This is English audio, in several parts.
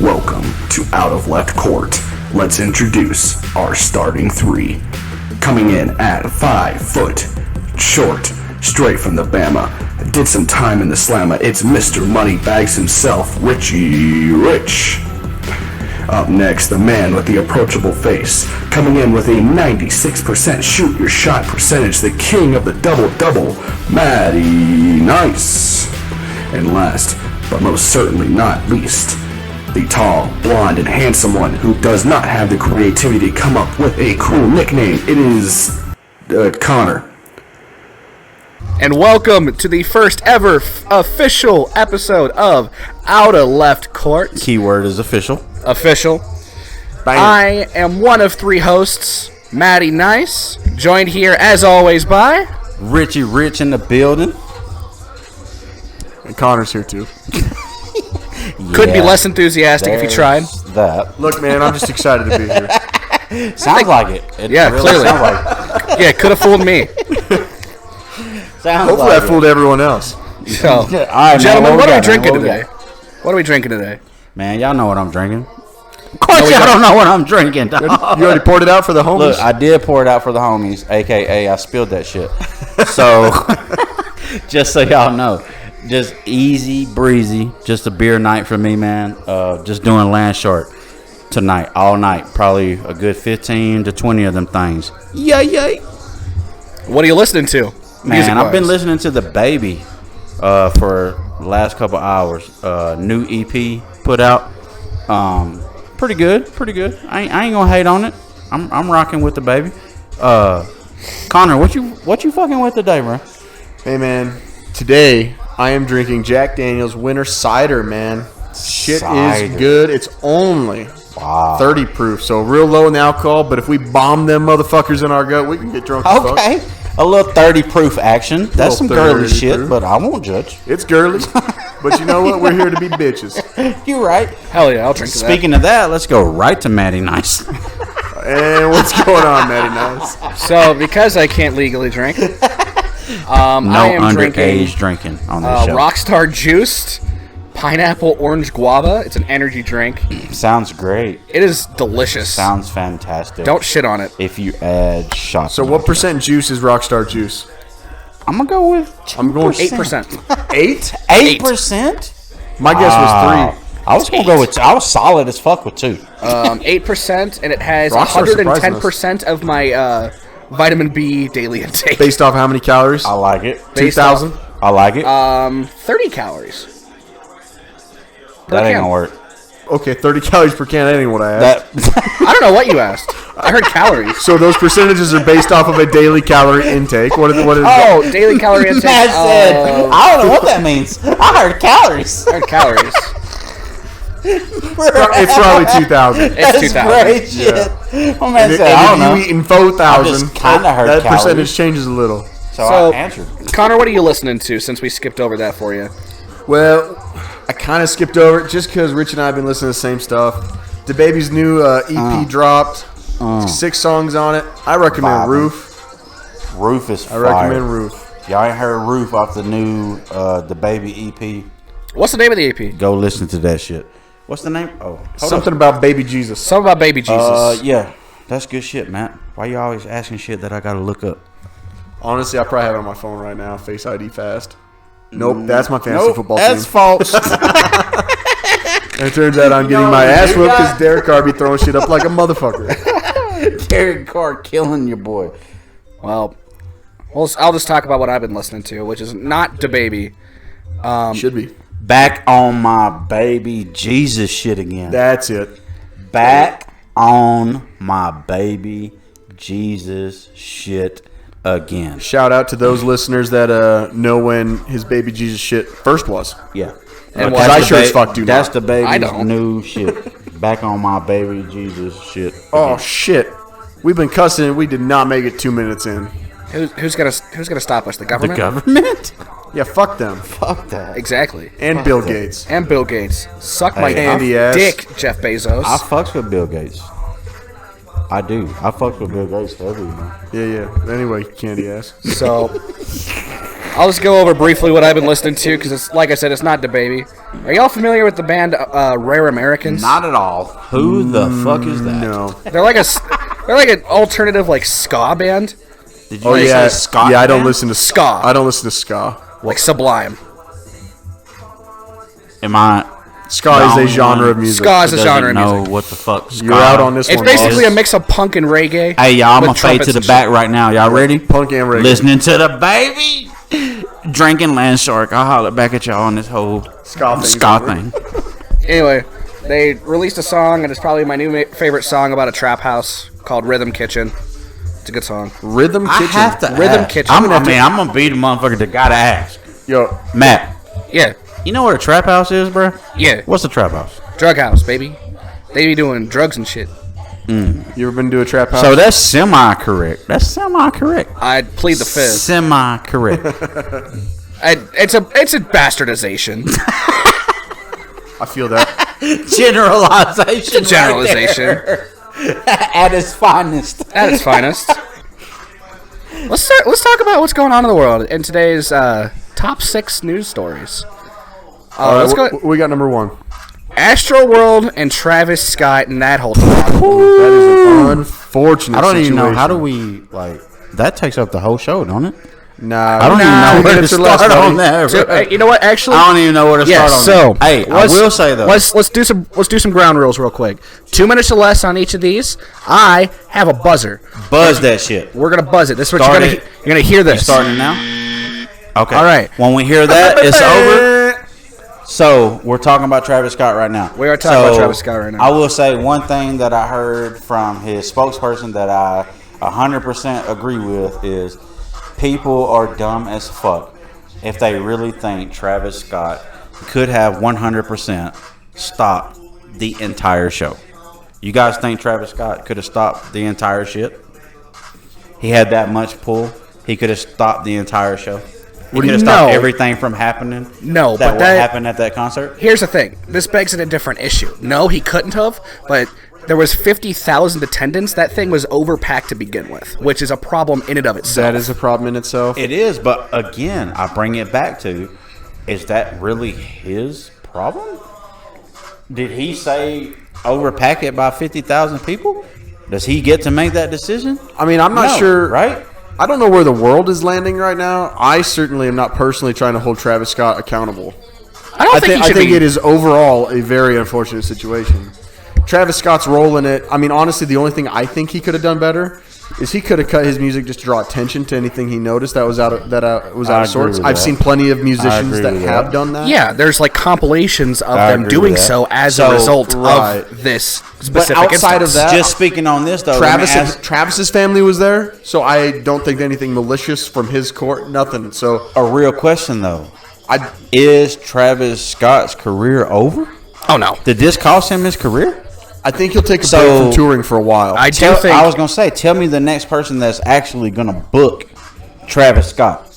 Welcome to Outta Left Court. Let's introduce our starting three. Coming in at 5 foot, short, straight from the Bama. Did some time in the slammer. It's Mr. Moneybags himself, Richie Rich. Up next, the man with the approachable face, coming in with a 96% shoot your shot percentage, the king of the double-double, Matty Nice. And last, but most certainly not least, the tall, blonde, and handsome one who does not have the creativity to come up with a cool nickname. It is Connor. And welcome to the first ever official episode of Outta Left Court. Keyword is official. Official. Bam. I am one of three hosts, Matty Nice, joined here as always by Richie Rich in the building. And Connor's here too. Couldn't be less enthusiastic if you tried. That. Look, man, I'm just excited to be here. Sounds like it. Yeah, really clearly. Sounds like Yeah, could have fooled me. sounds Hopefully like I fooled everyone else. So, All right, gentlemen, man, what are we got, drinking man? today? What are we drinking today? Man, y'all know what I'm drinking. Of course y'all don't know what I'm drinking, dog. You already poured it out for the homies? Look, I did pour it out for the homies, a.k.a. I spilled that shit. So, just so y'all know, just easy breezy, just a beer night for me, man. Just doing land short tonight, all night. Probably a good 15 to 20 of them things. Yay. What are you listening to? Man, I've been listening to The Baby for the last couple hours. New EP put out. Pretty good. I ain't gonna hate on it. I'm rocking with The Baby. Connor, what you fucking with today, bro? Hey, man, today I am drinking Jack Daniel's Winter Cider, man. Shit Cider. is good. It's only 30 proof, so real low in the alcohol, but if we bomb them motherfuckers in our gut, we can get drunk as fuck. Okay. A little 30 proof action. That's some Little girly 30 shit, proof. but I won't judge. It's girly, but you know what? We're here to be bitches. You right. Hell yeah, I'll drink to that. Speaking of that, let's go right to Matty Nice. And what's going on, Matty Nice? So, because I can't legally drink, No I am underage drinking on this show. Rockstar Juiced Pineapple Orange Guava. It's an energy drink. Sounds great. It is delicious. Sounds fantastic. Don't shit on it. If you add shots. So of what it. percent juice is Rockstar Juice? I'm gonna go with 2%. I'm going 8%. 8? 8%? My guess was 3. I was gonna go with 2. I was solid as fuck with 2. 8%, and it has Rockstar surprising 110% of my vitamin B daily intake. Based off how many calories? I like it. 2,000? I like it. 30 calories. that ain't can. gonna work. Okay, 30 calories per can. That ain't what I asked. That I don't know what you asked. I heard calories. So those percentages are based off of a daily calorie intake. What is Oh, daily calorie intake. Matt said, I don't know what that means. I heard calories. I heard calories. It's probably 2,000. It's That's 2,000. great shit. My man And said, I don't if know. you eating 4,000, I just kinda heard that calories. percentage changes a little. So So- I answered. Connor, what are you listening to since we skipped over that for you? Well, I kind of skipped over it just because Rich and I have been listening to the same stuff. DaBaby's new EP dropped. 6 songs on it. I recommend Vibing. Roof. Roof is I fire. recommend Roof. Y'all ain't heard Roof off the new The Baby EP. What's the name of the EP? Go listen to that shit. What's the name? Oh, hold Something about Baby Jesus. Something about Baby Jesus. Yeah, that's good shit, Matt. Why you always asking shit that I gotta look up? Honestly, I probably have it on my phone right now. Face ID fast. Nope, that's my fantasy football team. That's false. And it turns out I'm getting my ass whooped because Derek Carr be throwing shit up like a motherfucker. Derek Carr killing your boy. Well, I'll just talk about what I've been listening to, which is not DaBaby. Should be. Back on my baby Jesus shit again. That's it. Back on my baby Jesus shit again. Shout out to those listeners that know when his Baby Jesus shit first was. Yeah. And Because I sure as fuck do That's not. the baby's I don't. new shit. Back on my baby Jesus shit. Oh shit. We've been cussing. We did not make it 2 minutes in. Who's gonna stop us? The The government? government? Yeah, fuck them. Fuck that. Exactly. And Bill Gates. And Bill Gates. Suck my Andy ass. dick, Jeff Bezos. I fucks with Bill Gates. I do. I fucks with Bill Gates heavy, man. Yeah. Anyway, candy ass. So I'll just go over briefly what I've been listening to because it's like I said, it's not DaBaby. Are y'all familiar with the band Rare Americans? Not at all. Who the fuck is that? No. They're like an alternative like ska band, Did you say Scott? Yeah, I don't listen to Ska. I don't listen to ska. like Sublime. Am I? Ska is a genre of music. Ska is a Doesn't genre of know music. what the fuck? Ska. You're out on this It's one. basically a boss. mix of punk and reggae. Hey, y'all, I'm with gonna fade trumpets to the and back shit. right now. Y'all ready? Punk and reggae. Listening to the baby, drinking Land Shark. I'll holler back at y'all on this whole Ska thing. Anyway, they released a song, and it's probably my new favorite song about a trap house called Rhythm Kitchen. It's a good song. Rhythm I Kitchen. have to Rhythm ask. Kitchen. I'm gonna be the motherfucker that gotta ask. Yo, Matt, Yeah, you know what a trap house is, bro? yeah. What's a trap house? Drug house, baby. They be doing drugs and shit. you ever been to a trap house? So that's semi-correct. I'd plead the fifth. Semi-correct. It's a bastardization. I feel that. Generalization. It's a generalization At its finest. at its finest. Let's talk about what's going on in the world in today's top 6 news stories. Let's go. We got number 1. Astro World and Travis Scott and that whole thing. That is an unfortunate I don't even know. situation. How do we, that takes up the whole show, don't it? Nah, I don't even know where to it's your last start buddy. on that. So, bro. you know what? Actually, I don't even know where to yeah. start on that. Hey, I will say though. let's do some ground rules real quick. 2 minutes or less on each of these. I have a buzzer. Buzz that shit. We're gonna buzz it. This is what Start you're gonna hear this. Starting now? Okay. All right. When we hear that, it's over. So, we're talking about Travis Scott right now. We are talking about Travis Scott right now. I will say one thing that I heard from his spokesperson that I 100% agree with is people are dumb as fuck if they really think Travis Scott could have 100% stopped the entire show. You guys think Travis Scott could have stopped the entire shit? He had that much pull. He could have stopped the entire show. He could have stopped everything from happening. No, that but that happened at that concert. Here's the thing. This begs a different issue. No, he couldn't have, but there was 50,000 attendance. That thing was overpacked to begin with, which is a problem in and of itself. That is a problem in itself. It is, but again, I bring it back to, is that really his problem? Did he say overpack it by 50,000 people? Does he get to make that decision? I mean, I'm not No, sure. right? I don't know where the world is landing right now. I certainly am not personally trying to hold Travis Scott accountable. I think it is overall a very unfortunate situation. Travis Scott's role in it, I mean, honestly, the only thing I think he could have done better is he could have cut his music just to draw attention to anything he noticed that was out of sorts. I've seen plenty of musicians that have done that. Yeah, there's like compilations of I them agree doing with that. so as So, a result right. of this But specific outside instance. of that, Just speaking on this, though, let me ask Travis's family was there, so I don't think anything malicious from his court. Nothing. So a real question, though. Is Travis Scott's career over? Oh no. Did this cost him his career? I think he'll take a So- break from touring for a while. I do think I was going to say, tell me the next person that's actually going to book Travis Scott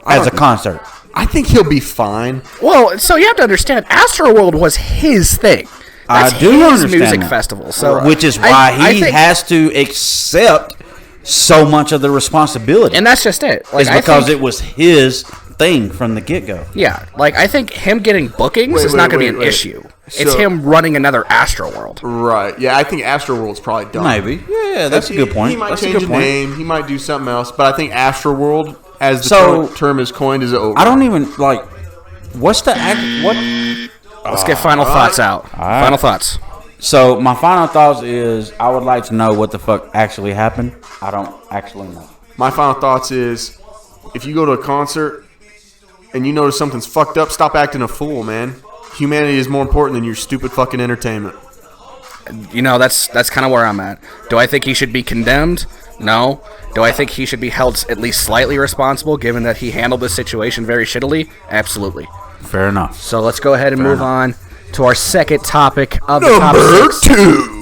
as a concert. I think he'll be fine. Well, so you have to understand, Astroworld was his thing. That's I do his understand music that. festival. So Which is why I he think- has to accept so much of the responsibility. and that's just it. Like, it's I because think, it was his thing from the get-go. yeah, like I think him getting bookings Wait, is not going to be wait, an wait. issue. It's So- him running another Astroworld. Right. Yeah, I think Astroworld's probably done. Maybe. Yeah, that's a good point. He might That's a change good the point. name. He might do something else. But I think Astroworld, as the So- term is coined, is over. I don't even, like, what's the act... What... Let's get final thoughts out. right. Final thoughts. So, my final thoughts is I would like to know what the fuck actually happened. I don't actually know. My final thoughts is, if you go to a concert and you notice something's fucked up, stop acting a fool, man. Humanity is more important than your stupid fucking entertainment. You know, that's kind of where I'm at. Do I think he should be condemned? No. Do I think he should be held at least slightly responsible, given that he handled this situation very shittily? Absolutely. Fair enough. So let's go ahead and move on to our second topic of the top six.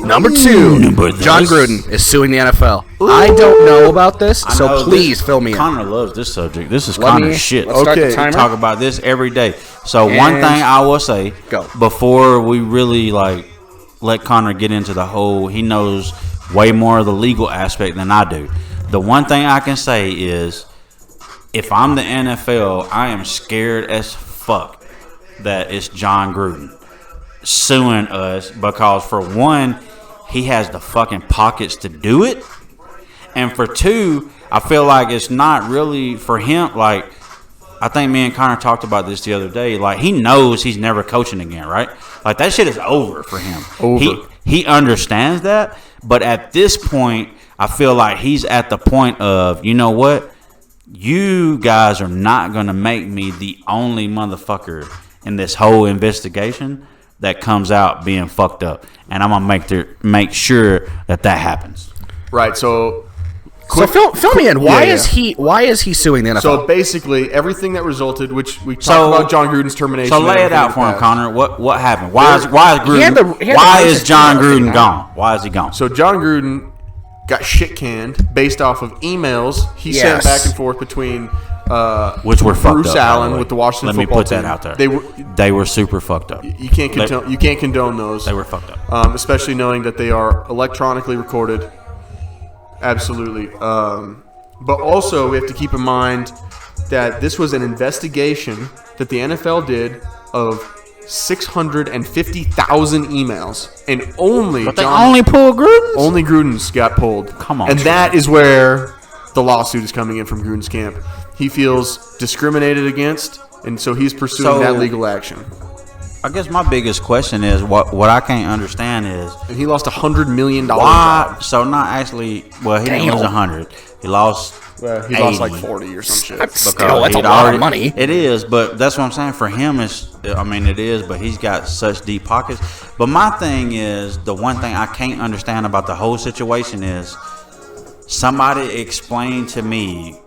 Number two. John Gruden is suing the NFL. I don't know about this, so please fill me in. Connor loves this subject. This is Let Connor's me- shit. let's start the Okay, timer. We talk about this every day. So one And thing I will say, go. before we really like let Connor get into the whole, he knows way more of the legal aspect than I do. The one thing I can say is if I'm the NFL, I am scared as fuck that it's John Gruden suing us because, for one, he has the fucking pockets to do it. And for two, I feel like it's not really for him. Like, I think me and Connor talked about this the other day. Like, he knows he's never coaching again, right? Like, that shit is over for him. He understands that. But at this point, I feel like he's at the point of, you know what? You guys are not going to make me the only motherfucker in this whole investigation that comes out being fucked up. And I'm going to make sure that happens. Right, so fill me in. Why is he suing the NFL? So basically, everything that resulted, which we talked about John Gruden's termination. So lay it out for him, Connor. What happened? Why is Gruden? Why is John Gruden gone? Why is he gone? So John Gruden got shit canned based off of emails he sent back and forth between which were fucked Bruce up, Allen with the Washington football team. Let me put that out there. They were super fucked up. You can't condone those. They were fucked up. Especially knowing that they are electronically recorded. Absolutely. But also, we have to keep in mind that this was an investigation that the NFL did of 650,000 emails, and only pulled Gruden's? Only Gruden's got pulled. Come on. And that is where the lawsuit is coming in from Gruden's camp. He feels discriminated against, and so he's pursuing that legal action. I guess my biggest question is what I can't understand is, and he lost $100 million. Why? So not actually. Well, he didn't lose 100. He lost. Well, he lost like 40 or some shit. Still, that's a lot of money. It is, but that's what I'm saying. For him, it is, but he's got such deep pockets. But my thing is, the one thing I can't understand about the whole situation is, somebody explain to me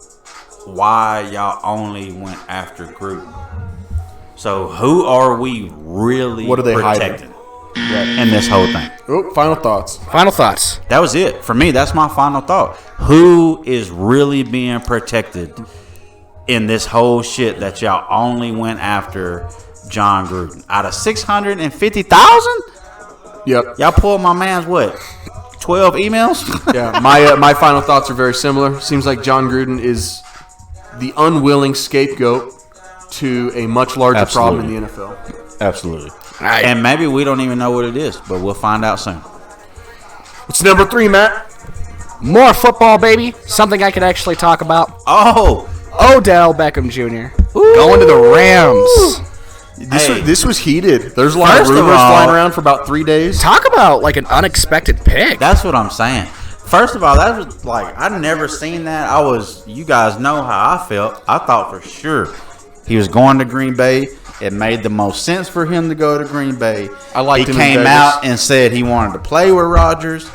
why y'all only went after Gruden. So who are we really protecting in this whole thing? Oh, final thoughts. That was it. For me, that's my final thought. Who is really being protected in this whole shit that y'all only went after John Gruden? Out of 650,000? Yep. Y'all pulled my man's what? 12 emails? Yeah. My final thoughts are very similar. Seems like John Gruden is the unwilling scapegoat to a much larger problem in the NFL. Absolutely. And maybe we don't even know what it is, but we'll find out soon. What's number 3, Matt? More football, baby. Something I could actually talk about. Oh, Odell Beckham Jr. Going to the Rams. This was heated. There's a lot of rumors flying around for about 3 days. Talk about like an unexpected pick. That's what I'm saying. First of all, that was like, I'd never seen that. You guys know how I felt. I thought for sure he was going to Green Bay. It made the most sense for him to go to Green Bay. He came out and said he wanted to play with Rodgers.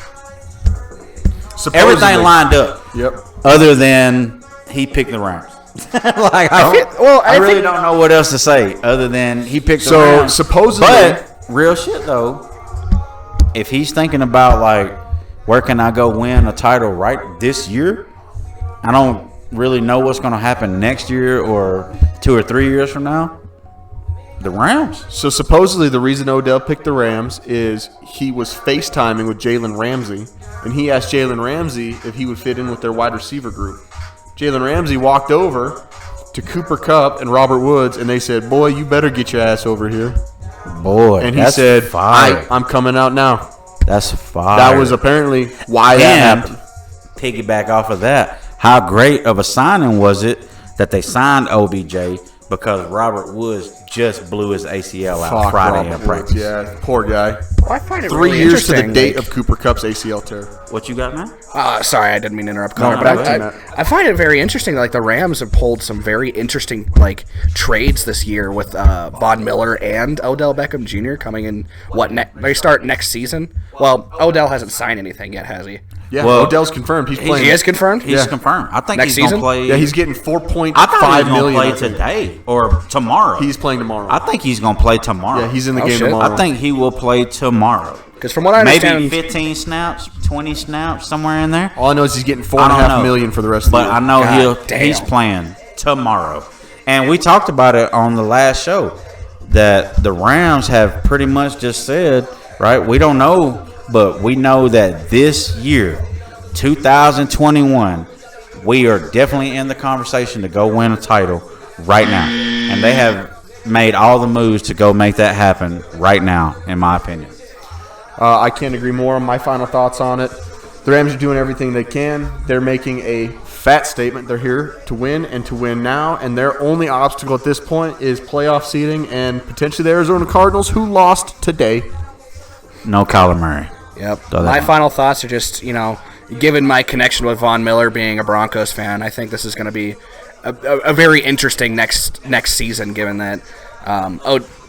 Everything lined up. Yep. Other than he picked the Rams. I really don't know what else to say other than he picked the Rams. Supposedly, but real shit though, if he's thinking about like, where can I go win a title right this year? I don't really know what's going to happen next year or 2 or 3 years from now. The Rams. So supposedly the reason Odell picked the Rams is he was FaceTiming with Jalen Ramsey, and he asked Jalen Ramsey if he would fit in with their wide receiver group. Jalen Ramsey walked over to Cooper Kupp and Robert Woods, and they said, "Boy, you better get your ass over here." Boy, and he said, "I'm coming out now." That's fire. That was apparently why that happened. Piggyback off of that, how great of a signing was it that they signed OBJ? Because Robert Woods just blew his ACL out Friday in practice. Yeah, poor guy. Well, I find it 3 really years to the interesting, date of Cooper Kupp's ACL tear. What you got, man? Sorry, I didn't mean to interrupt, Connor, No, but I find it very interesting. Like the Rams have pulled some very interesting like trades this year with Von Miller and Odell Beckham Jr. coming in. They start next season. Well, Odell hasn't signed anything yet, has he? Yeah, Odell's confirmed. He's playing. He is confirmed? He's confirmed. I think next he's going to season? play. Yeah, he's getting $4.5 million. million. Play today or tomorrow. He's playing tomorrow. I think he's going to play tomorrow. Yeah, he's in the game tomorrow. I think he will play tomorrow. Because from what I understand, maybe 15 snaps, 20 snaps, somewhere in there. All I know is he's getting $4.5 million for the rest of the year. But I know he's playing tomorrow. And we talked about it on the last show that the Rams have pretty much just said, right, we don't know, but we know that this year, 2021, we are definitely in the conversation to go win a title right now. And they have made all the moves to go make that happen right now, in my opinion. I can't agree more. My final thoughts on it. The Rams are doing everything they can. They're making a fat statement. They're here to win and to win now. And their only obstacle at this point is playoff seeding and potentially the Arizona Cardinals, who lost today. No Kyler Murray. Yep. So my final thoughts are just, given my connection with Von Miller being a Broncos fan, I think this is going to be a very interesting next season, given that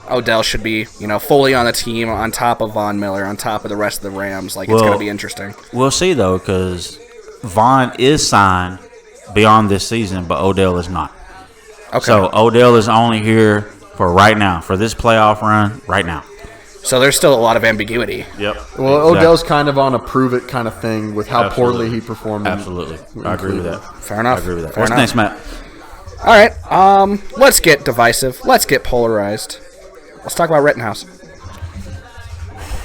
Odell should be, fully on the team, on top of Von Miller, on top of the rest of the Rams. It's going to be interesting. We'll see, though, because Von is signed beyond this season, but Odell is not. Okay. So Odell is only here for right now, for this playoff run right now. So there's still a lot of ambiguity. Yep. Well, exactly. Odell's kind of on a prove it kind of thing with how poorly he performed. Absolutely. I agree with that. Fair enough. I agree with that. Fair What's next, Matt? All right. Let's get divisive. Let's get polarized. Let's talk about Rittenhouse.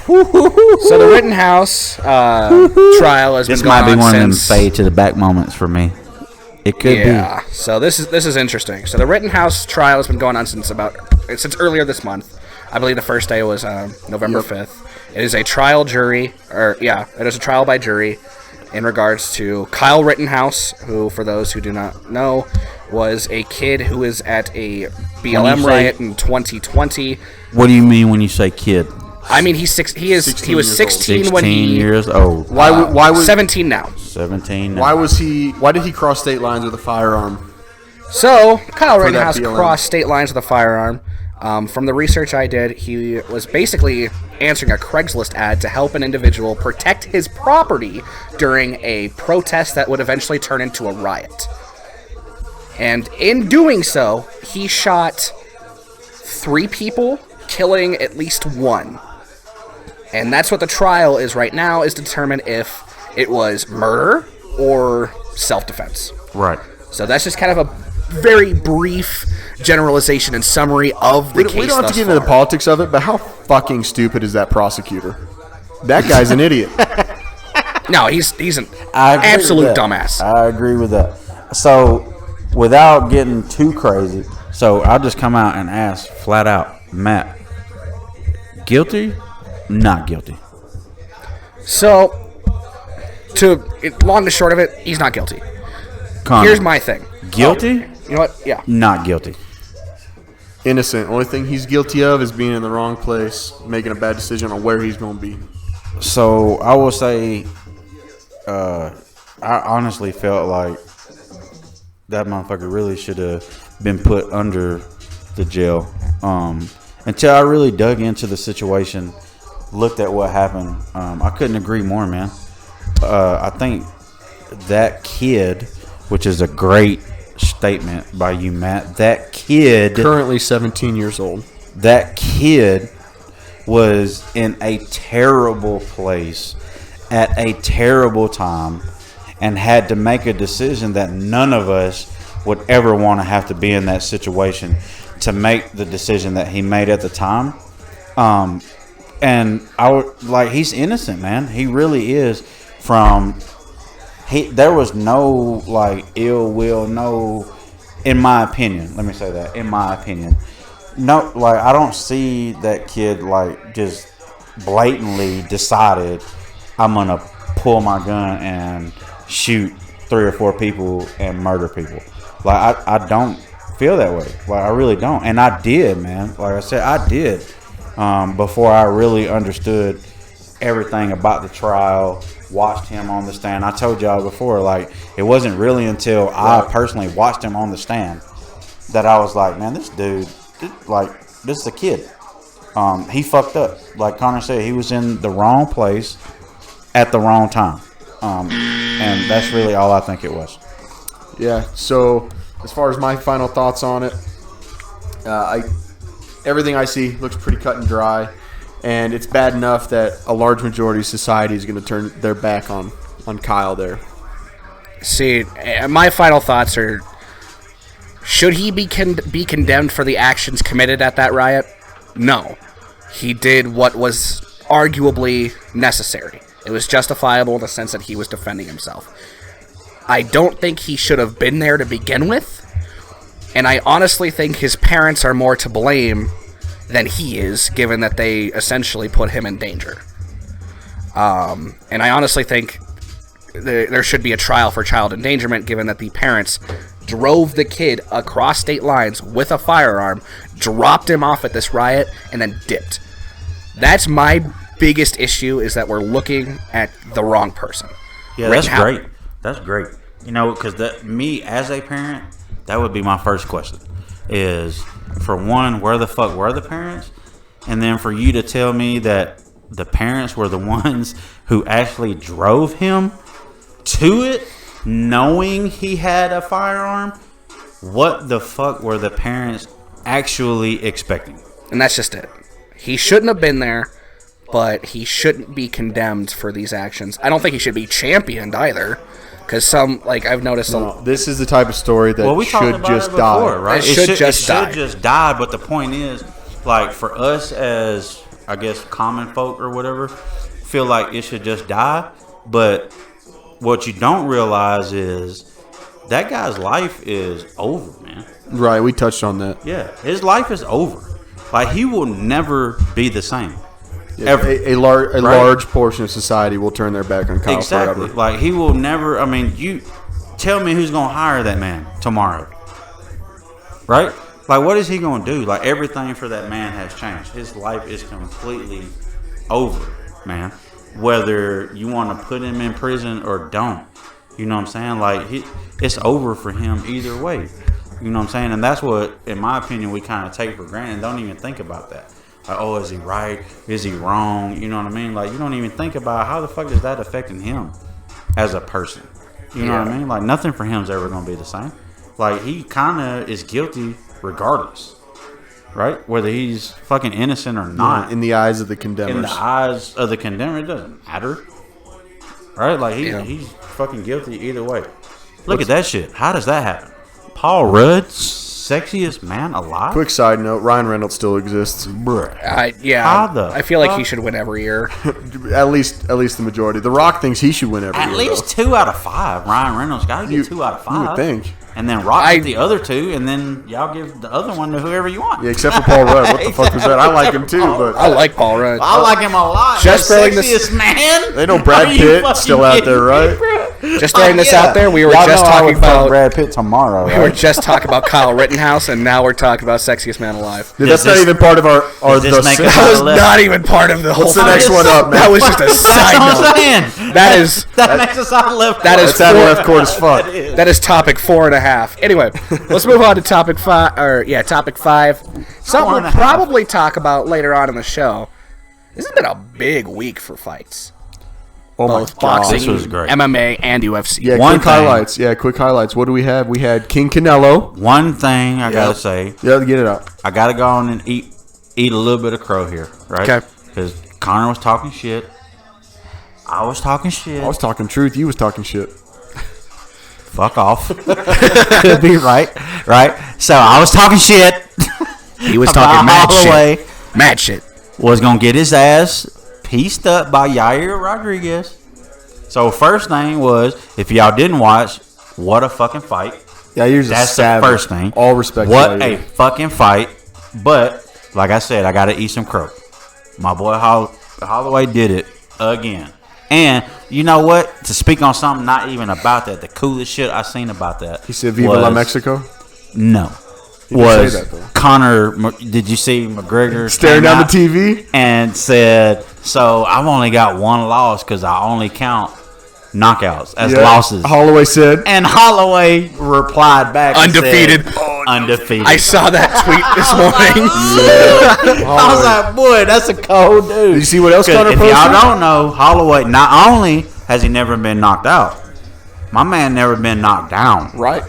So the Rittenhouse trial has been going on since... This might be one of them fade to the back moments for me. It could be. Yeah. So this is interesting. So the Rittenhouse trial has been going on since earlier this month. I believe the first day was November 5th. It is a trial by jury in regards to Kyle Rittenhouse, who, for those who do not know, was a kid who was at a BLM riot in 2020. What do you mean when you say kid? I mean, he was 16 when he... 16 years old. Why was 17 now. 17 now. Why did he cross state lines with a firearm? So, Kyle Rittenhouse crossed state lines with a firearm. From the research I did, he was basically answering a Craigslist ad to help an individual protect his property during a protest that would eventually turn into a riot. And in doing so, he shot 3 people, killing at least 1. And that's what the trial is right now, is to determine if it was murder or self-defense. Right. So that's just kind of a very brief generalization and summary of the case. We don't have to get into the politics of it, but how fucking stupid is that prosecutor? That guy's an idiot. No, he's an absolute dumbass. I agree with that. So, without getting too crazy, I'll just come out and ask flat out, Matt, guilty? Not guilty. So, long and short of it, he's not guilty. Connor, here's my thing. Guilty? You know what? Yeah. Not guilty. Innocent. Only thing he's guilty of is being in the wrong place, making a bad decision on where he's going to be. So, I will say, I honestly felt like that motherfucker really should have been put under the jail. Until I really dug into the situation, looked at what happened, I couldn't agree more, man. I think that kid, which is a great statement by you, Matt, that kid... Currently 17 years old. That kid was in a terrible place at a terrible time and had to make a decision that none of us would ever want to have to be in that situation to make the decision that he made at the time. And I would he's innocent, man. He really is. There was no ill will, no, in my opinion. Let me say that, in my opinion. No, I don't see that kid just blatantly decided I'm gonna pull my gun and shoot 3 or 4 people and murder people. I don't feel that way. I really don't. And I did, man. Like I said, I did. Before I really understood everything about the trial, watched him on the stand. I told y'all before, it wasn't really until I personally watched him on the stand that I was like, man, this dude, this is a kid. He fucked up. Like Connor said, he was in the wrong place at the wrong time. And that's really all I think it was. Yeah, so as far as my final thoughts on it, everything I see looks pretty cut and dry, and it's bad enough that a large majority of society is going to turn their back on Kyle there. See, my final thoughts are, should he be condemned for the actions committed at that riot? No. He did what was arguably necessary. It was justifiable in the sense that he was defending himself. I don't think he should have been there to begin with. And I honestly think his parents are more to blame than he is, given that they essentially put him in danger. And I honestly think there should be a trial for child endangerment, given that the parents drove the kid across state lines with a firearm, dropped him off at this riot, and then dipped. That's my biggest issue, is that we're looking at the wrong person. Yeah, that's great. That's great. You know, because me as a parent, that would be my first question. Is, for one, where the fuck were the parents? And then for you to tell me that the parents were the ones who actually drove him to it, knowing he had a firearm, what the fuck were the parents actually expecting? And that's just it. He shouldn't have been there, but he shouldn't be condemned for these actions. I don't think he should be championed either, because I've noticed. This is the type of story that should just die. Right? It should just die. But the point is, like, for us as, I guess, common folk or whatever, feel like it should just die. But what you don't realize is that guy's life is over, man. Right, we touched on that. Yeah, his life is over. Like, he will never be the same. Yeah, Ever. A large portion of society will turn their back on Kyle forever. Like, he will never. I mean, you tell me who's gonna hire that man tomorrow, right? Like, what is he gonna do? Like, everything for that man has changed. His life is completely over, man. Whether you want to put him in prison or don't, you know what I'm saying? Like, it's over for him either way. You know what I'm saying? And that's what, in my opinion, we kind of take for granted and don't even think about that. Like, oh, is he right? Is he wrong? You know what I mean? Like, you don't even think about how the fuck is that affecting him as a person. You know what I mean? Like, nothing for him is ever going to be the same. Like, he kind of is guilty regardless, right? Whether he's fucking innocent or not. In the eyes of the condemners. In the eyes of the condemner, it doesn't matter. Right? Like, he's fucking guilty either way. Look at that shit. How does that happen? Paul Rudd, sexiest man alive? Quick side note, Ryan Reynolds still exists. Bruh. I feel like he should win every year. At least the majority. The Rock thinks he should win every year. At least 2 out of 5. Ryan Reynolds got to get 2 out of 5. You would think. And then Rock get the other 2, and then y'all give the other one to whoever you want. Yeah, except for Paul Rudd. What the fuck was that? I like him too, but I like Paul Rudd. I like him a lot. Just throwing sexiest man. They know Brad Pitt still out there, right? Just throwing this out there, we were just talking about Brad Pitt tomorrow. We were just talking about Kyle Rittenhouse, and now we're talking about sexiest man alive. Yeah, that's not even part of our That was not even part of the whole. What's the next one up, man? That was just a side note. That's That makes us out of left. That is out of left court as fuck. That is topic 4.5. Anyway, let's move on to topic 5. Topic 5. Something we'll probably talk about later on in the show. This has been a big week for fights. Oh Both my God. boxing, This was great. MMA, and UFC. Yeah, quick highlights. Yeah, quick highlights. What do we have? We had King Canelo. One thing I gotta say. Yeah, get it out. I gotta go on and eat a little bit of crow here, right? Okay. Because Connor was talking shit. I was talking shit. I was talking truth. You was talking shit. Fuck off. Could be right. So I was talking shit. He was talking mad shit. Mad shit. Was gonna get his ass pieced up by Yair Rodriguez. So first thing was, if y'all didn't watch, what a fucking fight. Yair's That's a savage. the first thing. All respect. What a fucking fight. But like I said, I gotta eat some crow. My boy Holloway did it again. And you know what? To speak on something not even about that, the coolest shit I seen about that. He said, "Viva la Mexico." No. Didn't say that, though. Connor, did you see McGregor staring down the TV and said, so I've only got one loss because I only count knockouts as losses. Holloway said. And Holloway replied back Undefeated. And said, undefeated. I saw that tweet this morning. I was like, boy, that's a cold dude. Did you see what else Connor If posted? y'all don't know, Holloway, not only has he never been knocked out, my man never been knocked down. Right.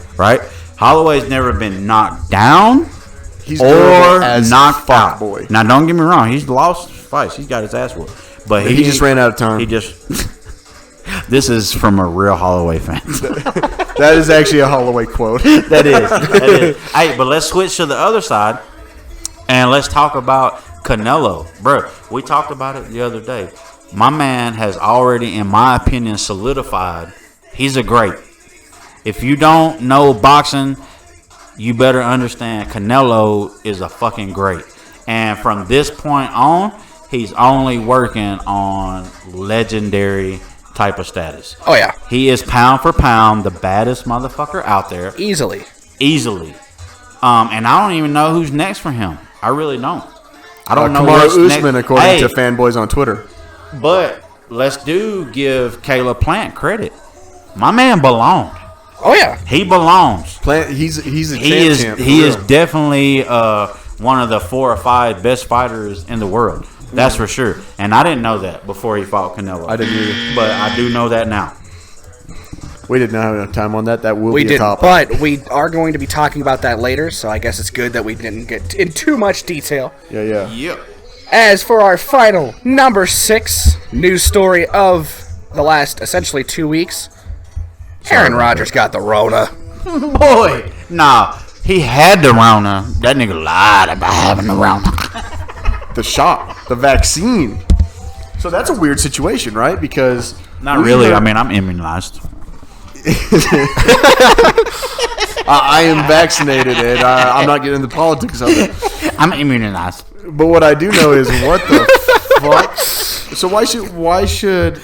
Holloway's never been knocked down He's or as knocked out. Boy. Now, don't get me wrong. He's lost fights. He's got his ass whooped. But he just ran out of time. He just... This is from a real Holloway fan. That is actually a Holloway quote. That is. Hey, but let's switch to the other side, and let's talk about Canelo. Bro, we talked about it the other day. My man has already, in my opinion, solidified. He's a great. If you don't know boxing, you better understand Canelo is a fucking great. And from this point on, he's only working on legendary type of status. Oh, yeah. He is pound for pound the baddest motherfucker out there. Easily. And I don't even know who's next for him. I really don't. I don't know Kamaru what's Usman, next. according to fanboys on Twitter. But let's give Caleb Plant credit. My man belonged. Oh, yeah. He belongs. Plant, he's a champ. He is definitely one of the 4 or 5 best fighters in the world. That's for sure. And I didn't know that before he fought Canelo. I didn't either. But I do know that now. We didn't have enough time on that. That will We be a didn't, topic. but we are going to be talking about that later, so I guess it's good that we didn't get in too much detail. Yeah. Yep. As for our final number 6 news story of the last essentially 2 weeks, Aaron Rodgers got the Rona. Boy, nah. He had the Rona. That nigga lied about having the Rona. The shot, the vaccine. So that's a weird situation, right? Because Not really. I mean, I'm immunized. I am vaccinated, and I'm not getting into politics of it. I'm immunized. But what I do know is what the fuck. So why should?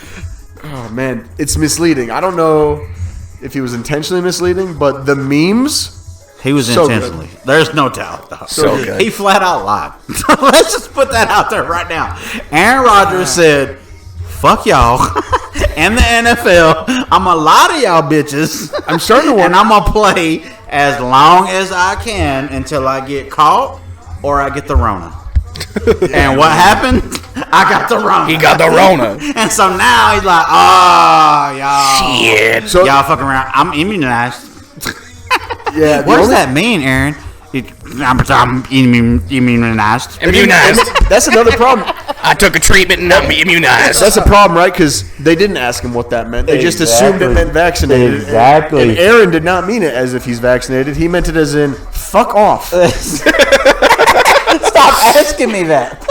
Oh man, it's misleading. I don't know if he was intentionally misleading, but the memes. He was So intentionally. There's no doubt. Though. So good. He flat out lied. Let's just put that out there right now. Aaron Rodgers said, "Fuck y'all," and the NFL. I'm gonna lie to y'all bitches. I'm starting to wonder. And I'm gonna play as long as I can until I get caught or I get the Rona. And what happened? I got the Rona. He got the Rona. And so now he's like, "Oh, y'all, Shit. So- y'all fucking around. I'm immunized." Yeah, What does that mean, Aaron? I'm immunized. Immunized. That's another problem. I took a treatment and I'm immunized. That's a problem, right? Because they didn't ask him what that meant. They just assumed it meant vaccinated. Exactly. And Aaron did not mean it as if he's vaccinated. He meant it as in fuck off. Stop asking me that.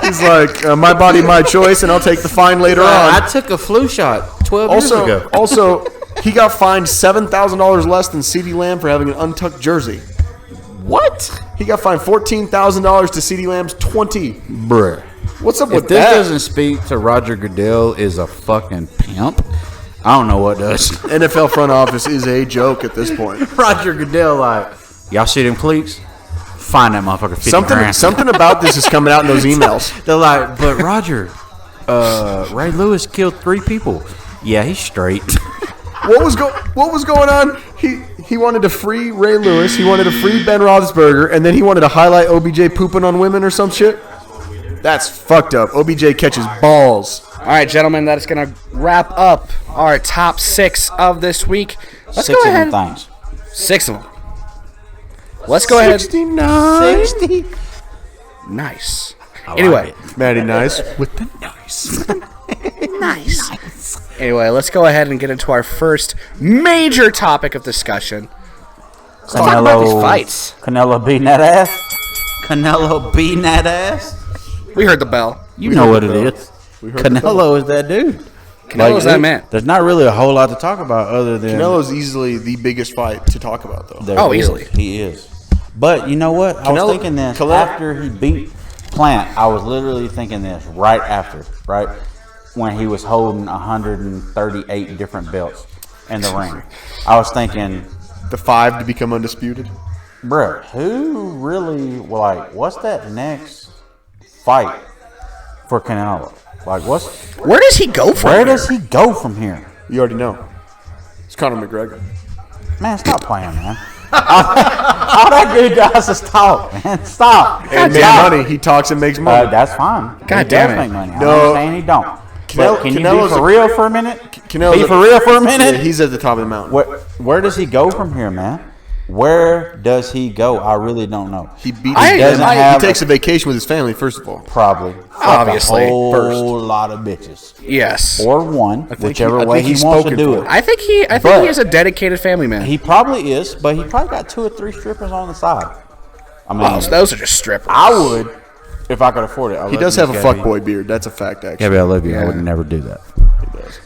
He's like, my body, my choice, and I'll take the fine later on. I took a flu shot 12 years ago. Also, he got fined $7,000 less than CeeDee Lamb for having an untucked jersey. What? He got fined $14,000 to CeeDee Lamb's $20,000. Bruh. What's up If with this that? doesn't speak to Roger Goodell is a fucking pimp, I don't know what does. NFL front office is a joke at this point. Roger Goodell, like, y'all see them cleats? Find that motherfucker 50 grand. Something about this is coming out in those emails. They're like, but Roger, Ray Lewis killed 3 people. Yeah, he's straight. What was going on? He wanted to free Ray Lewis. He wanted to free Ben Roethlisberger, and then he wanted to highlight OBJ pooping on women or some shit. That's fucked up. OBJ catches balls. All right, gentlemen, that is going to wrap up our top 6 of this week. Let's 6 go of ahead. them things. 6 of them. Let's go ahead. 69. 60. Nice. I Anyway. like it. Matty Nice with the nice. Nice. Anyway, let's go ahead and get into our first major topic of discussion. Let's talk about these fights. Canelo beating that ass. Canelo beating that ass. We heard the bell. You know what it is. Canelo is that dude. Canelo's that man. There's not really a whole lot to talk about other than Canelo's easily the biggest fight to talk about, though. There Oh, is. easily. He is. But you know what? I was Canelo- thinking this Canelo- after he beat Plant. I was literally thinking this right after, right? When he was holding 138 different belts in the ring. I was thinking, The 5 to become undisputed. bruh, who really, like, what's that next fight for Canelo? Like, Where does he go from where here? does he go from here? You already know. It's Conor McGregor. Man, stop playing, man. All that dude does is talk, man. Stop. And man, Stop. money. He talks and makes money. That's fine. God He damn does it. make money. I'm No. not saying he don't. But can you be Canelo's for a- real for a minute? Canelo's Be a- for real for a minute? Yeah, he's at the top of the mountain. Where does he go from here, man? Where does he go? I really don't know. He beat. I- doesn't I- have he takes a vacation with his family. First of all, probably Obviously, a whole first. lot of bitches Yes. or one, whichever I way think he he's wants to spoken do for it. I think he But- is a dedicated family man. He probably is, but he probably got 2 or 3 strippers on the side. I mean, Oh, so those are just strippers. I would if I could afford it. he does have a fuckboy beard. That's a fact, actually. Gabby, I love you. I Yeah. would never do that.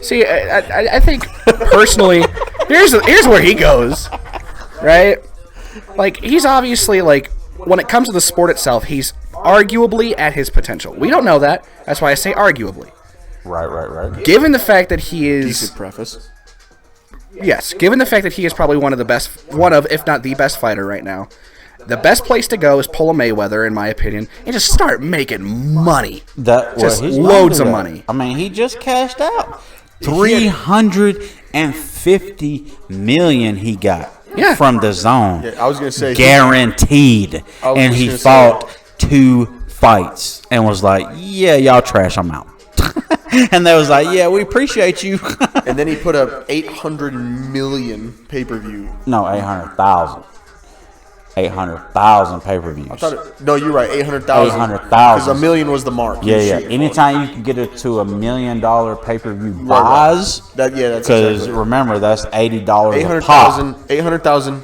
See, I think personally, here's where he goes, right? Like, he's obviously, like, when it comes to the sport itself, he's arguably at his potential. We don't know that. That's why I say arguably. Right. Given the fact that he is... Decent preface. Yes, given the fact that he is probably one of, if not the best fighter right now, the best place to go is pull a Mayweather, in my opinion, and just start making money. Just loads of money. I mean, he just cashed out $350 million he got from the zone. Yeah, I was gonna say guaranteed, and he fought 2 fights and was like, "Yeah, y'all trash, I'm out." And they was like, "Yeah, we appreciate you." And then he put up 800 million pay-per-view. No, 800,000. 800,000 pay-per-views. No, you're right. 800,000. 800,000. Because $1 million was the mark. Yeah. Anytime you can get it to $1 million pay-per-view buys. That's because exactly. Remember, that's $80 a 800,000. pop. 800,000.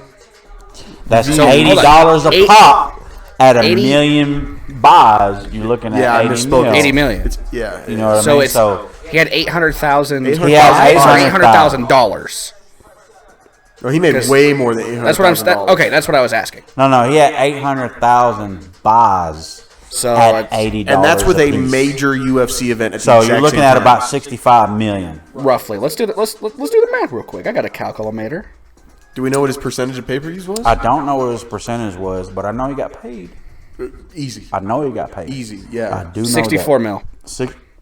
That's So, $80 a pop at a 80 million buys. You're looking at I 80 misspoke. million. 80 million. You know what I mean? So he had 800,000. He had $800,000. No, he made way more than $800,000. That's what I'm. Okay, that's what I was asking. No, he had 800,000 buys So at $80. And that's with a piece. major UFC event. At the So exact you're looking same at time. about 65 million. roughly, let's do the math real quick. I got a calculator. Do we know what his percentage of pay-per-views was? I don't know what his percentage was, but I know he got paid. Easy. I know he got paid. Easy, yeah. I do know 64 that. mil.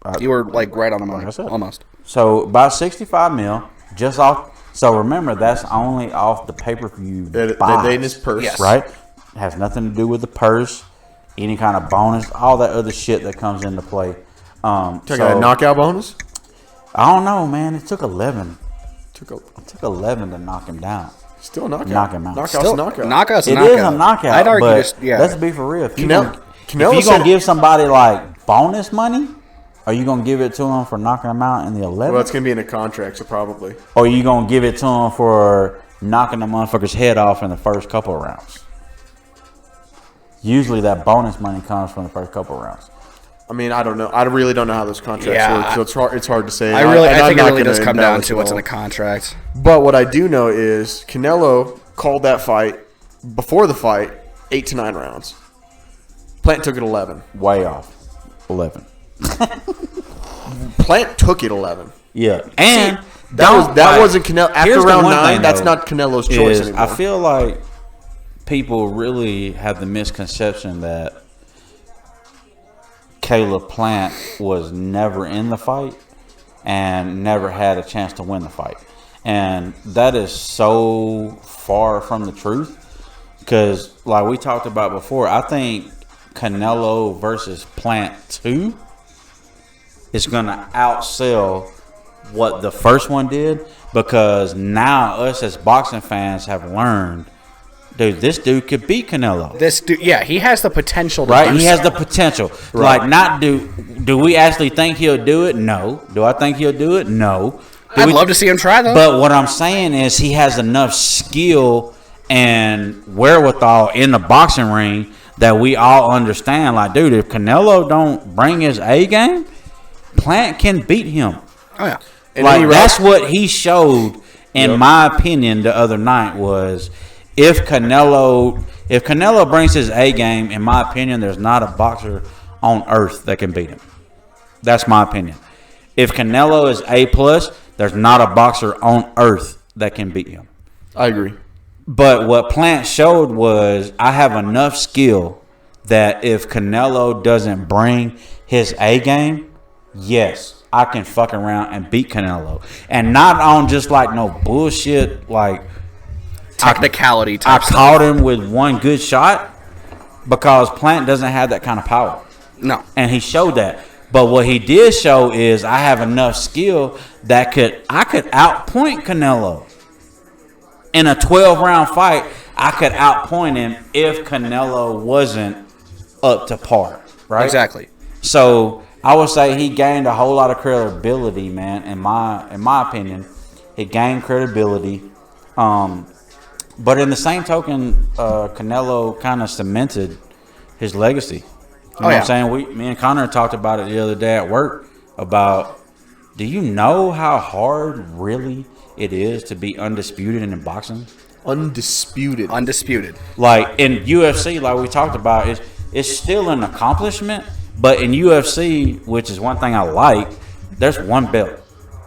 Uh, You were like right on the money, I said. almost. So about 65 mil, just off. So remember, that's only off the pay-per-view That buys, they in his purse. Yes. right? Has nothing to do with the purse, any kind of bonus, all that other shit that comes into play. Talking a knockout bonus? I don't know, man. It took 11. Took a, It took 11 to knock him down. still a knockout. Knock him out. Knockout's Still, a knockout. knockout's a It knockout. is a knockout. I'd argue but this. Yeah. let's be for real. If you're Canelo going said- to give somebody like bonus money, are you going to give it to them for knocking them out in the 11th? Well, it's going to be in a contract, so probably. Or are you going to give it to them for knocking the motherfucker's head off in the first couple of rounds? Usually that bonus money comes from the first couple of rounds. I mean, I don't know. I really don't know how those contracts work, so it's hard to say. I think it really does come down to what's in the contract. But what I do know is Canelo called that fight before the fight 8 to 9 rounds. Plant took it 11. Way off. 11. Plant took it 11. Yeah. And That wasn't Canelo. After here's the round one 9, thing, that's though, not Canelo's choice is anymore. I feel like people really have the misconception that Caleb Plant was never in the fight and never had a chance to win the fight. And that is so far from the truth because, like we talked about before, I think Canelo versus Plant 2 is going to outsell what the first one did because now us as boxing fans have learned, dude, this dude could beat Canelo. This dude, yeah, he has the potential to Right? do He has the potential. Right. Like, not do we actually think he'll do it? No. Do I think he'll do it? No. I'd love to see him try, though. But what I'm saying is he has enough skill and wherewithal in the boxing ring that we all understand. Like, dude, if Canelo don't bring his A game, Plant can beat him. Oh, yeah. And Like, he- that's what he showed, in my opinion, the other night was if Canelo brings his A game, in my opinion, there's not a boxer on earth that can beat him. That's my opinion. If Canelo is A+, there's not a boxer on earth that can beat him. I agree. But what Plant showed was I have enough skill that if Canelo doesn't bring his A game, yes, I can fuck around and beat Canelo. And not on just like no bullshit, like Technicality I type stuff. caught him with one good shot because Plant doesn't have that kind of power. No. And he showed that. But what he did show is I have enough skill that I could outpoint Canelo. In a 12-round fight, I could outpoint him if Canelo wasn't up to par, right? Exactly. So I would say he gained a whole lot of credibility, man. In my opinion, he gained credibility. But in the same token, Canelo kind of cemented his legacy. You know what I'm saying? Me and Connor talked about it the other day at work about do you know how hard really it is to be undisputed in boxing? Undisputed. Like in UFC, like we talked about, it's still an accomplishment. But in UFC, which is one thing I like, there's one belt.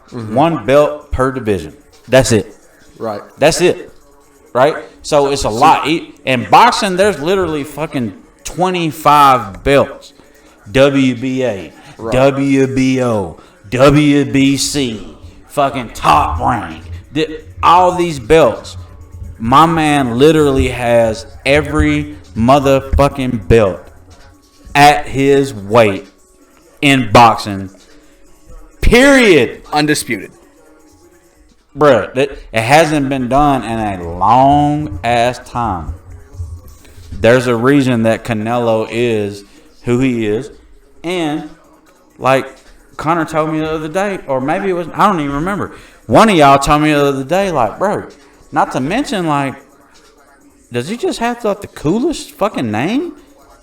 Mm-hmm. One belt per division. That's it. Right. That's it. Right? So it's a lot. In boxing, there's literally fucking 25 belts. WBA, right. WBO, WBC, fucking Top Rank. All these belts. My man literally has every motherfucking belt at his weight in boxing. Period. Undisputed. Bruh, it hasn't been done in a long ass time. There's a reason that Canelo is who he is. And like Connor told me the other day, or maybe it was, I don't even remember. One of y'all told me the other day, like, bro, not to mention, like, does he just have the coolest fucking name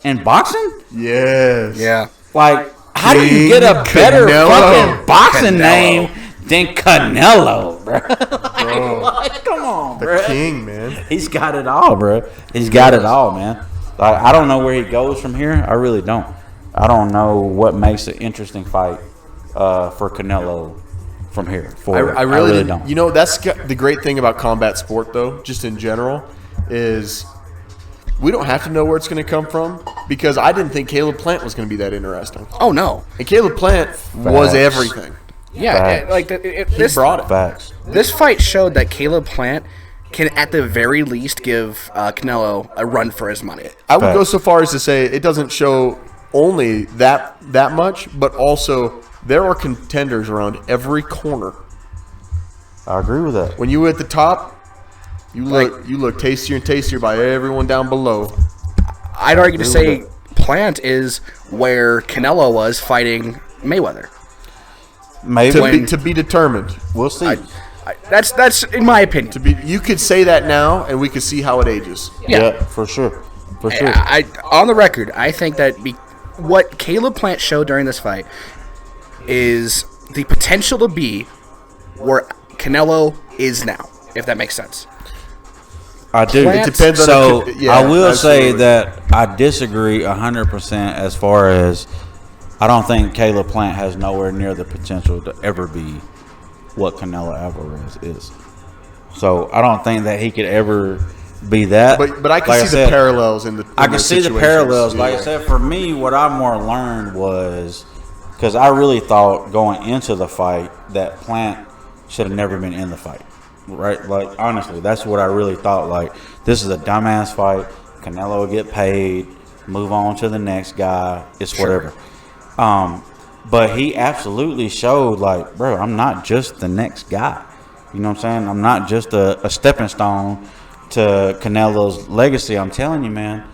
in boxing? Yes. Yeah. Like, how do you get a better fucking boxing name than Canelo, bro? Like, come on, bro. The king, man. He's got it all, bro. He's got it all, man. Like, I don't know where he goes from here. I really don't. I don't know what makes an interesting fight for Canelo from here. I really don't. You know, that's the great thing about combat sport, though, just in general, is we don't have to know where it's going to come from, because I didn't think Caleb Plant was going to be that interesting. Oh, no. And Caleb Plant was everything. Yeah, He brought it. Facts. This fight showed that Caleb Plant can, at the very least, give Canelo a run for his money. I would go so far as to say it doesn't show only that much, but also there are contenders around every corner. I agree with that. When you were at the top, you look tastier and tastier by everyone down below. I'd argue to say Plant is where Canelo was fighting Mayweather. Maybe to be determined. We'll see. That's in my opinion. You could say that now, and we could see how it ages. Yeah, for sure. For sure. On the record, I think that what Caleb Plant showed during this fight is the potential to be where Canelo is now, if that makes sense. I do. Plant, it depends so on yeah, I will absolutely. say that I disagree 100% as far as I don't think Caleb Plant has nowhere near the potential to ever be what Canelo Alvarez is. So I don't think that he could ever be that. But I can see the parallels in the I can see the parallels. Like I said, for me, what I more learned was, because I really thought going into the fight that Plant should have never been in the fight. Right? Like, honestly, that's what I really thought. Like, this is a dumbass fight. Canelo will get paid, move on to the next guy. It's whatever. But he absolutely showed, like, bro, I'm not just the next guy. You know what I'm saying? I'm not just a stepping stone to Canelo's legacy. I'm telling you, man,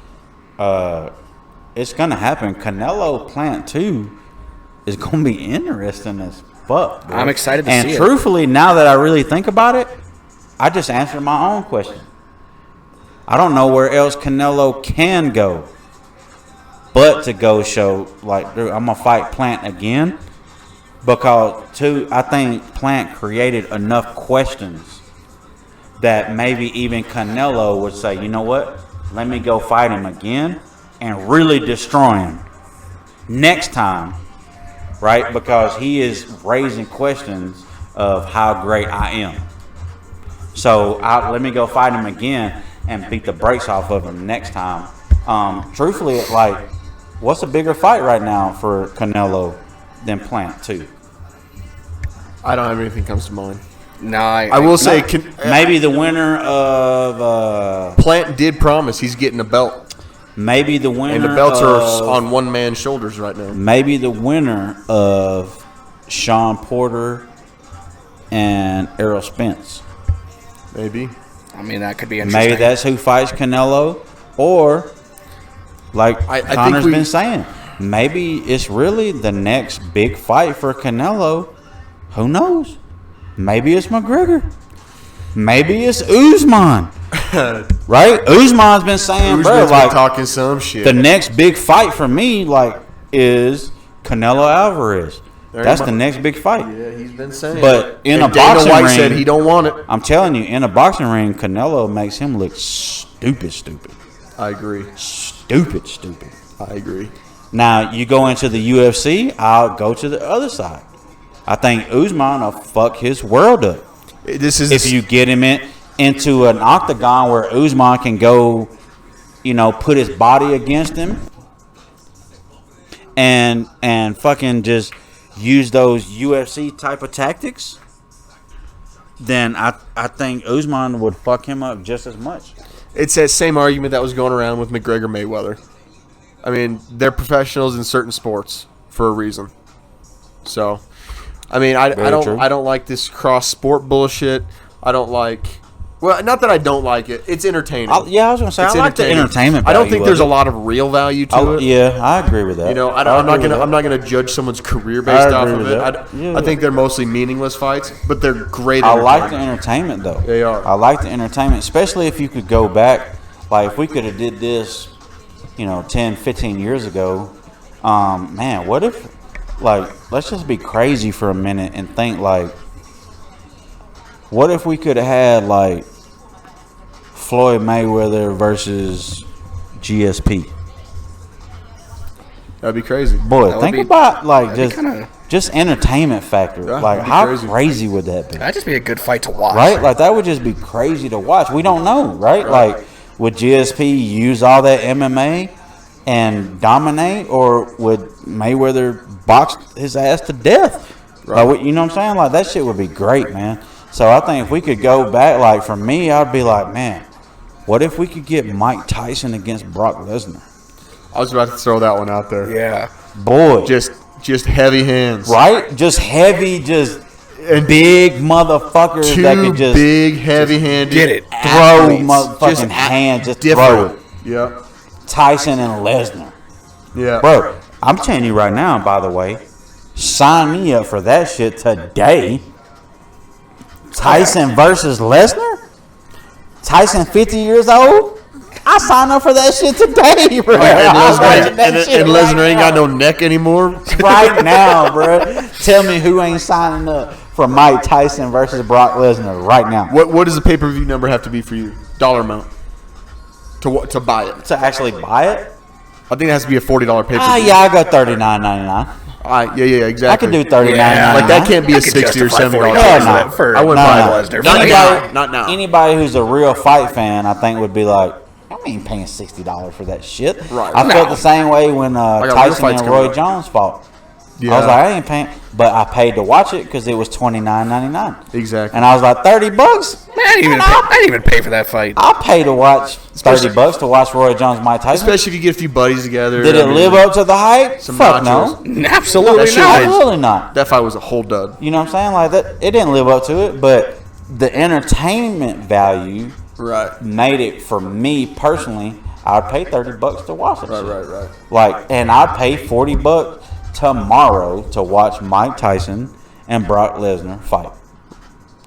it's going to happen. Canelo Plant 2 is going to be interesting as fuck, bro. I'm excited to see it. And truthfully, now that I really think about it, I just answered my own question. I don't know where else Canelo can go but to go show, like, dude, I'm going to fight Plant again. Because, I think Plant created enough questions that maybe even Canelo would say, you know what, let me go fight him again and really destroy him next time, right? Because he is raising questions of how great I am. So let me go fight him again and beat the brakes off of him next time. Truthfully, like, what's a bigger fight right now for Canelo than Plant 2? I don't have anything comes to mind. No, I will say maybe the winner of Plant did promise he's getting a belt, maybe the winner, and the belts are on one man's shoulders right now. Maybe the winner of Sean Porter and Errol Spence. Maybe. I mean, that could be interesting. Maybe that's who fights Canelo, or like Connor's been saying, maybe it's really the next big fight for Canelo. Who knows? Maybe it's McGregor. Maybe it's Usman. Right? Usman's been saying, bro, like, talking some shit. The next big fight for me, like, is Canelo Alvarez. That's the next big fight. Yeah, he's been saying. But in a Dana boxing White ring, said he don't want it. I'm telling you, in a boxing ring, Canelo makes him look stupid. I agree. Stupid. I agree. Now, you go into the UFC, I'll go to the other side. I think Usman will fuck his world up. If you get him into an octagon where Usman can go, put his body against him and fucking just use those UFC type of tactics, then I think Usman would fuck him up just as much. It's that same argument that was going around with McGregor Mayweather. I mean, they're professionals in certain sports for a reason. So, I mean, I don't like this cross sport bullshit. I don't like. Well, not that I don't like it. It's entertaining. I was gonna say I like the entertainment. I don't think there's a lot of real value to it. Yeah, I agree with that. I'm not gonna judge someone's career based off of it. I think they're mostly meaningless fights, but they're great. I like the entertainment though. They are. I like the entertainment, especially if you could go back. Like if we could have did this, 10, 15 years ago. Man, what if, let's just be crazy for a minute and think what if we could have had Floyd Mayweather versus GSP? That'd be crazy. Boy, think about just entertainment factor. Yeah, how crazy would that be? That'd just be a good fight to watch. Right? That would just be crazy to watch. We don't know, right? Would GSP use all that MMA and dominate, or would Mayweather box his ass to death? Right. You know what I'm saying? That shit would be great, man. So I think if we could go back, for me, I'd be like, man, what if we could get Mike Tyson against Brock Lesnar? I was about to throw that one out there. Yeah. Boy. Just heavy hands. Right? Just heavy, and big motherfuckers that could just big, heavy-handed. Get it. Throw motherfucking hands. Just throw it. Yeah. Tyson and Lesnar. Yeah. Bro, I'm telling you right now, by the way, sign me up for that shit today. Tyson versus Lesnar? Tyson 50 years old? I sign up for that shit today, bro. And Lesnar ain't got no neck anymore. Right now, bro. Tell me who ain't signing up for Mike Tyson versus Brock Lesnar right now. What does the pay-per-view number have to be for you? Dollar amount. To buy it. To actually buy it? I think it has to be a $40 pay-per-view. Yeah, I got $39.99. Yeah, exactly. I can do $39.99. That can't be a $60 or $70. I wouldn't buy Lesnar. Not now. Anybody who's a real fight fan, I think, would be like, I ain't paying $60 for that shit. Right. I felt the same way when Tyson and Roy Jones fought. Yeah. I was like, I ain't paying, but I paid to watch it because it was $29.99. Exactly. And I was like, $30. I didn't even pay for that fight. I'll pay to watch $30 to watch Roy Jones, Mike Tyson. Especially if you get a few buddies together. Did it live up to the hype? Fuck nachos. no. Absolutely not. Absolutely not. That fight was a whole dud. You know what I'm saying? That it didn't live up to it, but the entertainment value made it for me personally. I'd pay $30 to watch it. Right. And I'd pay $40 tomorrow to watch Mike Tyson and Brock Lesnar fight.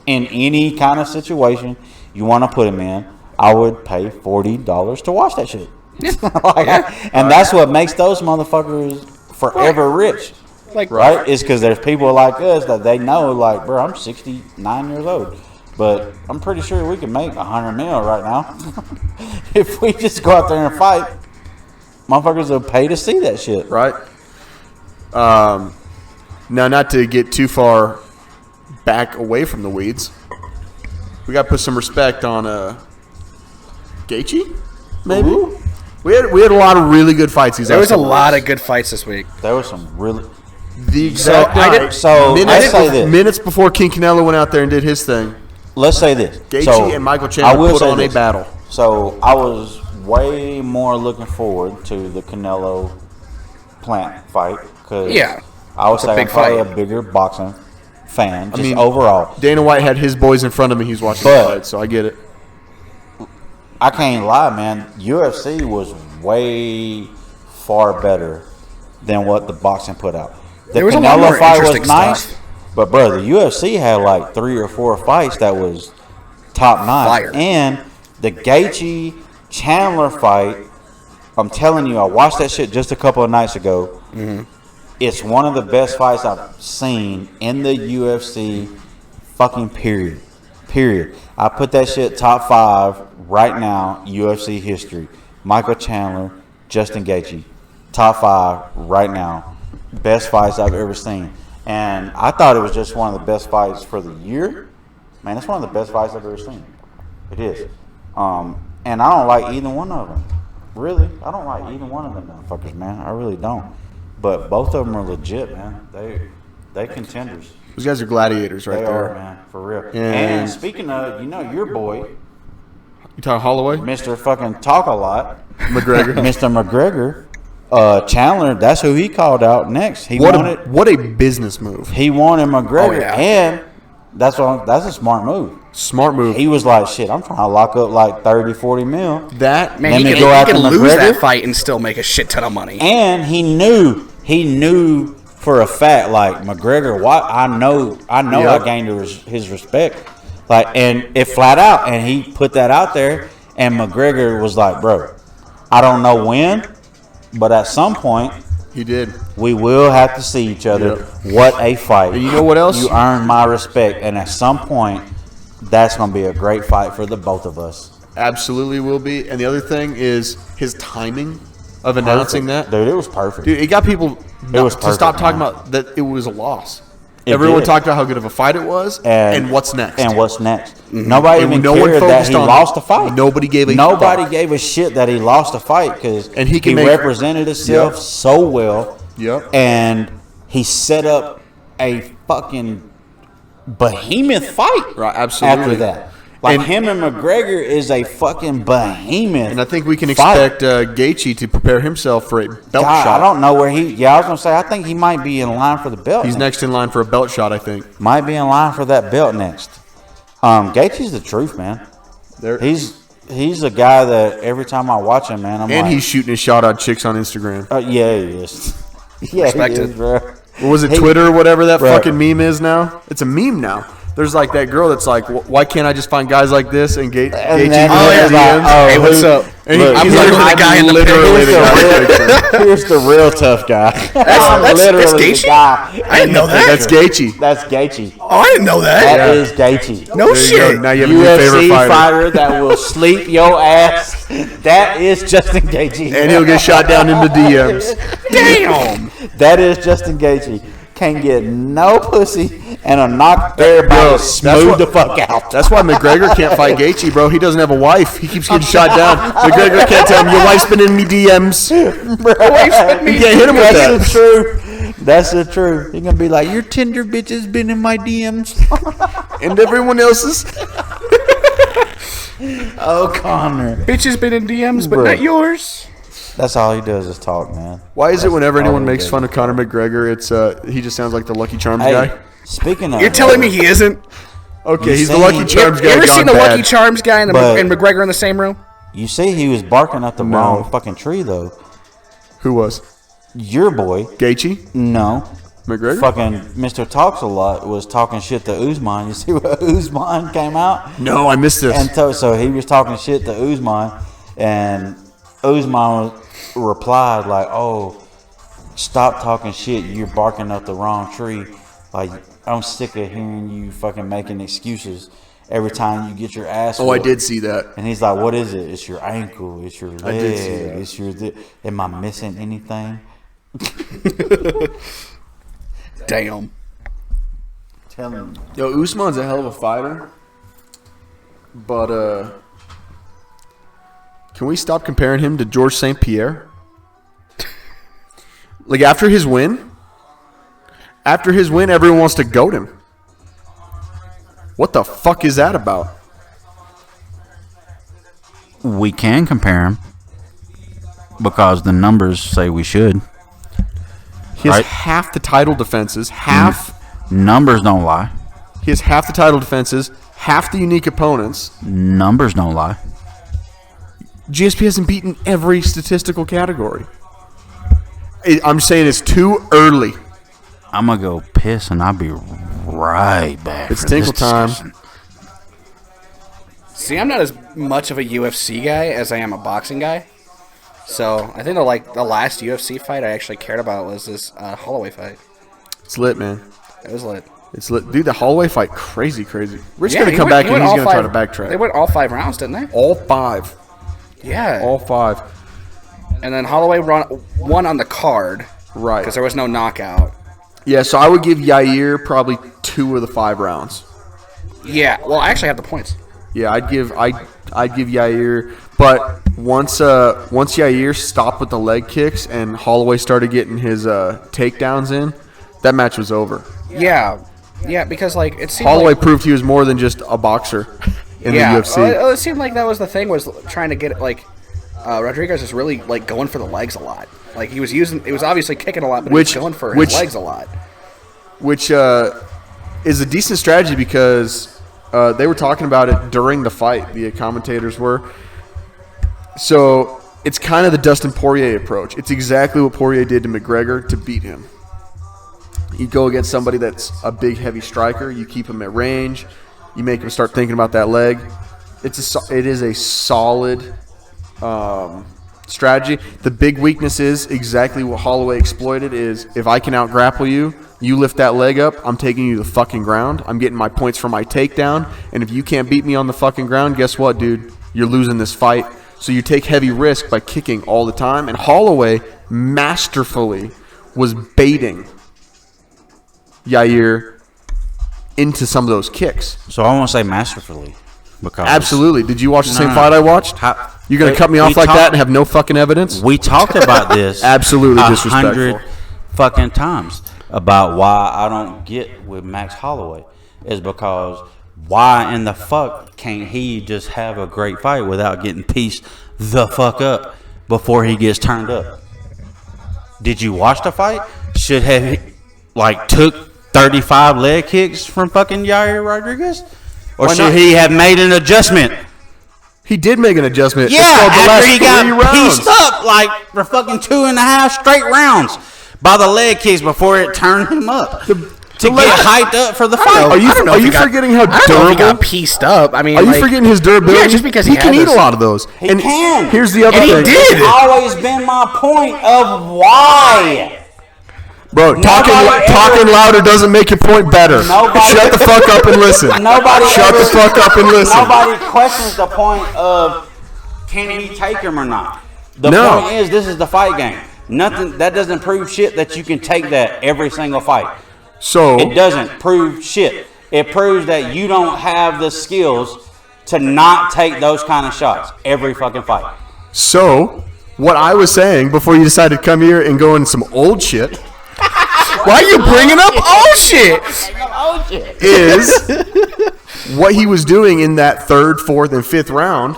In any kind of situation you want to put him in, I would pay $40 to watch that shit. And that's what makes those motherfuckers forever rich. Right? It's because there's people like us that they know, bro, I'm 69 years old. But I'm pretty sure we can make $100 million right now. If we just go out there and fight, motherfuckers will pay to see that shit. Right. Now, not to get too far back away from the weeds, we got to put some respect on Gaethje, maybe? Ooh. We had a lot of really good fights these There was a lot of good fights this week. There was some really... The exact minutes before King Canelo went out there and did his thing. Let's say this. Gaethje and Michael Chandler put on a battle. So I was way more looking forward to the Canelo Plant fight because I would say I'm probably a bigger boxing fan. Overall, Dana White had his boys in front of me. He's watching the fight, so I get it. I can't lie, man. UFC was way far better than what the boxing put out. The Canelo fight was nice, but bro, the UFC had 3 or 4 fights that was top notch. And the Gaethje Chandler fight, I'm telling you, I watched that shit just a couple of nights ago. Mm-hmm. It's one of the best fights I've seen in the UFC fucking period. Period. I put that shit top 5 right now, UFC history. Michael Chandler, Justin Gaethje. Top 5 right now. Best fights I've ever seen. And I thought it was just one of the best fights for the year. Man, it's one of the best fights I've ever seen. It is. And I don't like either one of them. Really. I don't like either one of them motherfuckers, man. I really don't. But both of them are legit, man. They contenders. Those guys are gladiators right They there. are, man, for real. And Speaking of, your boy, you talking Holloway? Mr. fucking Talk a Lot, McGregor. Mr. McGregor, Chandler, that's who he called out next. What a business move. He wanted McGregor, Oh, yeah. and that's a smart move. Smart move. He was like, shit, I'm trying to lock up like 30, 40 mil. That Man, Let he me can, go he after can lose McGregor. that fight and still make a shit ton of money. And he knew for a fact, like, McGregor, I know Yep. I gained his respect. Like, and it flat out, and he put that out there, and McGregor was like, bro, I don't know when, but at some point, he did. we will have to see each other. Yep. What a fight. And you know what else? You earned my respect, and at some point, that's going to be a great fight for the both of us. Absolutely will be. And the other thing is his timing of announcing that. Dude, it was perfect. Dude, it got people was to stop perfect, talking man. about that it was a loss. It Everyone did. talked about how good of a fight it was and what's next. And what's next. Nobody And even no one cared that focused he on lost it. a fight. Nobody gave a Nobody fuck. gave a shit that he lost a fight because And he can make- represented himself Yep. so well. Yep. And he set up a fucking behemoth fight. Right, absolutely. After that. Like, And- him and McGregor is a fucking behemoth. And I think we can fight. expect Gaethje to prepare himself for a belt God, shot. I don't know where he. Yeah, I was gonna say. I think he might be in line for the belt. He's next in line for a belt shot, I think. Might be in line for that belt next. Gaethje's the truth, man. There, He's a guy that every time I watch him, man, I'm and like, he's shooting his shot at chicks on Instagram. yeah, he is. Yeah, Respect he is, it. bro. What was it, He- Twitter or whatever that Bro. fucking meme is now? It's a meme now. There's like that girl that's like, why can't I just find guys like this and Gaethje And in then the he's like, DMs? oh, Hey, what's who- up? And Look, I'm he's like, literally the guy in the literally the guy in the picture. Here's the real tough guy. I'm that's literally the Gaethje? guy. I didn't know that. That's Gaethje. That's Gaethje. Oh, I didn't know that. That is Gaethje. No There you go. shit. Now you have a new favorite UFC fighter. fighter that will sleep your ass. That is Justin Gaethje. And he'll get shot down in the DMs. Damn. That is Justin Gaethje. Can't get no pussy and a knock everybody Bro, smooth the fuck out. That's why McGregor can't fight Gaethje, bro. He doesn't have a wife. He keeps getting shot down. McGregor can't tell him, your wife's been in me DMs. You can't hit him with That's the that. truth. That's the truth. You're gonna be like, your Tinder bitch has been in my DMs. And everyone else's. Oh, Connor. Bitch has been in DMs, but Bro. not yours. That's all he does is talk, man. Why is it whenever all anyone he makes does. fun of Conor McGregor, it's he just sounds like the Lucky Charms Hey, guy? speaking of, You're telling me he isn't? Okay, You he's the seen- Lucky You Charms You guy ever gone seen the bad. Lucky Charms guy and, But- and McGregor in the same room? you see, he was barking up the No. wrong fucking tree, though. Who was? Your boy, Gaethje? no, McGregor? fucking Mr. Talks a Lot was talking shit to Usman. You see what Usman came out? No, I missed this. And so he was talking shit to Usman, and Usman replied like, "Oh, stop talking shit. You're barking up the wrong tree. Like, I'm sick of hearing you fucking making excuses every time you get your ass." Oh, I whooped." did see that. And he's like, "What is it? It's your ankle. It's your leg. I did see that. It's your. Am I missing anything?" Damn. Tell him. Yo, Usman's a hell of a fighter. But, can we stop comparing him to George St. Pierre? Like, after his win, everyone wants to goat him. What the fuck is that about? We can compare him because the numbers say we should. He has Right. half the title defenses, half. Numbers don't lie. He has half the title defenses, half the unique opponents. Numbers don't lie. GSP hasn't beaten every statistical category. I'm saying it's too early. I'm gonna go piss and I'll be right back. It's for this tinkle time. discussion. See, I'm not as much of a UFC guy as I am a boxing guy. So I think the last UFC fight I actually cared about was this Holloway fight. It's lit, man. It was lit. It's lit. Dude, the Holloway fight, crazy. Rich Yeah, going to come back and he's going to try to backtrack. They went all 5 rounds, didn't they? All 5. Yeah. All 5. And then Holloway won on the card. Right. Because there was no knockout. Yeah, so I would give Yair probably 2 of the 5 rounds. Yeah. Well, I actually have the points. Yeah, I'd give Yair, but once Yair stopped with the leg kicks and Holloway started getting his takedowns in, that match was over. Yeah. Yeah, because it seemed Holloway proved he was more than just a boxer in the UFC. Well, it seemed like that was the thing, was trying to get Rodriguez is really going for the legs a lot. He was obviously kicking a lot, but he was going for his legs a lot. Which is a decent strategy because they were talking about it during the fight. The commentators were. So it's kind of the Dustin Poirier approach. It's exactly what Poirier did to McGregor to beat him. You go against somebody that's a big, heavy striker. You keep him at range. You make him start thinking about that leg. It is a solid strategy. The big weakness is exactly what Holloway exploited is if I can out-grapple you, you lift that leg up, I'm taking you to the fucking ground. I'm getting my points for my takedown. And if you can't beat me on the fucking ground, guess what, dude? You're losing this fight. So you take heavy risk by kicking all the time. And Holloway masterfully was baiting Yair into some of those kicks. So I won't say masterfully. Because Absolutely. Did you watch the same fight I watched? You're going to cut me off like that and have no fucking evidence? We talked about this absolutely disrespectful 100 fucking times about why I don't get with Max Holloway is because why in the fuck can't he just have a great fight without getting pieced the fuck up before he gets turned up? Did you watch the fight? Should have took 35 leg kicks from fucking Yair Rodriguez? Or should he have made an adjustment? He did make an adjustment. Yeah, after he got pieced up for fucking 2.5 straight rounds by the leg kicks before it turned him up to get hyped up for the fight. Are you forgetting how durable? He got pieced up. I mean, are you forgetting his durability? Yeah, just because he can eat a lot of those. He can. Here's the other thing. He did. It's always been my point of why. Bro, talking louder doesn't make your point better. Shut the fuck up and listen. Shut the fuck up and listen. Nobody questions the point of can he take him or not. The point is, this is the fight game. Nothing that doesn't prove shit that you can take that every single fight. So it doesn't prove shit. It proves that you don't have the skills to not take those kind of shots every fucking fight. So what I was saying before you decided to come here and go in some old shit. Why are you bringing up old shit? Is what he was doing in that 3rd, 4th, and 5th round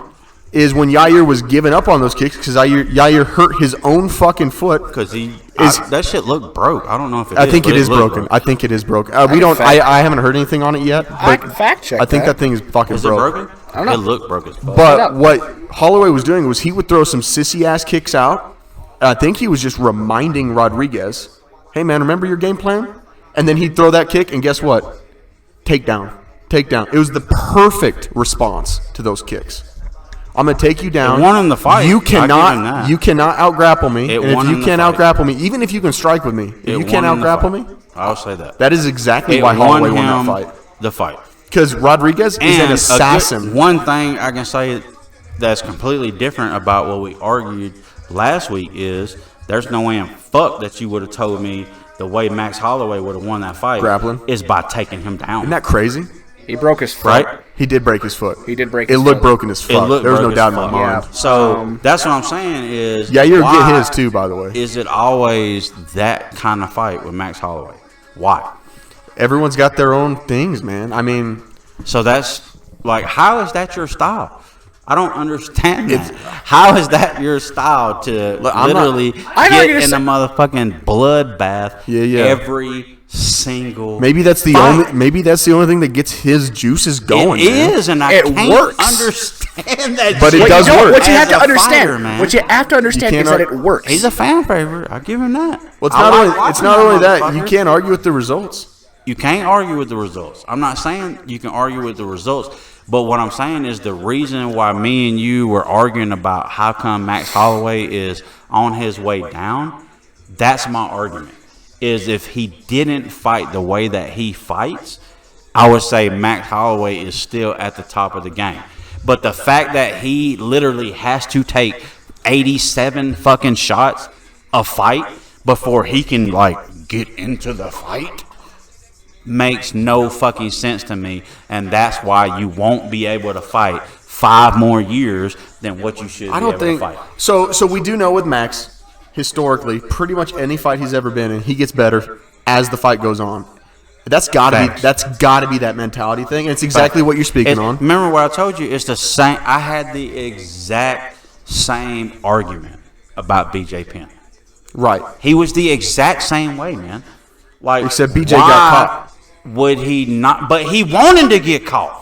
is when Yair was giving up on those kicks because Yair hurt his own fucking foot. Because that shit looked broke. I don't know if it is. I think it is broken. I think it is broken. I haven't heard anything on it yet. I can fact check. I think that thing is fucking broke. Is it broken? I don't know. It looked broken. But what Holloway was doing was he would throw some sissy ass kicks out. And I think he was just reminding Rodriguez, hey, man, remember your game plan? And then he'd throw that kick, and guess what? Takedown. It was the perfect response to those kicks. I'm going to take you down. It won him the fight. You cannot out-grapple me. And if you can't out-grapple me, even if you can strike with me, if you can't out-grapple me, I'll say that. That is exactly why Holloway won that fight. The fight. Because Rodriguez is an assassin. One thing I can say that's completely different about what we argued last week is there's no way in fuck that you would have told me the way Max Holloway would have won that fight grappling is by taking him down. Isn't that crazy? He broke his foot. Right? He did break his foot. It looked broken as fuck. There was no doubt in my mind. Yeah. So that's what I'm saying is Yair get his too, by the way. Is it always that kind of fight with Max Holloway? Why? Everyone's got their own things, man. I mean, so that's how is that your style? I don't understand that. How is that your style to literally get in a motherfucking bloodbath every single maybe that's the only thing that gets his juices going. It is, and I can't understand that. But it does work. What you have to understand is that it works. He's a fan favorite. I'll give him that. Well, it's not only that. You can't argue with the results. You can't argue with the results. I'm not saying you can argue with the results, But what I'm saying is the reason why me and you were arguing about how come Max Holloway is on his way down, that's my argument. Is if he didn't fight the way that he fights, I would say Max Holloway is still at the top of the game. But the fact that he literally has to take 87 fucking shots a fight before he can, like, get into the fight makes no fucking sense to me. And that's why you won't be able to fight 5 more years than what you should I don't be able think to fight. so we do know with Max, historically, pretty much any fight he's ever been in, he gets better as the fight goes on. That's gotta be that mentality thing. And it's exactly what you're speaking on. Remember what I told you? It's the same. I had the exact same argument about BJ Penn. Right. He was the exact same way, man. Like, except BJ got caught. Would he not? But he wanted to get caught.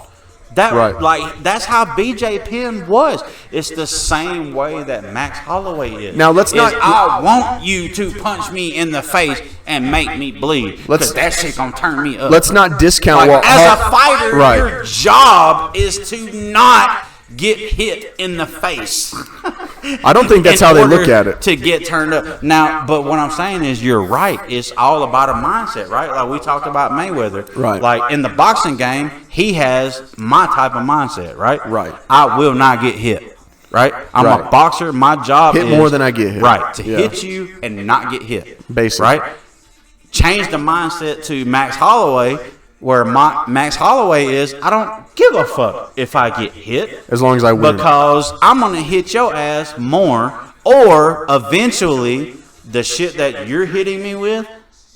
That right. Like, that's how BJ Penn was. It's the same way that Max Holloway is. Now let's not. I want you to punch me in the face and make me bleed. Because that shit gonna turn me up. Let's not discount like, what. As a fighter, right. your job is to not get hit in the face. I don't think that's how they look at it. To get turned up. Now, but what I'm saying is you're right. It's all about a mindset, right? Like we talked about Mayweather. Right. Like in the boxing game, he has my type of mindset, right? Right. I will not get hit. Right? I'm right. a boxer. My job is more than I get hit. Right. To hit you and not get hit. Basically. Right? Change the mindset to Max Holloway, where Max Holloway is, I don't give a fuck if I get hit. As long as I win. Because I'm going to hit your ass more, or eventually the shit that you're hitting me with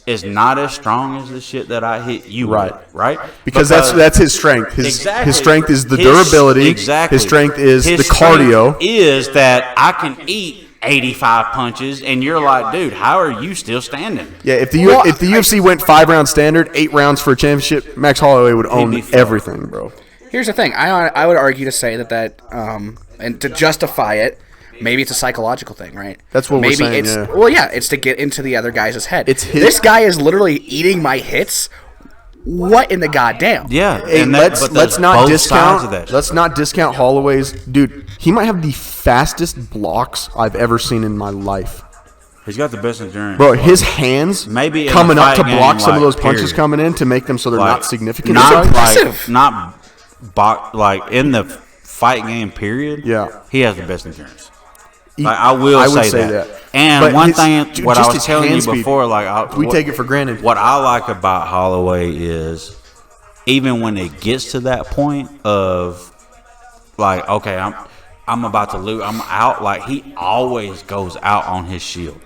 is not as strong as the shit that I hit you with. Right? Because that's his strength. His strength is the durability. Exactly. His strength is his the cardio. Is that I can eat 85 punches, and you're like, dude, how are you still standing? Yeah, if the UFC went 5-round standard, 8 rounds for a championship, Max Holloway would own everything, bro. Here's the thing. I would argue to say that and to justify it, maybe it's a psychological thing, right? That's what we're saying, yeah. Well, yeah, it's to get into the other guy's head. This guy is literally eating my hits. What in the goddamn? Yeah, hey, let's not discount Holloway's. Dude, he might have the fastest blocks I've ever seen in my life. He's got the best endurance. Bro, his hands maybe coming up to block some of those punches coming in to make them so they're not significant. Like in the fight game period. Yeah, he has the best endurance. Like, I would say that. And but one thing, what I was telling you before, we take it for granted. What I like about Holloway is, even when it gets to that point of, like, okay, I'm about to lose, I'm out. Like, he always goes out on his shield.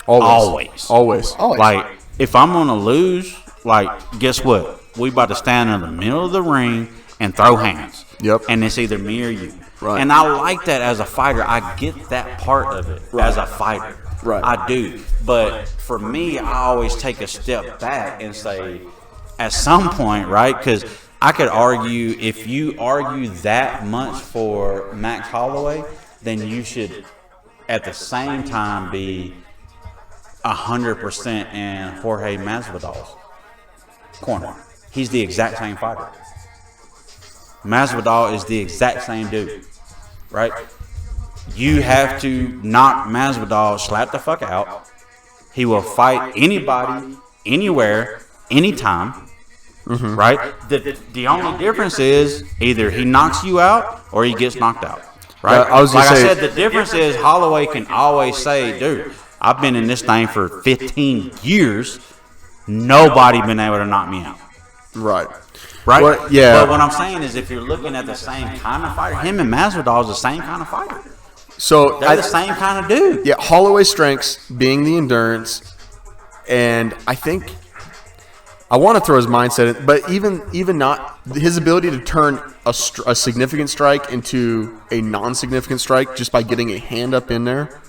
Always. Like, if I'm gonna lose, like, guess what? We about to stand in the middle of the ring and throw hands. Yep. And it's either me or you. Right. And I like that as a fighter. I get that part of it as a fighter. Right. I do. But for me, I always take a step back and say, at some point, right? Because I could argue, if you argue that much for Max Holloway, then you should, at the same time, be 100% in Jorge Masvidal's corner. He's the exact same fighter. Masvidal is the exact same dude, right? You have to knock Masvidal slap the fuck out. He will fight anybody, anywhere, anytime, right? The only difference is either he knocks you out or he gets knocked out, right? I said, the difference is Holloway can always say, dude, I've been in this thing for 15 years. Nobody been able to knock me out. Right. Right? Well, yeah. But what I'm saying is, if you're looking at the same kind of fighter, him and Masvidal is the same kind of fighter. So they're the same kind of dude. Yeah, Holloway's strengths being the endurance, and I think I want to throw his mindset in, but even not his ability to turn a significant strike into a non-significant strike just by getting a hand up in there.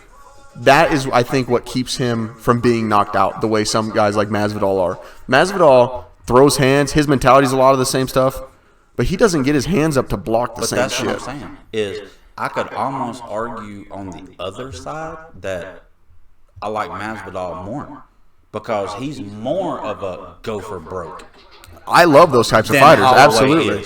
That is, I think, what keeps him from being knocked out the way some guys like Masvidal are. Masvidal throws hands. His mentality is a lot of the same stuff, but he doesn't get his hands up to block the same shit. What I'm saying is, I could almost argue on the other side that I like Masvidal more because he's more of a go for broke. I love those types of fighters. Absolutely.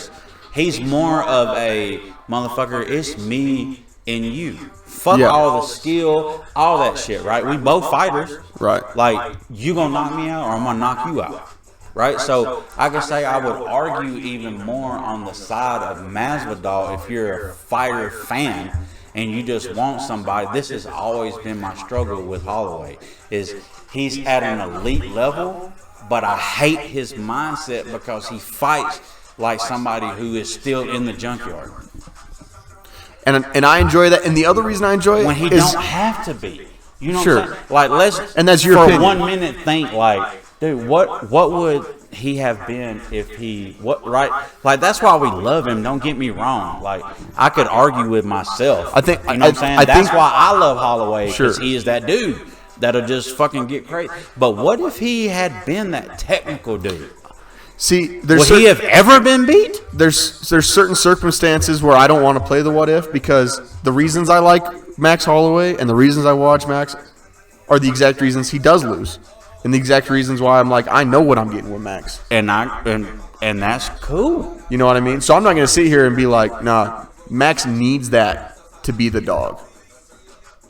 He's more of a motherfucker. It's me and you. Fuck all the skill, all that shit, right? We both fighters. Right. Like, you gonna knock me out or I'm gonna knock you out. Right? So I could say I would argue even more on the side of Masvidal if you're a fighter fan and you just want somebody. This has always been my struggle with Holloway, is he's at an elite level, but I hate his mindset because he fights like somebody who is still in the junkyard. And I enjoy that. And the other reason I enjoy it when he is don't have to be. You know Sure. what I'm saying? Like, let's And that's your for opinion. 1 minute think like, dude, what would he have been if he right? Like, that's why we love him. Don't get me wrong. Like, I could argue with myself. I think- you know what I'm saying. I That's think- why I love Holloway, because Sure. he is that dude that'll just fucking get crazy. But what if he had been that technical dude? see, Would he have ever been beat? there's certain circumstances where I don't want to play the what if, because the reasons I like Max Holloway and the reasons I watch Max are the exact reasons he does lose, and the exact reasons why I'm like, I know what I'm getting with Max. And that's cool. You know what I mean? So I'm not going to sit here and be like, nah, Max needs that to be the dog.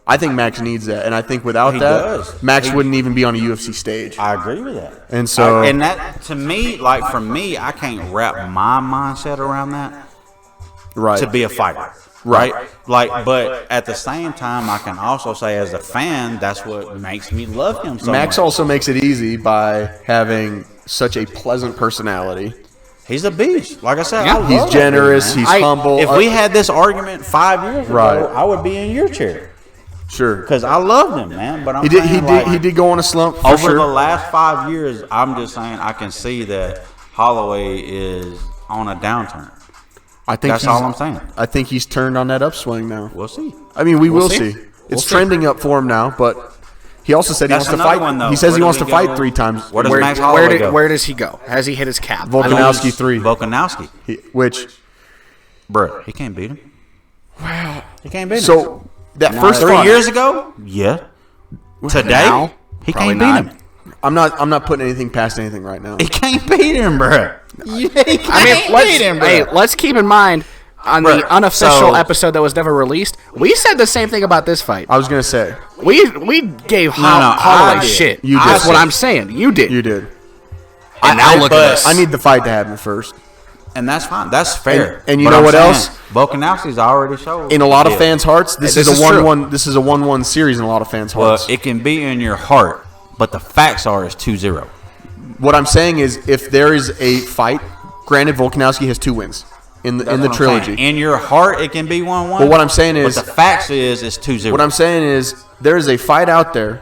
I think Max needs that, and I think without He that, does. Max wouldn't even be on a UFC stage. I agree with that. And so, and that, to me, like, for me, I can't wrap my mindset around that right, to be a fighter. Right? Like, but at the same time, I can also say as a fan, that's what makes me love him so Max much. also makes it easy by having such a pleasant personality. He's a beast. Like I said, Yeah. I love He's that generous. dude, man. He's humble. If we had this argument 5 years ago, Right. I would be in your chair. Sure, Because I loved him, man. But I'm he did. He saying, did. like, He did go on a slump for over sure. the last 5 years, I'm just saying I can see that Holloway is on a downturn. I think That's he's- all I'm saying. I think he's turned on that upswing now. We'll see. I mean, we will see. see. It's trending up for him now, but he also said he That's wants to another fight. one, though. He says Where he do wants we to fight go? 3 times. Where does Where, Max where, Holloway go? where does he go? Has he hit his cap? Volkanovski 3, Volkanovski. which Bro, he can't beat him. Wow. He can't beat him. so that first 3 fight, years ago? Yeah. Today? Now? He Probably can't beat not. him. I'm not putting anything past anything right now. He can't beat him, bro. He can't I mean, beat him, bro. let's keep in mind on Bro, the unofficial so- episode that was never released, we said the same thing about this fight. I was gonna say We gave Holloway I did. shit. You did. That's what I'm saying. You did. you did. And now look at this. I need the fight to happen first. And that's fine. That's fair. And you But know I'm what saying, else? Volkanovski's already showed. In a lot of Yeah. fans' hearts, this This is is a true. 1-1. This is a 1-1 series in a lot of fans' Well, hearts. it can be in your heart, but the facts are it's 2-0. What I'm saying is, if there is a fight, granted, Volkanovski has 2 wins in the That's what I'm trilogy. saying. In your heart, it can be 1-1. But what I'm saying is, but the facts is it's 2-0. what I'm saying is, there is a fight out there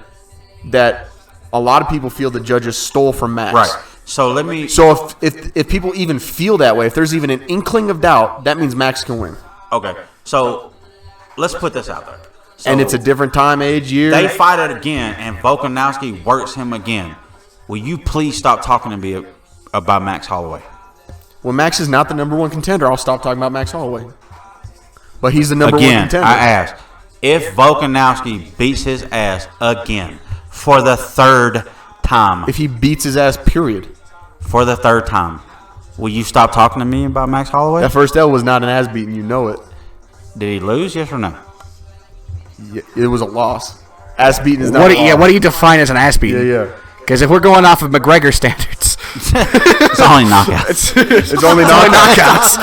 that a lot of people feel the judges stole from Max. right. So let me. So if people even feel that way, if there's even an inkling of doubt, that means Max can win. Okay. So let's put this out there. So And it's a different time, age, year. they fight it again, and Volkanovski works him again. Will you please stop talking to me about Max Holloway? When Max is not the number 1 contender, I'll stop talking about Max Holloway. But he's the number 1 Again, contender. I ask, if Volkanovski beats his ass again for the 3rd time, If he beats his ass, period. for the 3rd time, will you stop talking to me about Max Holloway? That first L was not an ass beating, you know it. Did he lose? Yes or no? It was a loss. Ass beating is not What a do, loss. yeah, what do you define as an ass beating? Yeah. Because if we're going off of McGregor standards, It's only knockouts. It's only knockouts.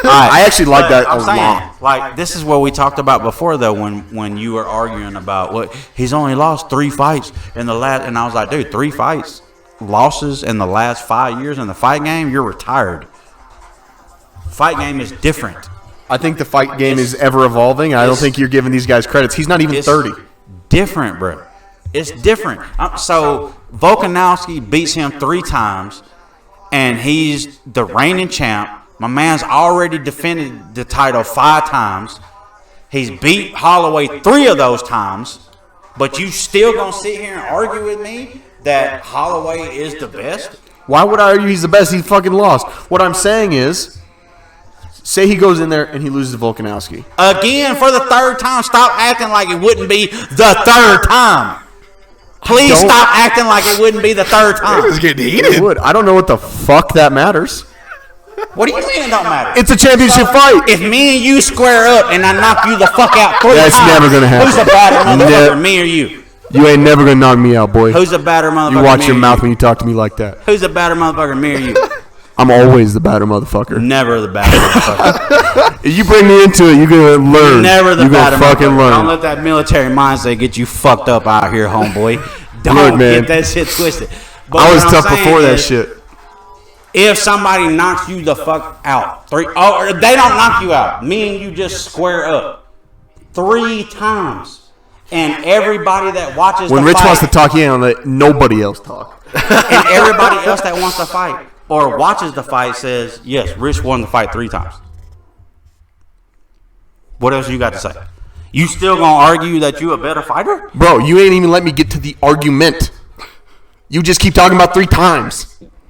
I actually like that a I'm saying, lot. like, this is what we talked about before, though, when you were arguing about what he's only lost 3 fights in the last, and I was like, dude, 3 fights, losses in the last 5 years in the fight game, you're retired. Fight game is different. I think the fight game is ever evolving. I don't think you're giving these guys credits. He's not even It's 30. different, bro. It's different. So Volkanovski beats him 3 times, and he's the reigning champ. My man's already defended the title 5 times. He's beat Holloway 3 of those times, but you still gonna sit here and argue with me that Holloway is the best? Why would I argue he's the best? He fucking lost. What I'm saying is, say he goes in there and he loses to Volkanovski. Again, for the 3rd time, stop acting like it wouldn't be the 3rd time. Please Don't- stop acting like it wouldn't be the 3rd time. getting It would. I don't know what the fuck that matters. What do you mean it don't matter? It's a championship fight. If me and you square up and I knock you the fuck out 3 That's times, never gonna happen. who's a badder motherfucker, me or you? You ain't never gonna knock me out, boy. Who's a badder motherfucker? You watch me your or mouth you? when you talk to me like that. Who's a badder motherfucker, me or you? I'm always the batter motherfucker. Never the badder motherfucker. If you bring me into it, you're gonna learn. Never the you're badder gonna fucking motherfucker. learn. Don't let that military mindset get you fucked up out here, homeboy. Don't Look, man. get that shit twisted. But I was what I'm tough saying before that is, shit. If somebody knocks you the fuck out, or they don't knock you out, me and you just square up 3 times, and everybody that watches When the Rich fight, wants to talk, he ain't gonna let nobody else talk. and everybody else that wants to fight or watches the fight says, yes, Rich won the fight 3 times. What else you got to say? You still gonna argue that you a better fighter? Bro, you ain't even let me get to the argument. You just keep talking about 3 times.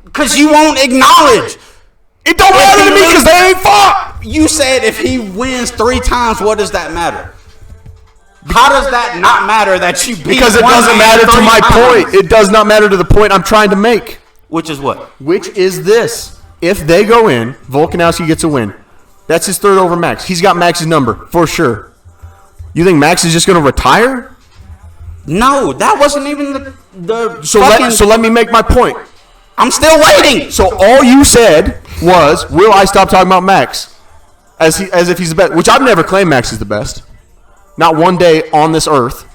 Because you won't acknowledge. It don't matter to me because they ain't fought. You said if he wins 3 times, what does that matter? How does that not matter that you beat Because it one doesn't man matter to 3 my times? point. It does not matter to the point I'm trying to make. Which is what? Which is this. If they go in, Volkanovski gets a win. That's his 3rd over Max. He's got Max's number, for sure. You think Max is just going to retire? No, that wasn't even the So fucking... let me make my point. I'm still waiting. So all you said was, will I stop talking about Max? As if he's the best. Which I've never claimed Max is the best. Not one day on this earth.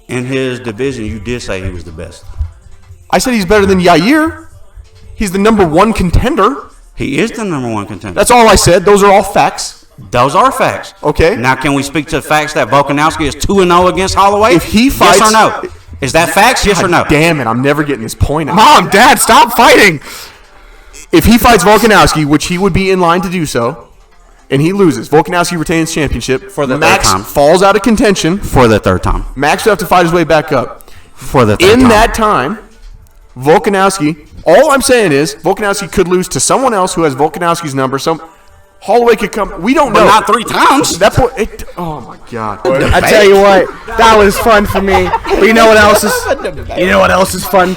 In his division, you did say he was the best. I said he's better than Yair. He's the number 1 contender. He is the number 1 contender. That's all I said. Those are all facts. Those are facts. Okay. Now, can we speak to the facts that Volkanovski is 2-0 against Holloway? If he fights... Yes or no? Is that facts? Yes or no? Damn it, I'm never getting this point out. Mom, Dad, stop fighting. If he fights Volkanovski, which he would be in line to do so, and he loses, Volkanovski retains championship. For the Max third time. falls out of contention. For the 3rd time. Max will have to fight his way back up. For the 3rd In time. that time, Volkanovski, all I'm saying is Volkanovski could lose to someone else who has Volkanovski's number. Holloway could come. We don't know. But not 3 times. That point. Oh my God. I tell you what, that was fun for me. But you know what else is? You know what else is fun?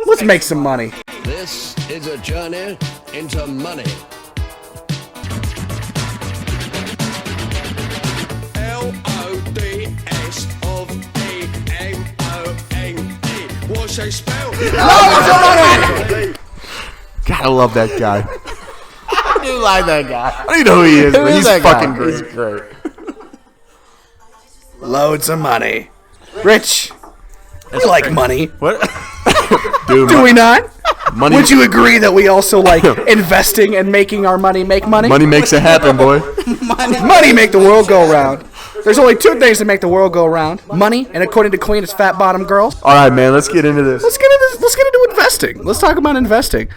Let's make some money. This is a journey into money. LODSOVEMONE. What's they spell? God, I love that guy. I do like that guy. I don't even know who he is, but he's that guy? fucking great. He's great. Loads of money. Rich, we like money. What? Dude, Do we not? money, Would you agree that we also like investing and making our money make money? money makes it happen, boy. Money make the world go round. There's only 2 things that make the world go round: money, and according to Queen, it's fat bottom girls. All right, man, let's get into this. Let's get into investing. Let's talk about investing.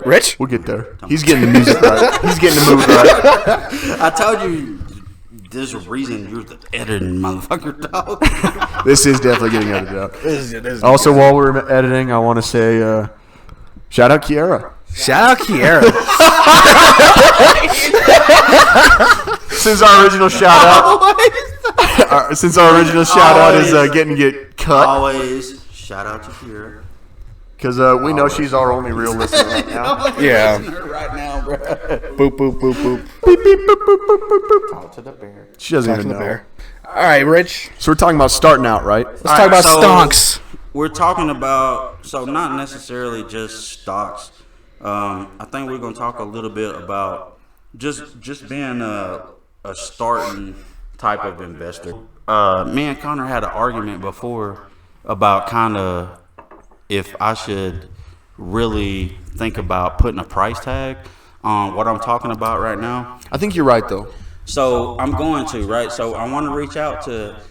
Rich? We'll get there. He's getting the music right. He's getting the mood right. I told you there's a reason you're the editing motherfucker, dog. This is definitely getting edited out. This is Also, while we're editing, I want to say shout out Kiara. Shout out Kiara. Since our original shout out, is getting cut Always shout out to Kira. because we know she's our only real listener right now. Yeah. Right now, bro. Boop, boop, boop, boop. Beep, beep, boop, boop, boop, boop, boop. Talk to the bear. She doesn't Talk to even the know. bear. All right, Rich. So we're talking about starting out, right? Let's talk about stonks. We're talking about, so not necessarily just stocks. I think we're going to talk a little bit about just being a starting type of investor. Me and Connor had an argument before about kind of if I should really think about putting a price tag on what I'm talking about right now. I think you're right, though. So I'm going to, right? So I want to reach out to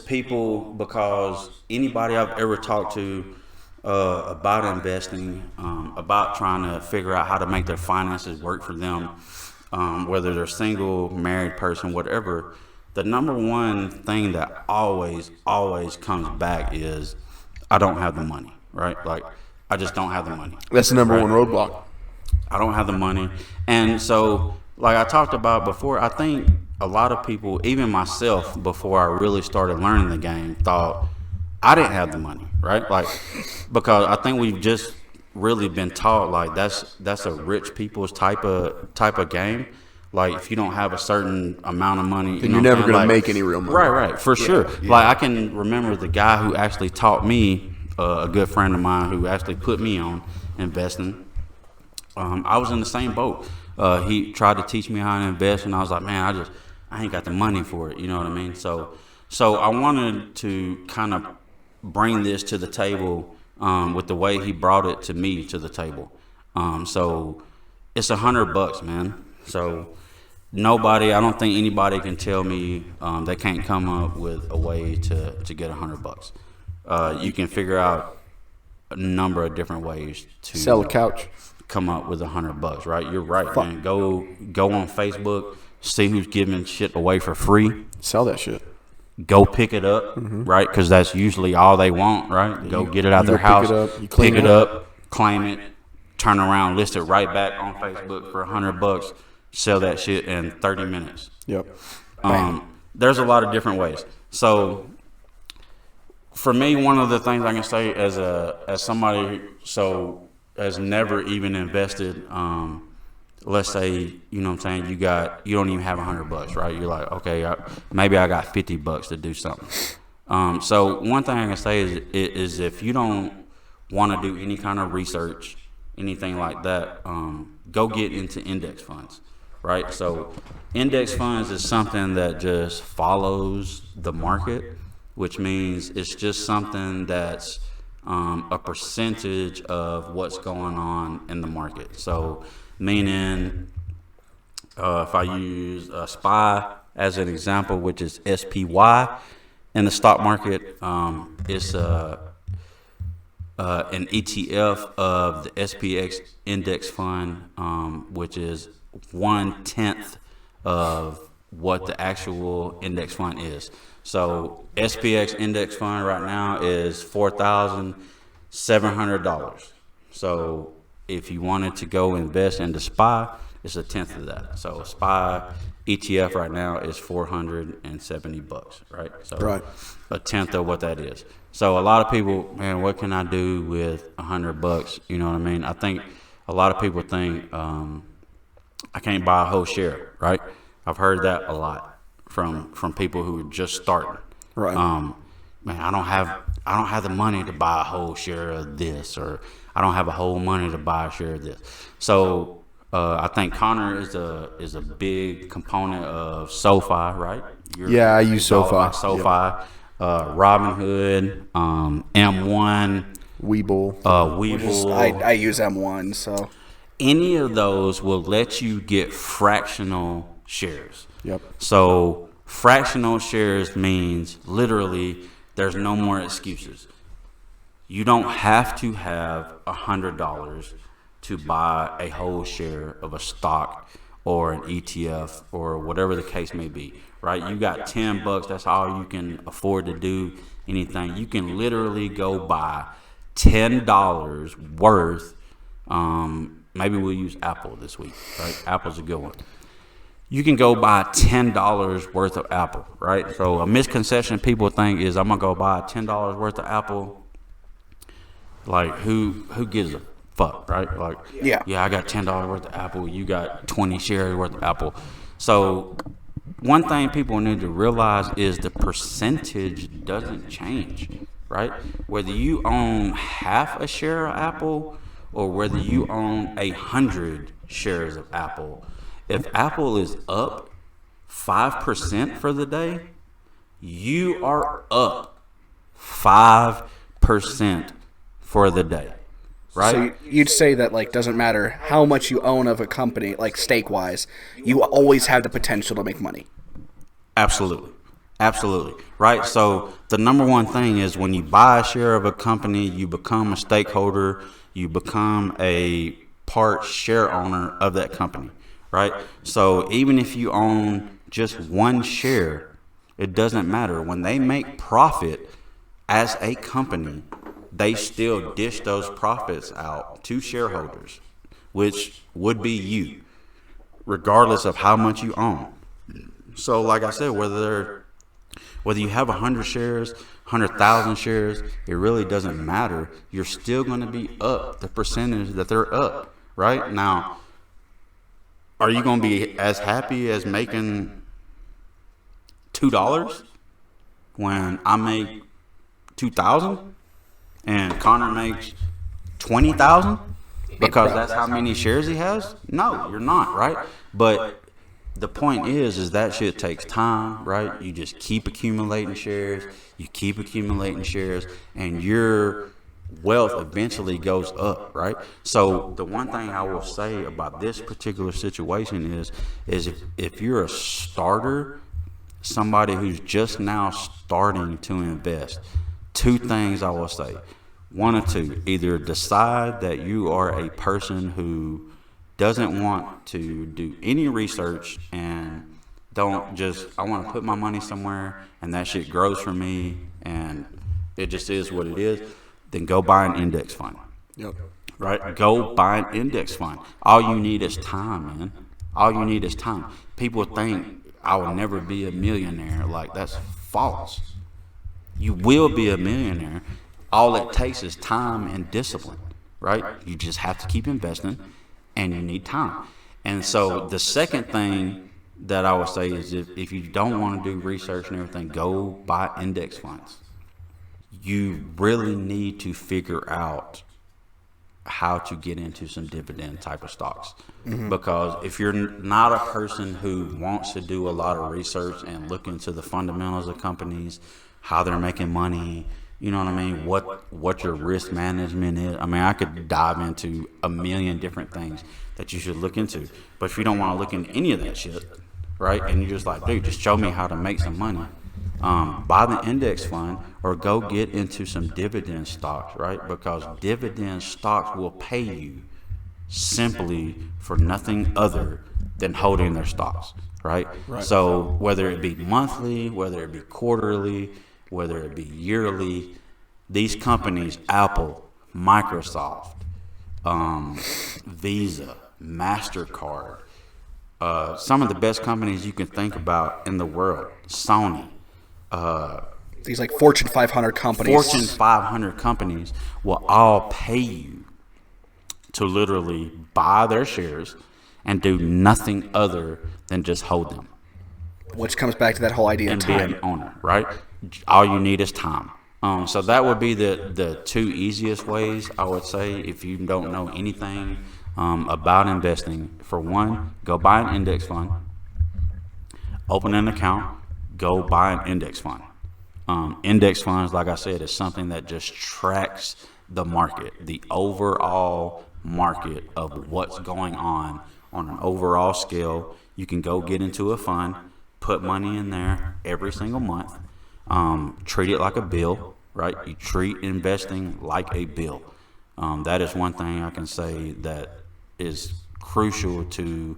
people because anybody I've ever talked to about investing, about trying to figure out how to make their finances work for them, whether they're single, married person, whatever, the number one thing that always comes back is I don't have the money, right? Like, I just don't have the money. That's the number one roadblock. I don't have the money. And so, like I talked about before, I think a lot of people, even myself, before I really started learning the game, thought I didn't have the money, right? Like, because I think really been taught like that's a rich people's type of game. Like if you don't have a certain amount of money, then you're never going to make any real money. Right, for sure. Yeah. Like I can remember the guy who actually taught me, a good friend of mine who actually put me on investing. I was in the same boat. He tried to teach me how to invest, and I was like, man, I ain't got the money for it. You know what I mean? So I wanted to kind of bring this to the table with the way he brought it to me to the table. So it's $100, man. So I don't think anybody can tell me they can't come up with a way to get $100. You can figure out a number of different ways to sell a couch, come up with $100, right? You're right, man. Go on Facebook, see who's giving shit away for free. Sell that shit. Go pick it up, right? Because that's usually all they want, right? Go get it out their house, pick it up, claim it, turn around, list it right back on Facebook for $100. Sell that shit in 30 minutes. Yep. There's a lot of different ways. So for me, one of the things I can say as somebody has never even invested, let's say, you know what I'm saying, you don't even have $100, right? You're like, okay, maybe I got $50 to do something. So one thing I can say is if you don't want to do any kind of research, anything like that, go get into index funds, right? So index funds is something that just follows the market, which means it's just something that's a percentage of what's going on in the market. So meaning if I use SPY as an example, which is SPY in the stock market, it's an ETF of the SPX index fund, which is 1/10 of what the actual index fund is. So SPX index fund right now is $4,700. So if you wanted to go invest into SPY, it's 1/10 of that. So SPY ETF right now is $470, right? So right. 1/10 of what that is. So a lot of people, man, what can I do with $100? You know what I mean? I think a lot of people think I can't buy a whole share, right? I've heard that a lot from people who are just starting. Right. Man, I don't have the money to buy a whole share of this, or I don't have a whole money to buy a share of this. So I think Connor is a big component of SoFi, right? I use SoFi. SoFi, Robinhood, M1, Webull. I use M1, so any of those will let you get fractional shares. Yep. So fractional shares means literally there's no more excuses. You don't have to have $100 to buy a whole share of a stock or an ETF or whatever the case may be, right? You got $10, that's all you can afford to do anything. You can literally go buy $10 worth. Maybe we'll use Apple this week, right? Apple's a good one. You can go buy $10 worth of Apple, right? So a misconception people think is I'm gonna go buy $10 worth of Apple. Like who gives a fuck, right? Like yeah, I got $10 worth of Apple. You got 20 shares worth of Apple. So one thing people need to realize is the percentage doesn't change, right? Whether you own half a share of Apple or whether you own 100 shares of Apple. If Apple is up 5% for the day, you are up 5% for the day, right? So you'd say that doesn't matter how much you own of a company, stake-wise, you always have the potential to make money. Absolutely, right? So the number one thing is when you buy a share of a company, you become a stakeholder, you become a part share owner of that company. Right? So even if you own just one share, it doesn't matter. When they make profit as a company, they still dish those profits out to shareholders, which would be you, regardless of how much you own. So like I said, whether Whether you have 100 shares, 100,000 shares, it really doesn't matter. You're still going to be up the percentage that they're up, right? Now, are you going to be as happy as making $2 when I make 2,000 and Connor makes 20,000 because that's how many shares he has? No, you're not, right? But the point is that shit takes time, right? You just keep accumulating shares, and your wealth eventually goes up, right? So the one thing I will say about this particular situation is if you're a starter, somebody who's just now starting to invest, two things I will say. One or two, either decide that you are a person who doesn't want to do any research and don't just, I want to put my money somewhere and that shit grows for me and it just is what it is, then go buy an index fund. Yep. Right? Go buy an index fund. All you need is time, man. All you need is time. People think I will never be a millionaire. Like, that's false. You will be a millionaire. All it takes is time and discipline, right? You just have to keep investing, and you need time. And so the second thing that I would say is if you don't want to do research and everything, go buy index funds. You really need to figure out how to get into some dividend type of stocks. Because if you're not a person who wants to do a lot of research and look into the fundamentals of companies, how they're making money, you know what I mean, what your risk management is. I mean, I could dive into a million different things that you should look into. But if you don't want to look into any of that shit, right, and you're just like, dude, just show me how to make some money, buy the index fund or go get into some dividend stocks, right? Because dividend stocks will pay you simply for nothing other than holding their stocks, right? So whether it be monthly, whether it be quarterly, whether it be yearly, these companies, Apple, Microsoft, Visa, MasterCard, some of the best companies you can think about in the world, Sony, these like Fortune 500 companies. Fortune 500 companies will all pay you to literally buy their shares and do nothing other than just hold them. Which comes back to that whole idea of And time. be an owner, right? All you need is time. So that would be the two easiest ways, I would say, if you don't know anything about investing. For one, go buy an index fund, open an account, go buy an index fund. Index funds, like I said, is something that just tracks the market, the overall market of what's going on an overall scale. You can go get into a fund, put money in there every single month, treat it like a bill, right? You treat investing like a bill. That is one thing I can say that is crucial to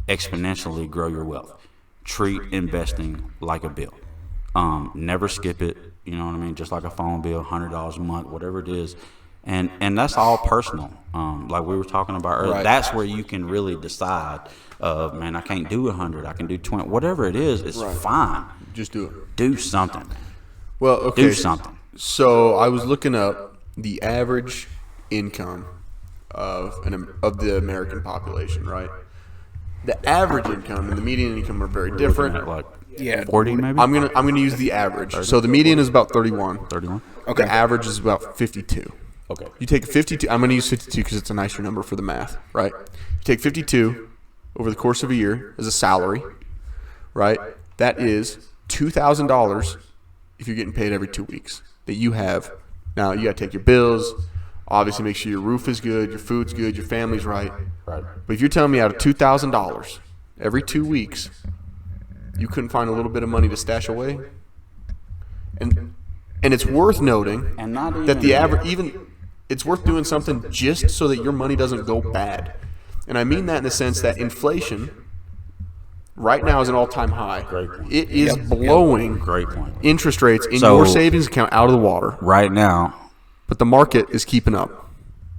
exponentially grow your wealth. Treat investing like a bill. Never skip it, you know what I mean? Just like a phone bill, $100 a month, whatever it is. And that's all personal. Like we were talking about earlier, Right. That's where you can really decide, man, I can't do 100, I can do 20, whatever it is, it's fine. Just do it. Do something. Well, okay. Do something. So I was looking up the average income of the American population, right? The average income and the median income are very different. At like Yeah. 40 maybe? I'm gonna use the average. So the median is about 31. 31? Okay. The average is about 52. Okay. You take 52. I'm gonna use 52 because it's a nicer number for the math, right? You take 52 over the course of a year as a salary, right? That is $2,000 if you're getting paid every 2 weeks that you have. Now you gotta take your bills. Obviously, make sure your roof is good, your food's good, your family's right. Right. But if you're telling me out of $2,000 every 2 weeks, you couldn't find a little bit of money to stash away, and it's worth noting And not that the even- average it's worth doing something just so that your money doesn't go bad. And I mean that in the sense that inflation right now is an all-time high. Great point. It is blowing Great point. interest rates in So- your savings account out of the water, Right now, but the market is keeping up.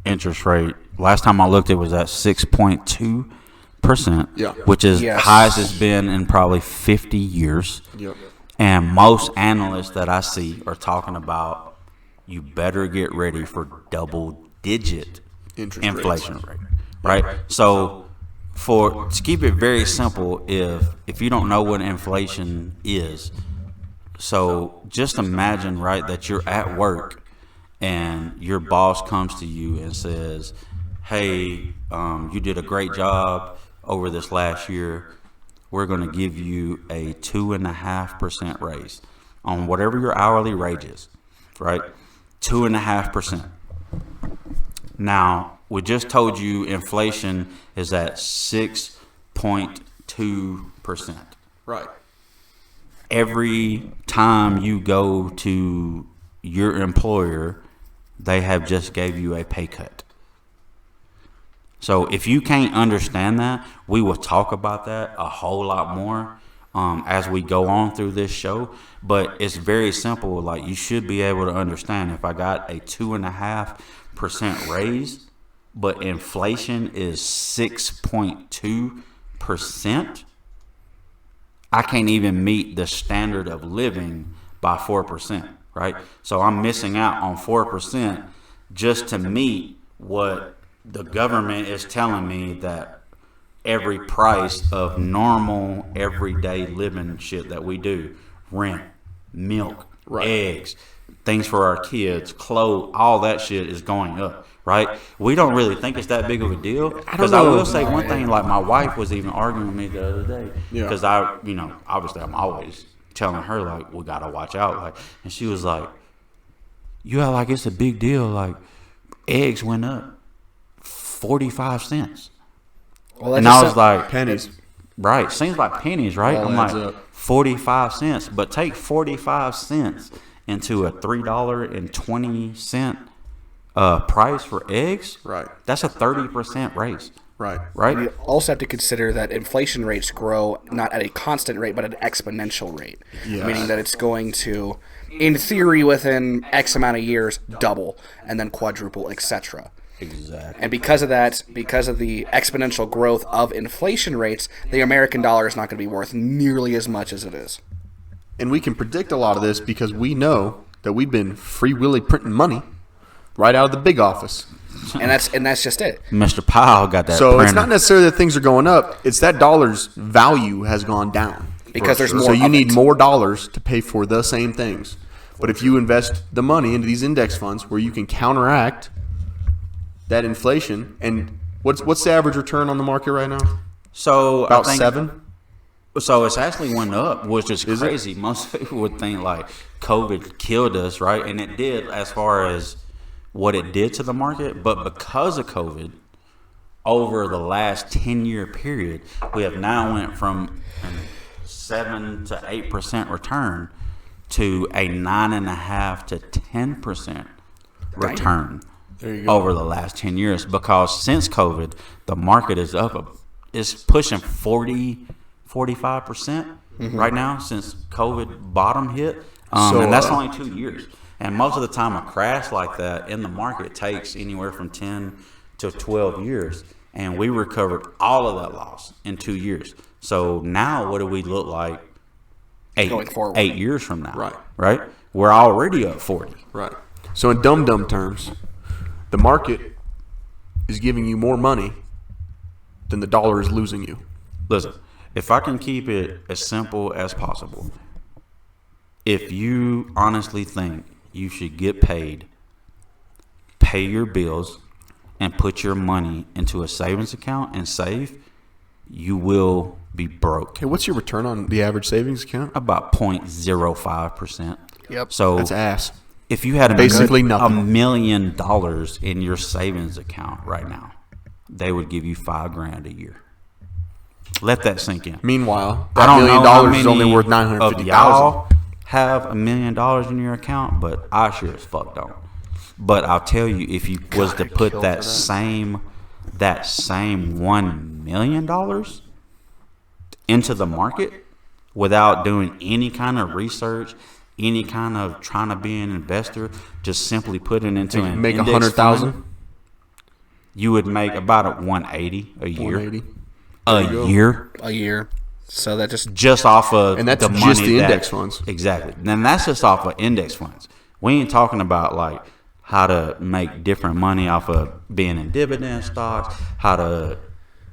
interest rate, last time I looked, it was at 6.2%, Yeah. which is Yes. highest it's been in probably 50 years. Yep. And most analysts that I see are talking about you better get ready for double-digit inflation rate, right? So to keep it very simple, if you don't know what inflation is, so just imagine, right, that you're at work and your boss comes to you and says, hey, you did a great job over this last year. We're going to give you a 2.5% raise on whatever your hourly wage is, right? 2.5%. Now, we just told you inflation is at 6.2%. Right. Every time you go to your employer, they have just gave you a pay cut. So if you can't understand that, we will talk about that a whole lot more as we go on through this show. But it's very simple. Like, you should be able to understand, if I got a 2.5% raise, but inflation is 6.2%, I can't even meet the standard of living by 4%, right? So I'm missing out on 4% just to meet what the government is telling me that every price of normal everyday living shit that we do, rent, milk, eggs, things for our kids, clothes, all that shit is going up, right? We don't really think it's that big of a deal. Because I will say one thing, like my wife was even arguing with me the other day, because obviously I'm always telling her, like, we gotta watch out, like, and she was like, you act like it's a big deal, like eggs went up 45 cents. Well, and I was like, pennies. Right. Seems like pennies, right? All I'm like, up. 45 cents. But take 45 cents into a $3.20 price for eggs. Right. That's a 30% raise. Right. Right? You also have to consider that inflation rates grow not at a constant rate, but at an exponential rate. Yes. Meaning that it's going to, in theory, within X amount of years, double and then quadruple, etc. Exactly. And because of that, because of the exponential growth of inflation rates, the American dollar is not going to be worth nearly as much as it is. And we can predict a lot of this because we know that we've been free willy printing money right out of the big office. And that's just it. Mr. Powell got that So printer. it's not necessarily that things are going up. It's that dollar's value has gone down. Because there's more So you of need it. more dollars to pay for the same things. But if you invest the money into these index funds where you can counteract that inflation, and what's the average return on the market right now? So About I think, 7? So it's actually went up, which is crazy. Most people would think like COVID killed us, right? And it did, as far as what it did to the market. But because of COVID, over the last 10-year period, we have now went from a 7 to 8% return to a 9.5 to 10% return over the last 10 years. Because since COVID, the market is up. It's pushing 45% right now since COVID bottom hit. And that's only 2 years. And most of the time, a crash like that in the market takes anywhere from 10 to 12 years. And we recovered all of that loss in 2 years. So now what do we look like Going forward. 8 years from now? Right. Right? We're already up 40. Right. So in dumb terms, the market is giving you more money than the dollar is losing you. Listen, if I can keep it as simple as possible, if you honestly think you should get paid, pay your bills, and put your money into a savings account and save, you will be broke. Okay, what's your return on the average savings account? About 0.05%. Yep. So That's ass. if you had Basically $1 nothing. million in your savings account right now, they would give you $5,000 a year. Let that sink in. Meanwhile, I that don't $1 million know how is only many worth of $950,000. y'all have $1 million in your account, but I sure as fuck don't. But I'll tell you, if you was to put that same $1 million into the market without doing any kind of research, any kind of trying to be an investor, just simply put it into an Make index 100,000. fund, you would make about a 180 a year. 180. A year. A year. So that just off of And that's the just money the index funds. Exactly. Then that's just off of index funds. We ain't talking about like how to make different money off of being in dividend stocks, how to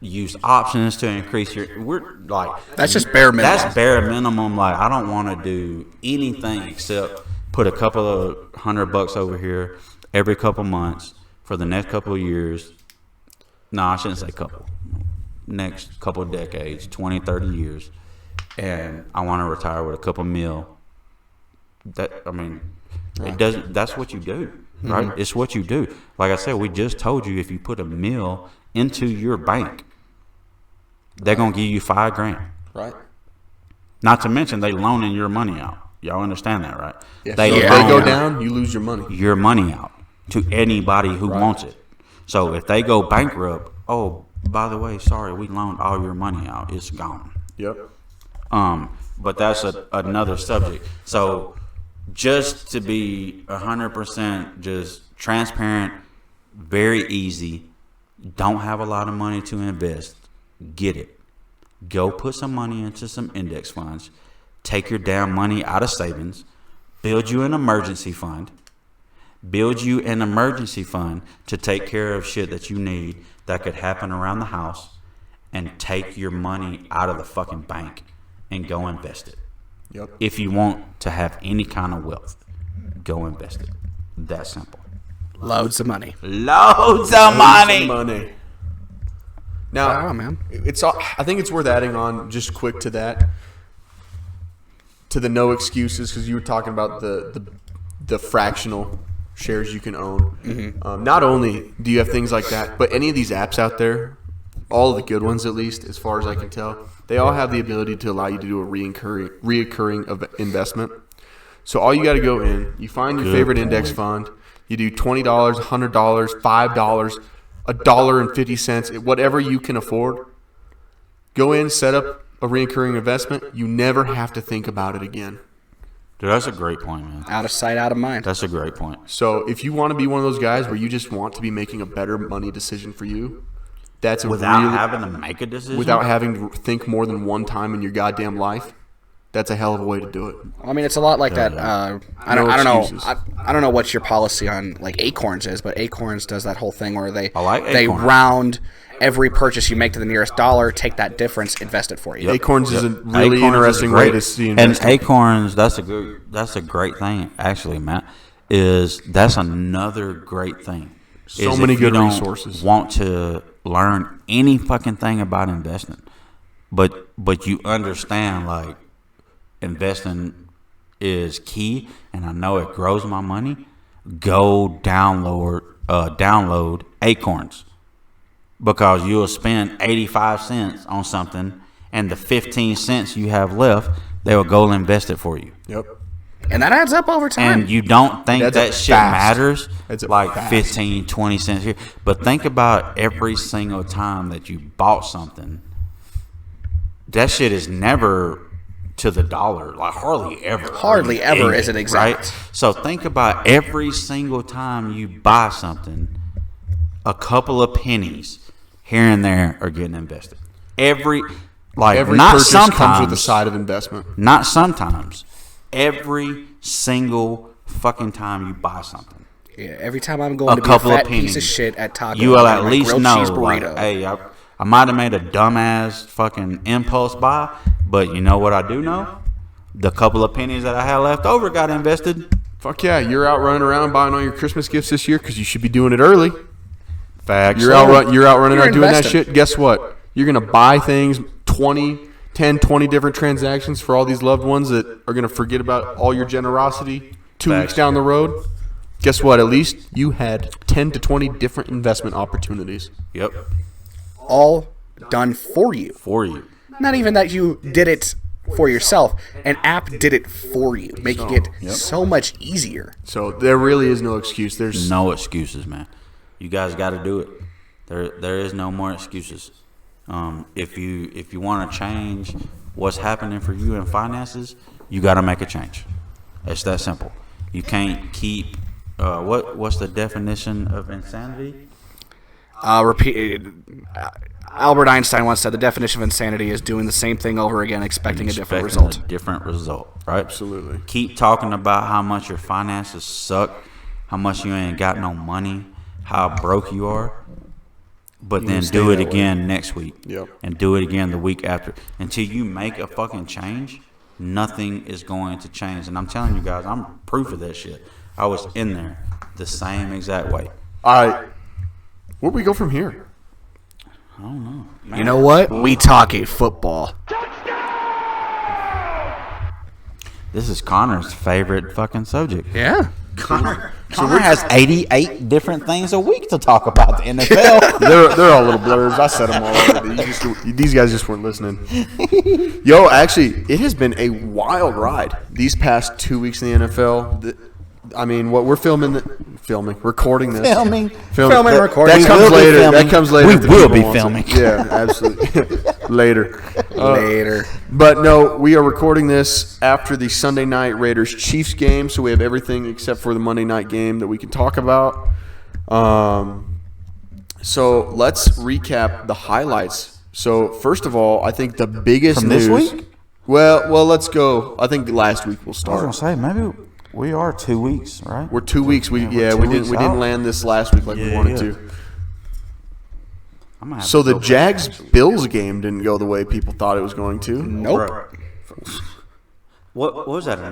use options to increase we're like that's just bare minimum. That's bare minimum. Like I don't want to do anything except put a couple of $100 over here every couple months for the next couple of years. No, I shouldn't say couple. Next couple of decades, 20, 30 years. And I want to retire with a couple mil. It doesn't. That's what you do, right? Mm-hmm. It's what you do. Like I said, we just told you if you put a mil into your bank, they're gonna give you $5,000. Right. Not to mention they loaning your money out. Y'all understand that, right? Yes. If they go down, you lose your money. Your money out to anybody who wants it. So if they go bankrupt, oh, by the way, sorry, we loaned all your money out. It's gone. Yep. But that's another subject. So just to be 100% just transparent, very easy. Don't have a lot of money to invest. Get it. Go put some money into some index funds. Take your damn money out of savings. Build you an emergency fund. Build you an emergency fund to take care of shit that you need that could happen around the house. And take your money out of the fucking bank and go invest it. Yep. If you want to have any kind of wealth, go invest it. That simple. Loads of money. Loads of money. Now, Wow, man. I think it's worth adding on just quick to that, to the no excuses, because you were talking about the fractional shares you can own. Mm-hmm. Not only do you have things like that, but any of these apps out there, all of the good ones at least, as far as I can tell, they all have the ability to allow you to do a reoccurring investment. So all you got to go in, you find your favorite index fund, you do $20, $100, $5, $1.50, whatever you can afford. Go in, set up a reoccurring investment. You never have to think about it again. Dude, that's a great point, man. Out of sight, out of mind. That's a great point. So if you want to be one of those guys where you just want to be making a better money decision for you, that's without having to make a decision? Without having to think more than one time in your goddamn life, that's a hell of a way to do it. I mean, it's a lot like that. I don't know. I don't know what your policy on like Acorns is, but Acorns does that whole thing where they round every purchase you make to the nearest dollar, take that difference, invest it for you. Yep. Acorns is a really interesting way to see investing. And Acorns, that's a great thing, actually, Matt. That's another great thing. So many good resources. Want to learn any fucking thing about investing, but you understand like investing is key, and I know it grows my money. Go download Acorns, because you'll spend 85 cents on something, and the 15 cents you have left, they will go invest it for you. Yep. And that adds up over time. And you don't think that shit matters, like fast. 15, 20 cents here. But think about every single time that you bought something. That shit is never to the dollar. Like hardly ever. Hardly ever is it exact. Right? So think about every single time you buy something, a couple of pennies here and there are getting invested. Every not purchase sometimes comes with a side of investment. Not sometimes. Every single fucking time you buy something. Yeah, every time I'm going to be a fat piece of shit at Taco, you will at least grilled know, cheese burrito. like, hey, I might have made a dumbass fucking impulse buy, but you know what I do know? The couple of pennies that I had left over got invested. Fuck yeah, you're out running around buying all your Christmas gifts this year because you should be doing it early. Facts. You're out running around doing that shit. Guess what? You're going to buy things, 10, 20 different transactions for all these loved ones that are going to forget about all your generosity 2 weeks down the road. Guess what? At least you had 10 to 20 different investment opportunities. Yep. All done for you. For you. Not even that you did it for yourself. An app did it for you, making it so much easier. So there really is no excuse. There's no excuses, man. You guys got to do it. There is no more excuses. If you want to change what's happening for you in finances, you got to make a change. It's that simple. You can't keep what's the definition of insanity? Albert Einstein once said the definition of insanity is doing the same thing over again, expecting a different result. A different result, right? Absolutely. Keep talking about how much your finances suck, how much you ain't got no money, how broke you are, but then do it again next week. Yep. And do it again the week after. Until you make a fucking change, nothing is going to change. And I'm telling you guys, I'm proof of that shit. I was in there the same exact way. All right. Where do we go from here? I don't know. Man. You know what? We talking football. This is Connor's favorite fucking subject. Yeah. Connor has 88 different things a week to talk about the NFL. They're all little blurs. I said them all already. These guys just weren't listening. Yo, actually, it has been a wild ride these past 2 weeks in the NFL. I mean, what we're recording this. Filming, recording. That We comes later. will be filming. Yeah, absolutely. Later. Later. But no, we are recording this after the Sunday night Raiders-Chiefs game, so we have everything except for the Monday night game that we can talk about. So let's recap the highlights. So first of all, I think the biggest From news. this week? Well, let's go. I think last week we'll I start. was gonna say maybe we are 2 weeks, right? We're 2 weeks. We 2 didn't weeks out. land this last week like we wanted to. I'm gonna have So to the go back. Jags-Bills game didn't go the way people thought it was going to. Nope. What was that? A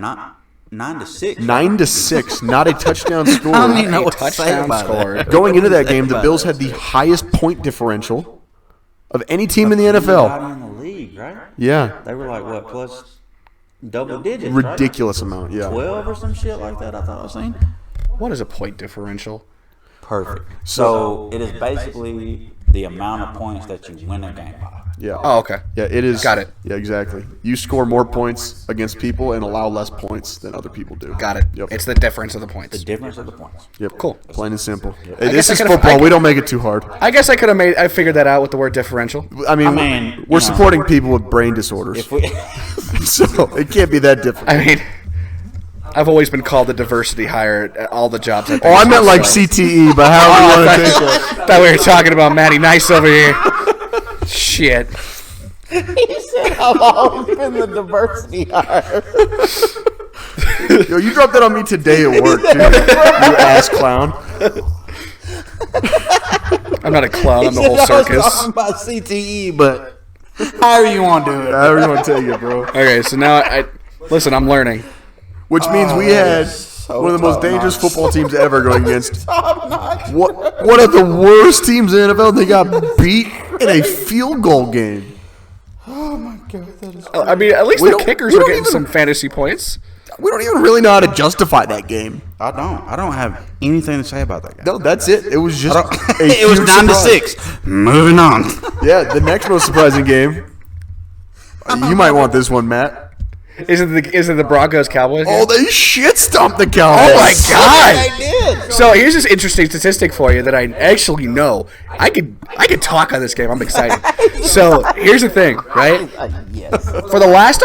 9-6? 9-6, not a touchdown score. I don't even know what to say Touchdown about score. that. Going into that game, the Bills had the highest point differential of any team in the NFL. Everybody in the league, right? Yeah, They were like what plus double digits? ridiculous amount. Yeah, 12 or some shit like that. I thought I was saying. What is a point differential? Perfect. So it is basically the amount of points that you win a game by. yeah. Oh, okay. Yeah, it is. Got it. Yeah, exactly. You score more points against people and allow less points than other people do. Got it. Yep. It's the difference of the points. The difference of the points. Yep. Cool. Plain and simple. guess This I is could've- football. We don't make it too hard. I guess I figured that out with the word differential. I mean, you we're know. supporting people with brain disorders, If we, so it can't be that difficult. I mean, I've always been called the diversity hire at all the jobs I've been Oh, I to, meant like so- CTE, but how do you want to take it? Thought we were talking about Matty Nice over here. Shit. he said, "I've always been the diversity hire." Yo, you dropped that on me today at work, dude. You ass clown. I'm not a clown. I'm the whole I was circus. talking about CTE, but however you want to do it. However you want to take it, bro. Okay, so now listen. I'm learning. Which means we had so one of the most top-notch. dangerous football teams ever going against one of the worst teams in the NFL. They got beat in a field goal game. I mean, at least We the don't- kickers we were don't getting even- some fantasy points. We don't even really know how to justify that game. I don't have anything to say about that guy. No, that's it. It was just It was 9-6. Moving on. Yeah, the next most surprising game. You might want this one, Matt. Is it the Broncos Cowboys? Oh, they shit stomped the Cowboys. Oh my God! They did. So here's this interesting statistic for you that I actually know. I could talk on this game. I'm excited. So here's the thing, right? Yes. For the last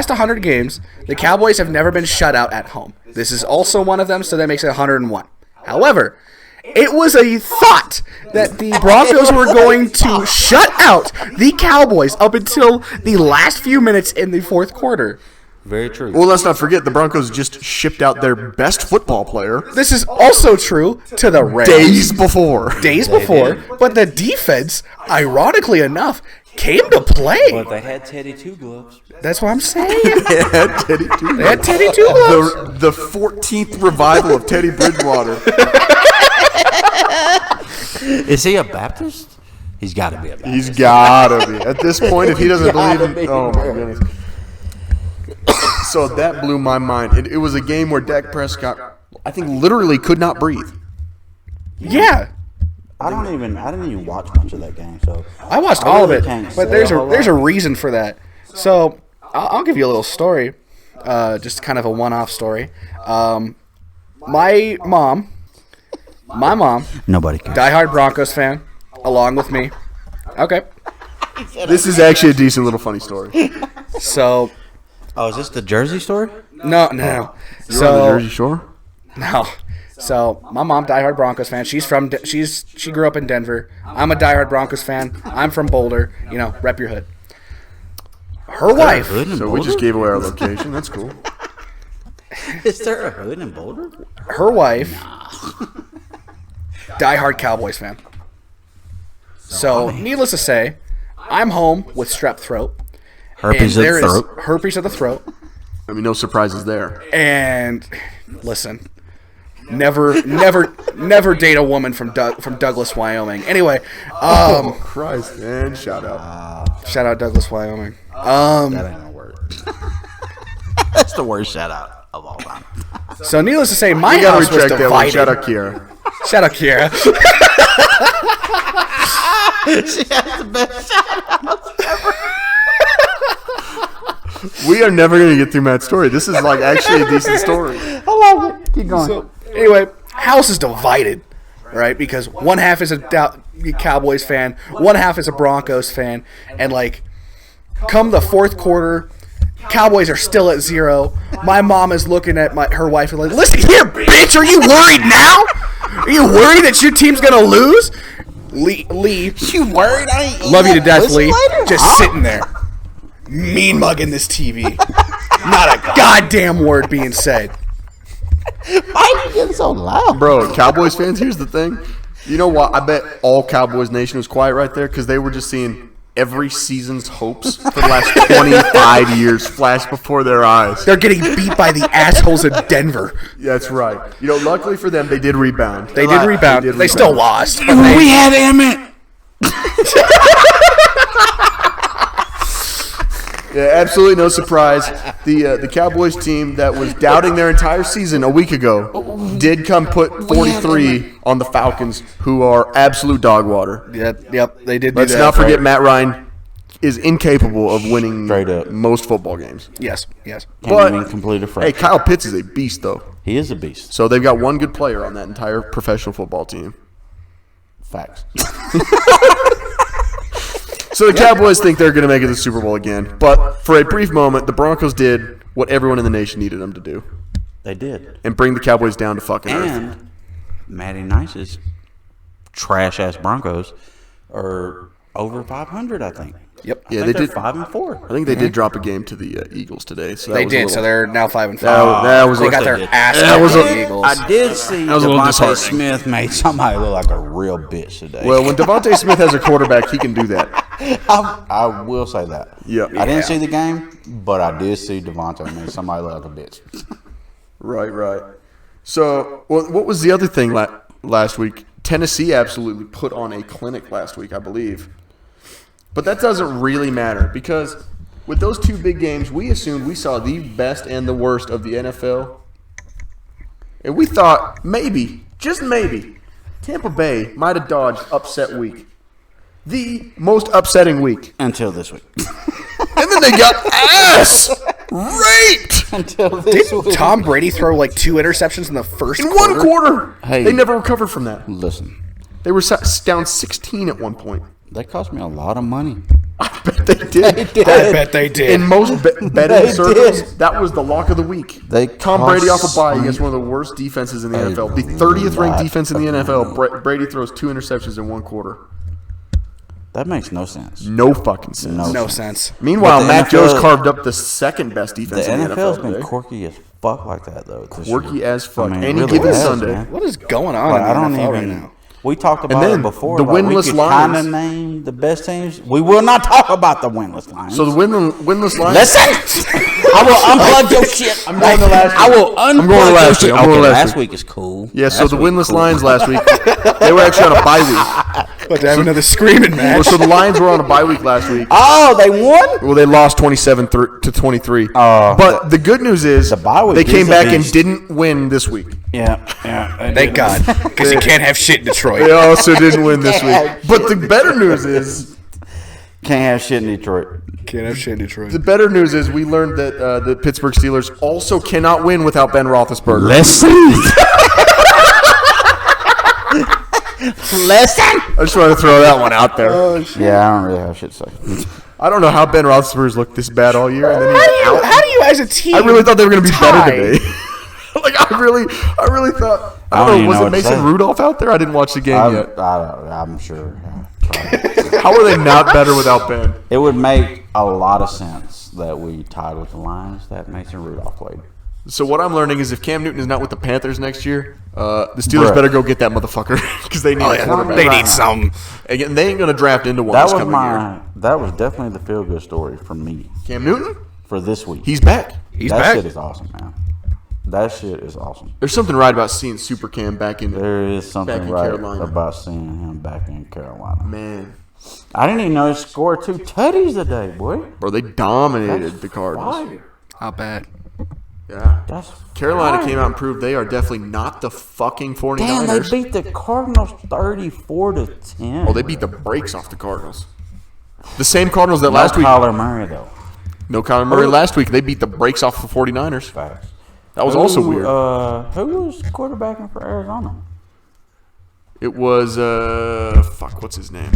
100 games, the Cowboys have never been shut out at home. This is also one of them, so that makes it 101. However, it was a thought that the Broncos were going to shut out the Cowboys up until the last few minutes in the fourth quarter. Very true. Well, let's not forget the Broncos just shipped out their best football player This is also true to the Rams. days before. Days before, but the defense, ironically enough, came to play. But they had Teddy Two Gloves. That's what I'm saying. They had Teddy Two. They had Teddy Two Gloves. The 14th revival of Teddy Bridgewater. Is he a Baptist? He's got to be a Baptist. He's gotta be. At this point, if he doesn't believe gotta in, be, oh my bro. goodness. So that blew my mind. It was a game where Dak Prescott, I think, literally could not breathe. Yeah. I didn't even watch much of that game, so I watched I all of really it, can't but say there's a a whole there's lot. a reason for that. So I'll give you a little story, just kind of a one-off story. My mom, nobody cares. diehard Broncos fan, along with me. Okay, This is actually a decent little funny story. so Oh, is this the Jersey story? no. You're on the So Jersey Shore? no. So my mom, diehard Broncos fan. She grew up in Denver. I'm a diehard Broncos fan. I'm from Boulder. You know, rep your hood. Her wife. So we just gave away our location. That's cool. Is there a hood in Boulder? Her wife. Diehard Cowboys fan. So needless to say, I'm home with strep throat. Herpes of the throat. Herpes of the throat. I mean, no surprises there. And listen, never date a woman from Douglas, Wyoming. Anyway, Oh, Christ, man. Shout out. shout out Douglas, Wyoming. That ain't gonna work. That's the worst shout out of all time. So needless to say, my You gotta house was retract that one. divided. Shout out Kiera. Shout out Kiera. She has the best shout outs ever. We are never going to get through Matt's story. This is like actually a decent story. I love it. Keep going. So anyway, house is divided, right? Because one half is a Cowboys fan, one half is a Broncos fan, and like, come the fourth quarter, Cowboys are still at 0. My mom is looking at her wife and like, listen here, bitch, are you worried now? Are you worried that your team's gonna lose? Lee, You worried? I ain't love you to death, pussy Lee. later? Just sitting there, mean mugging this TV. Not a goddamn word being said. Why are you getting so loud? Bro, Cowboys fans, here's the thing. You know what? I bet all Cowboys Nation was quiet right there because they were just seeing every season's hopes for the last 25 years flash before their eyes. They're getting beat by the assholes of Denver. That's right. You know, luckily for them, they did rebound. They did rebound. They still lost. But We had Emmett. Yeah, absolutely no surprise. The Cowboys team that was doubting their entire season a week ago did come put 43 on the Falcons, who are absolute dog water. Yep, they did do Let's that. not forget Matt Ryan is incapable of winning Straight up. most football games. Yes. Can't But, even complete a Hey, frame. Kyle Pitts is a beast, though. He is a beast. So they've got one good player on that entire professional football team. Facts. So the Cowboys think they're going to make it to the Super Bowl again. But for a brief moment, the Broncos did what everyone in the nation needed them to do They did. and bring the Cowboys down to fucking earth. And Matty Nice's trash-ass Broncos are over 500, I think. Yep. Yeah, I they think they're did. 5-4. I think they did drop a game to the Eagles today. So that They was a did, little- so they're now 5-5. That was They a- got their did. ass That was kicked a- by the Eagles. I did see was a little Devontae disheartening. Smith made somebody look like a real bitch today. Well, when Devontae Smith has a quarterback, he can do that. I will say that. Yeah. I didn't see the game, but I did see Devontae made somebody look like a bitch. Right. So, what was the other thing last week? Tennessee absolutely put on a clinic last week, I believe. But that doesn't really matter because with those two big games, we assumed we saw the best and the worst of the NFL. And we thought maybe, just maybe, Tampa Bay might have dodged upset week. The most upsetting week. Until this week. And then they got ass raped Until this week. Tom Brady throw like 2 interceptions in the first in quarter. 1 quarter. Hey. They never recovered from that. Listen, They were down 16 at one point. that cost me a lot of money. I bet they did. I bet they did. In most betting They circles, did. that was the lock of the week. They Tom Brady off a cost bye me against one of the worst defenses in the a NFL. The 30th ranked lot defense in the of NFL. Brady throws 2 interceptions in 1 quarter. That makes no sense. No fucking sense. No sense. Meanwhile, But the Mac NFL Jones carved up the second best The defense in the NFL's NFL been today. quirky as fuck like that, though. this Quirky year. as fuck. Any really given has, Sunday. man. What is going on Like, in I the don't NFL right even. now? We talked about then it before. the like, winless we could Lions. kind of name the best teams. We will not talk about the winless Lions. So the winless Lions. Listen, I will unplug your shit. I'm going to last I week. will unplug I'm going to your last shit. week. I'm going Okay, to last last week is cool. Yeah, so Last the week winless cool. Lions last week, they were actually on a bye week. But to have another screaming Well, match. so the Lions were on a bye week last week. Oh, they won. Well, they lost 27 to 23. Oh. But the good news is The bye week they is came a back and beast. didn't win this week. Yeah. Thank God. Because you can't have shit in Detroit. They also didn't win this week. But the better news is Can't have shit in Detroit. Can't have shit in Detroit. the better news is we learned that the Pittsburgh Steelers also cannot win without Ben Roethlisberger. Let's see. Listen. I just wanted to throw that one out there. Yeah, I don't really have shit to say. I don't know how Ben Roethlisberger's looked this bad all year, and then How he's out. do you as a team? I really thought they were going to be better tie? today. Like I really thought. I don't know. Was it Mason Rudolph out there? I didn't watch the game yet. I'm sure. How are they not better without Ben? It would make a lot of sense that we tied with the Lions that Mason Rudolph played. So what I'm learning is if Cam Newton is not with the Panthers next year, the Steelers better go get that motherfucker because they need a quarterback. They need some. Again, they ain't going to draft into one this coming year. That was definitely the feel-good story for me. Cam Newton? For this week. He's back. That shit is awesome, man. That shit is awesome. There's something right about seeing Super Cam back in There is something right Carolina. about seeing him back in Carolina. Man. I didn't even know he scored 2 tutties today, boy. Bro, they dominated the Cardinals. Fire. Not bad. Yeah. That's Carolina fire. came out and proved they are definitely not the fucking 49ers. Damn, they beat the Cardinals 34-10. Oh, they beat the brakes off the Cardinals. The same Cardinals that last week. Kyler Murray, though. No Kyler Murray last week. They beat the brakes off the 49ers. Facts. That was also weird. Who was quarterbacking for Arizona? It was, what's his name?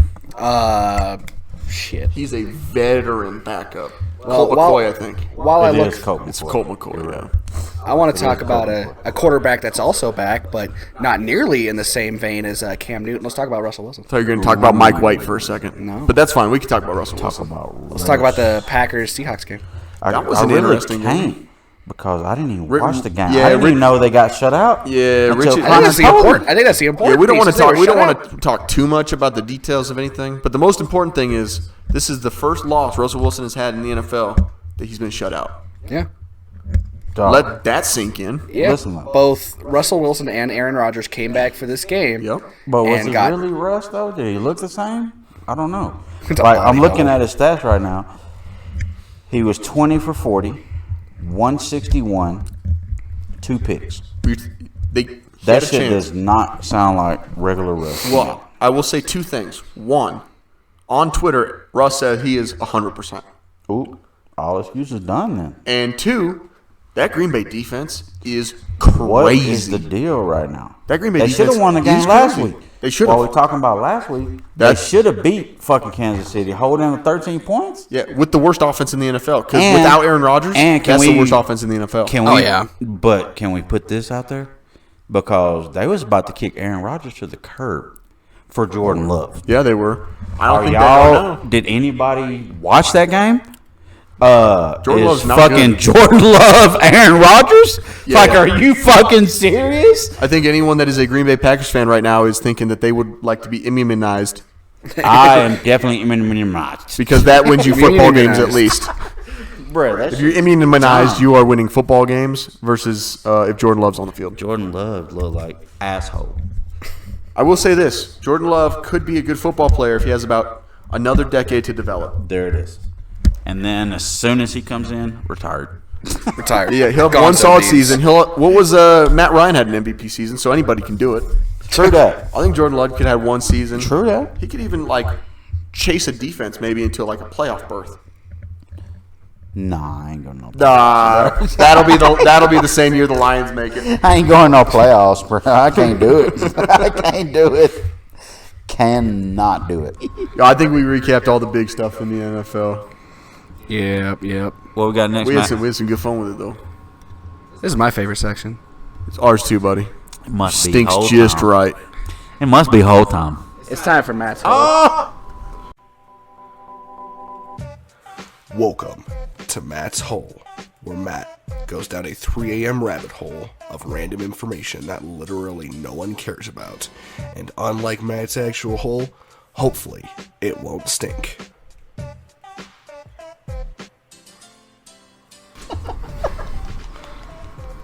Shit. He's a veteran backup. Well, Colt McCoy, I think. While I look, It's Colt It's McCoy. Colt McCoy, yeah. I want to talk about a quarterback that's also back, but not nearly in the same vein as Cam Newton. Let's talk about Russell Wilson. I thought you were going to talk about Mike White for a second. No. But that's fine. We can talk about Russell Wilson. Let's talk about the Packers-Seahawks game. That was an interesting game. Because I didn't even Rick- watch the game. yeah, I didn't Rick- even know they got shut out. Yeah, until Richard- I think that's the Connor told important. me. I think that's the important. Yeah, we don't want piece. to talk. They We were don't shut want to talk too much about the details of anything. But the most important thing is this is the first loss Russell Wilson has had in the NFL that he's been shut out. out. Yeah. Dog. Let that sink in. Yeah. Listen, though. Both Russell Wilson and Aaron Rodgers came back for this game. Yep. But was and he got- really rushed, though? Did he look the same? I don't know. It's a Like, body I'm looking double. at his stats right now. He was 20 for 40, 161, 2 picks. He That had a shit chance. does not sound like regular Russ. Well, I will say two things. One, on Twitter, Russ said he is 100%. Ooh, all excuses done then. And two, that Green Bay defense is crazy. What is the deal right now? That Green Bay They should defense have won the game is last crazy. week. They should While have. we're talking about last week, they That's- should have beat fucking Kansas City, holding them to 13 points. Yeah, with the worst offense in the NFL. Because And- without Aaron Rodgers, and can that's we- the worst offense in the NFL. Can we? Oh, yeah. But can we put this out there? Because they was about to kick Aaron Rodgers to the curb for Jordan Love. Yeah, they were. I don't Are think y'all? Did anybody watch that game? Jordan Is Love's not fucking good. Jordan Love, Aaron Rodgers? Yeah. Like, are you fucking serious? I think anyone that is a Green Bay Packers fan right now is thinking that they would like to be immunized I am definitely immunized. because that wins you football games at Immunized. least. Bro, If you're immunized, you are winning football games versus if Jordan Love's on the field. Jordan Love look like asshole. I will say this. Jordan Love could be a good football player if he has about another decade to develop. There it is. And then as soon as he comes in, retired. Retired. Yeah, he'll have Gone one to solid the season. What was Matt Ryan had an MVP season, so anybody can do it. True that. I think Jordan Love could have one season. True that. He could even like chase a defense maybe into like a playoff berth. Nah, I ain't going no. That'll be the same year the Lions make it. I ain't going no playoffs, bro. I can't do it. I can't do it. Cannot do it. I think we recapped all the big stuff in the NFL. Yep. What we got next, We had Matt? some good fun with it though. This is my favorite section. It's ours too, buddy. It must be Stinks whole just time. right. It must be whole time. It's time for Matt's Hole. Welcome to Matt's Hole, where Matt goes down a 3 a.m. rabbit hole of random information that literally no one cares about. And unlike Matt's actual hole, hopefully it won't stink.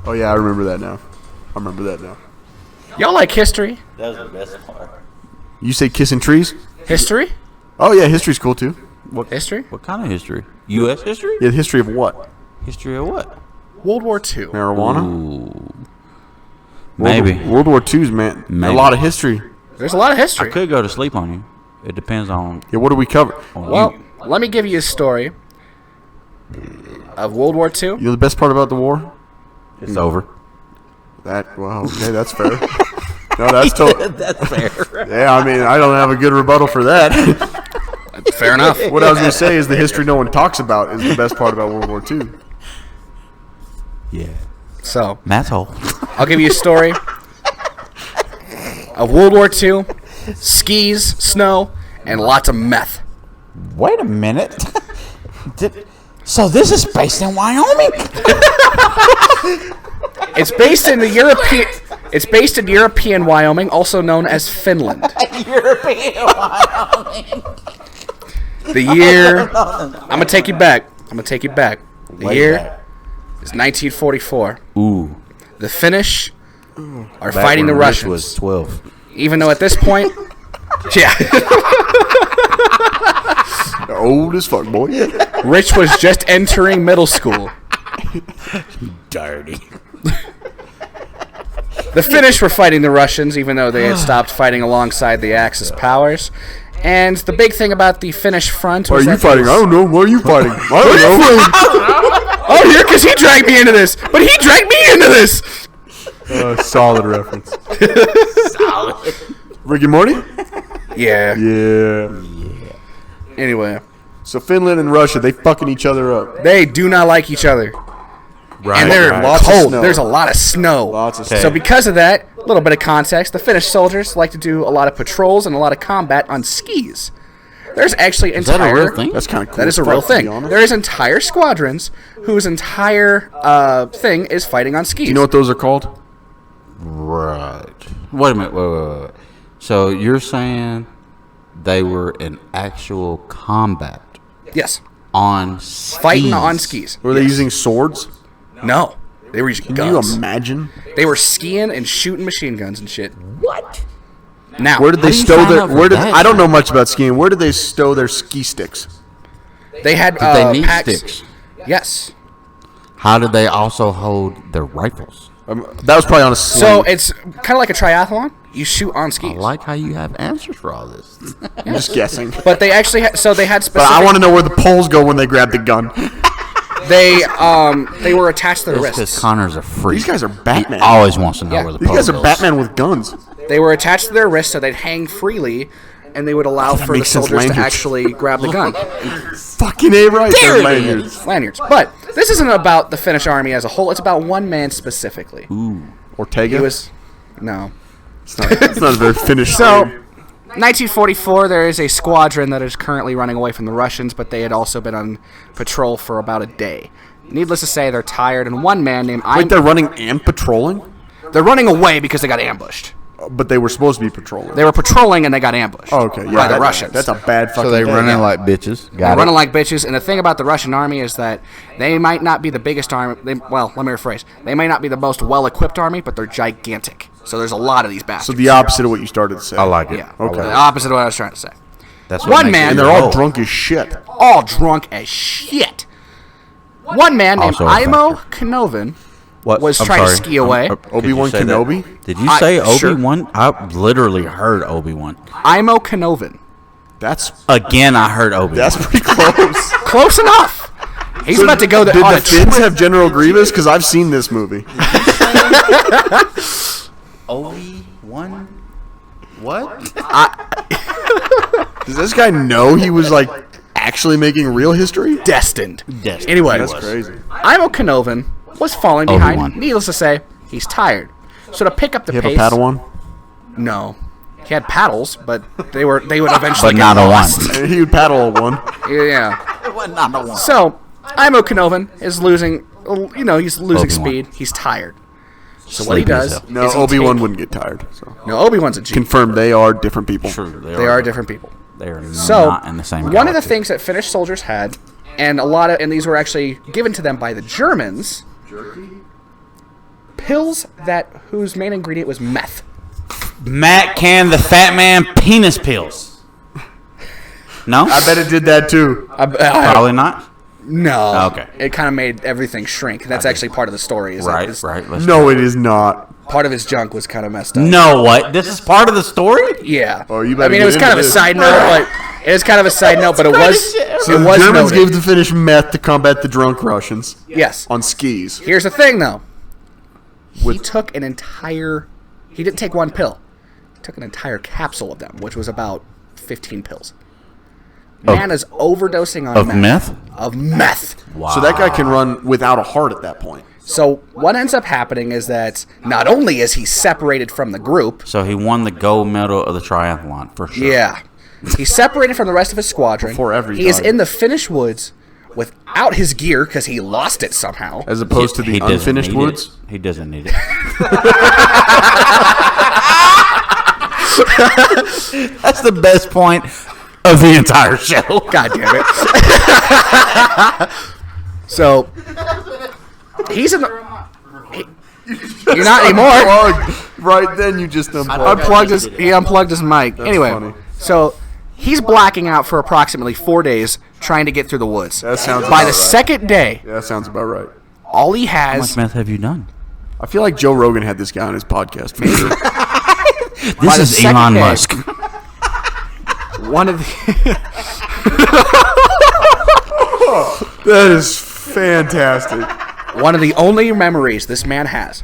Oh yeah, I remember that now. Y'all like history? That was the best part. You say kissing trees? History? Oh yeah, history's cool too. History? What kind of history? U.S. history? Yeah, the history of what? History of what? World War II. Marijuana? Ooh. Maybe. World War II's, man. Maybe. A lot of history. There's a lot of I history. could go to sleep on you. It depends on Yeah, what do we cover? Well, let me give you a story of World War II. You know the best part about the war? it's over. Okay, that's fair. No, that's totally. That's fair. Yeah, I mean, I don't have a good rebuttal for that. Fair enough. What I was going to say is the history no one talks about is the best part about World War II. Yeah. So, Matt's hole. I'll give you a story of World War II, skis, snow, and lots of meth. Wait a minute. So this is based in Wyoming? It's based in the European. It's based in European Wyoming, also known as Finland. European Wyoming. The year. I'm gonna take you back. The year is 1944. Ooh. The Finnish are fighting the Russians. Was 12. Even though at this point, yeah, Old as fuck, boy. Rich was just entering middle school. Dirty. The Finnish were fighting the Russians, even though they had stopped fighting alongside the Axis powers. And the big thing about the Finnish front Why are was you fighting? I don't know. Why are you fighting? I don't know. Oh, here, because he dragged me into this. But he dragged me into this. Solid reference. Solid. Rick and Morty? Yeah. Yeah. Anyway, So Finland and Russia, they fucking each other up. they do not like each other. Right. And they're Lots of cold. snow. There's a lot of snow. Lots of Okay. So because of that, a little bit of context, the Finnish soldiers like to do a lot of patrols and a lot of combat on skis. There's actually Is that a real thing? That's kind of cool. That is a as real fuck, to be thing. honest. There is entire squadrons whose entire thing is fighting on skis. You know what those are called? Right. Wait a minute. Wait. So you're saying they were in actual combat Yes. on skis? Fighting on skis. Were they using swords? No. They were using Can guns. you imagine? They were skiing and shooting machine guns and shit. What? Now, Where did they do you stow sign their? up for Where did that I don't shit? know much about skiing. Where did they stow their ski sticks? they had Did they need packs. sticks? Yes. How did they also hold their rifles? That was probably on a sling. So it's kind of like a triathlon. You shoot on I skis. like how you have answers for all this. I'm just guessing. But they actually they had But specific. I want to know where the poles go when they grab the gun. They were attached to their Because wrists. Connor's a freak. These guys are Batman. He always wants to know Yeah. where the These guys pole are goes. Batman with guns. They were attached to their wrists so they'd hang freely, and they would allow for the makes sense, soldiers to lanyards. actually grab the gun. Fucking A right. There They're it lanyards. is. Lanyards. But this isn't about the Finnish army as a whole. It's about one man specifically. Ortega. He was no. It's not a very finished. So, name. 1944, there is a squadron that is currently running away from the Russians, but they had also been on patrol for about a day. Needless to say, they're tired, and one man named Wait, they're running and patrolling, they're running away because they got ambushed. but they were supposed to be patrolling. They were patrolling and they got ambushed. Oh, okay, yeah, by the that- Russians. That's a bad fucking. So they day. running like bitches. They're Got it. running like bitches, and the thing about the Russian army is that they might not be the biggest army. Well, let me rephrase. They may not be the most well-equipped army, but they're gigantic. So there's a lot of these bastards. So the opposite of what you started to say. I like it. Yeah. Okay. The opposite of what I was trying to say. That's One makes man- it And they're all roll. drunk as shit. All drunk as shit. One man named Also a Imo Konovan What? was I'm trying to sorry. ski away. Obi-Wan Did you say that? Kenobi? Did you say Sure. Obi-Wan? I literally heard Obi-Wan. Imo Konovan. That's Again, I heard Obi-Wan. that's pretty close. Close enough. He's about to go Did on the a Finns trip. have General Grievous? Because I've seen this movie. Obi-Wan? What? Does this guy know he was like actually making real history? Destined. Destined. Anyway, That's crazy. Imo Konovan was falling behind. Obi-Wan. Needless to say, he's tired. So to pick up the You have a pace, Padawan? no, he had paddles, but they would eventually But get not a lost. one. He would paddle a one. Yeah. Not a one. So Imo Konovan is losing. He's losing Obi-Wan. speed. He's tired. So what he Sleepy as does? hell. No, is he Obi-Wan take- wouldn't get tired. So No, Obi-Wan's a G. confirmed they are different people. True. They are different people. They are So not in the same one of the galaxy. things that Finnish soldiers had, and these were actually given to them by the Germans, pills whose main ingredient was meth. Matt Can, the Fat Man, penis pills. No? I bet it did that too. Probably not. No. Okay. It kind of made everything shrink. That's actually part of the story. Is that Right, this- right. Let's No, it is not. Part of his junk was kind of messed up. No, what? This is part of the story? Yeah. Oh, you I better mean, get it was into kind of a this. side note, but it was kind of a side note, but it was. So it the was Germans noted. gave the Finnish meth to combat the drunk Russians Yes. on skis. Here's the thing, though. He took an entire. He didn't take one pill. He took an entire capsule of them, which was about 15 pills. Man is overdosing on Of meth? Of meth. Wow. So that guy can run without a heart at that point. So what ends up happening is that not only is he separated from the group, So he won the gold medal of the triathlon for sure. yeah, he's separated from the rest of his squadron. Before every he is time. in the Finnish woods without his gear because he lost it somehow. As opposed to the doesn't unfinished need woods. It. He doesn't need it. That's the best point of the entire show. God damn it. So he's in the. You're not anymore. Unplugged. Right then, you just unplugged. He unplugged his mic. Anyway, funny. so he's blacking out for approximately 4 days trying to get through the woods. That sounds By about the right. second day, Yeah, that sounds about right. all he How much has. meth have you done? I feel like Joe Rogan had this guy on his podcast. For sure. This the is second Elon day- Musk. One of the. That is fantastic. One of the only memories this man has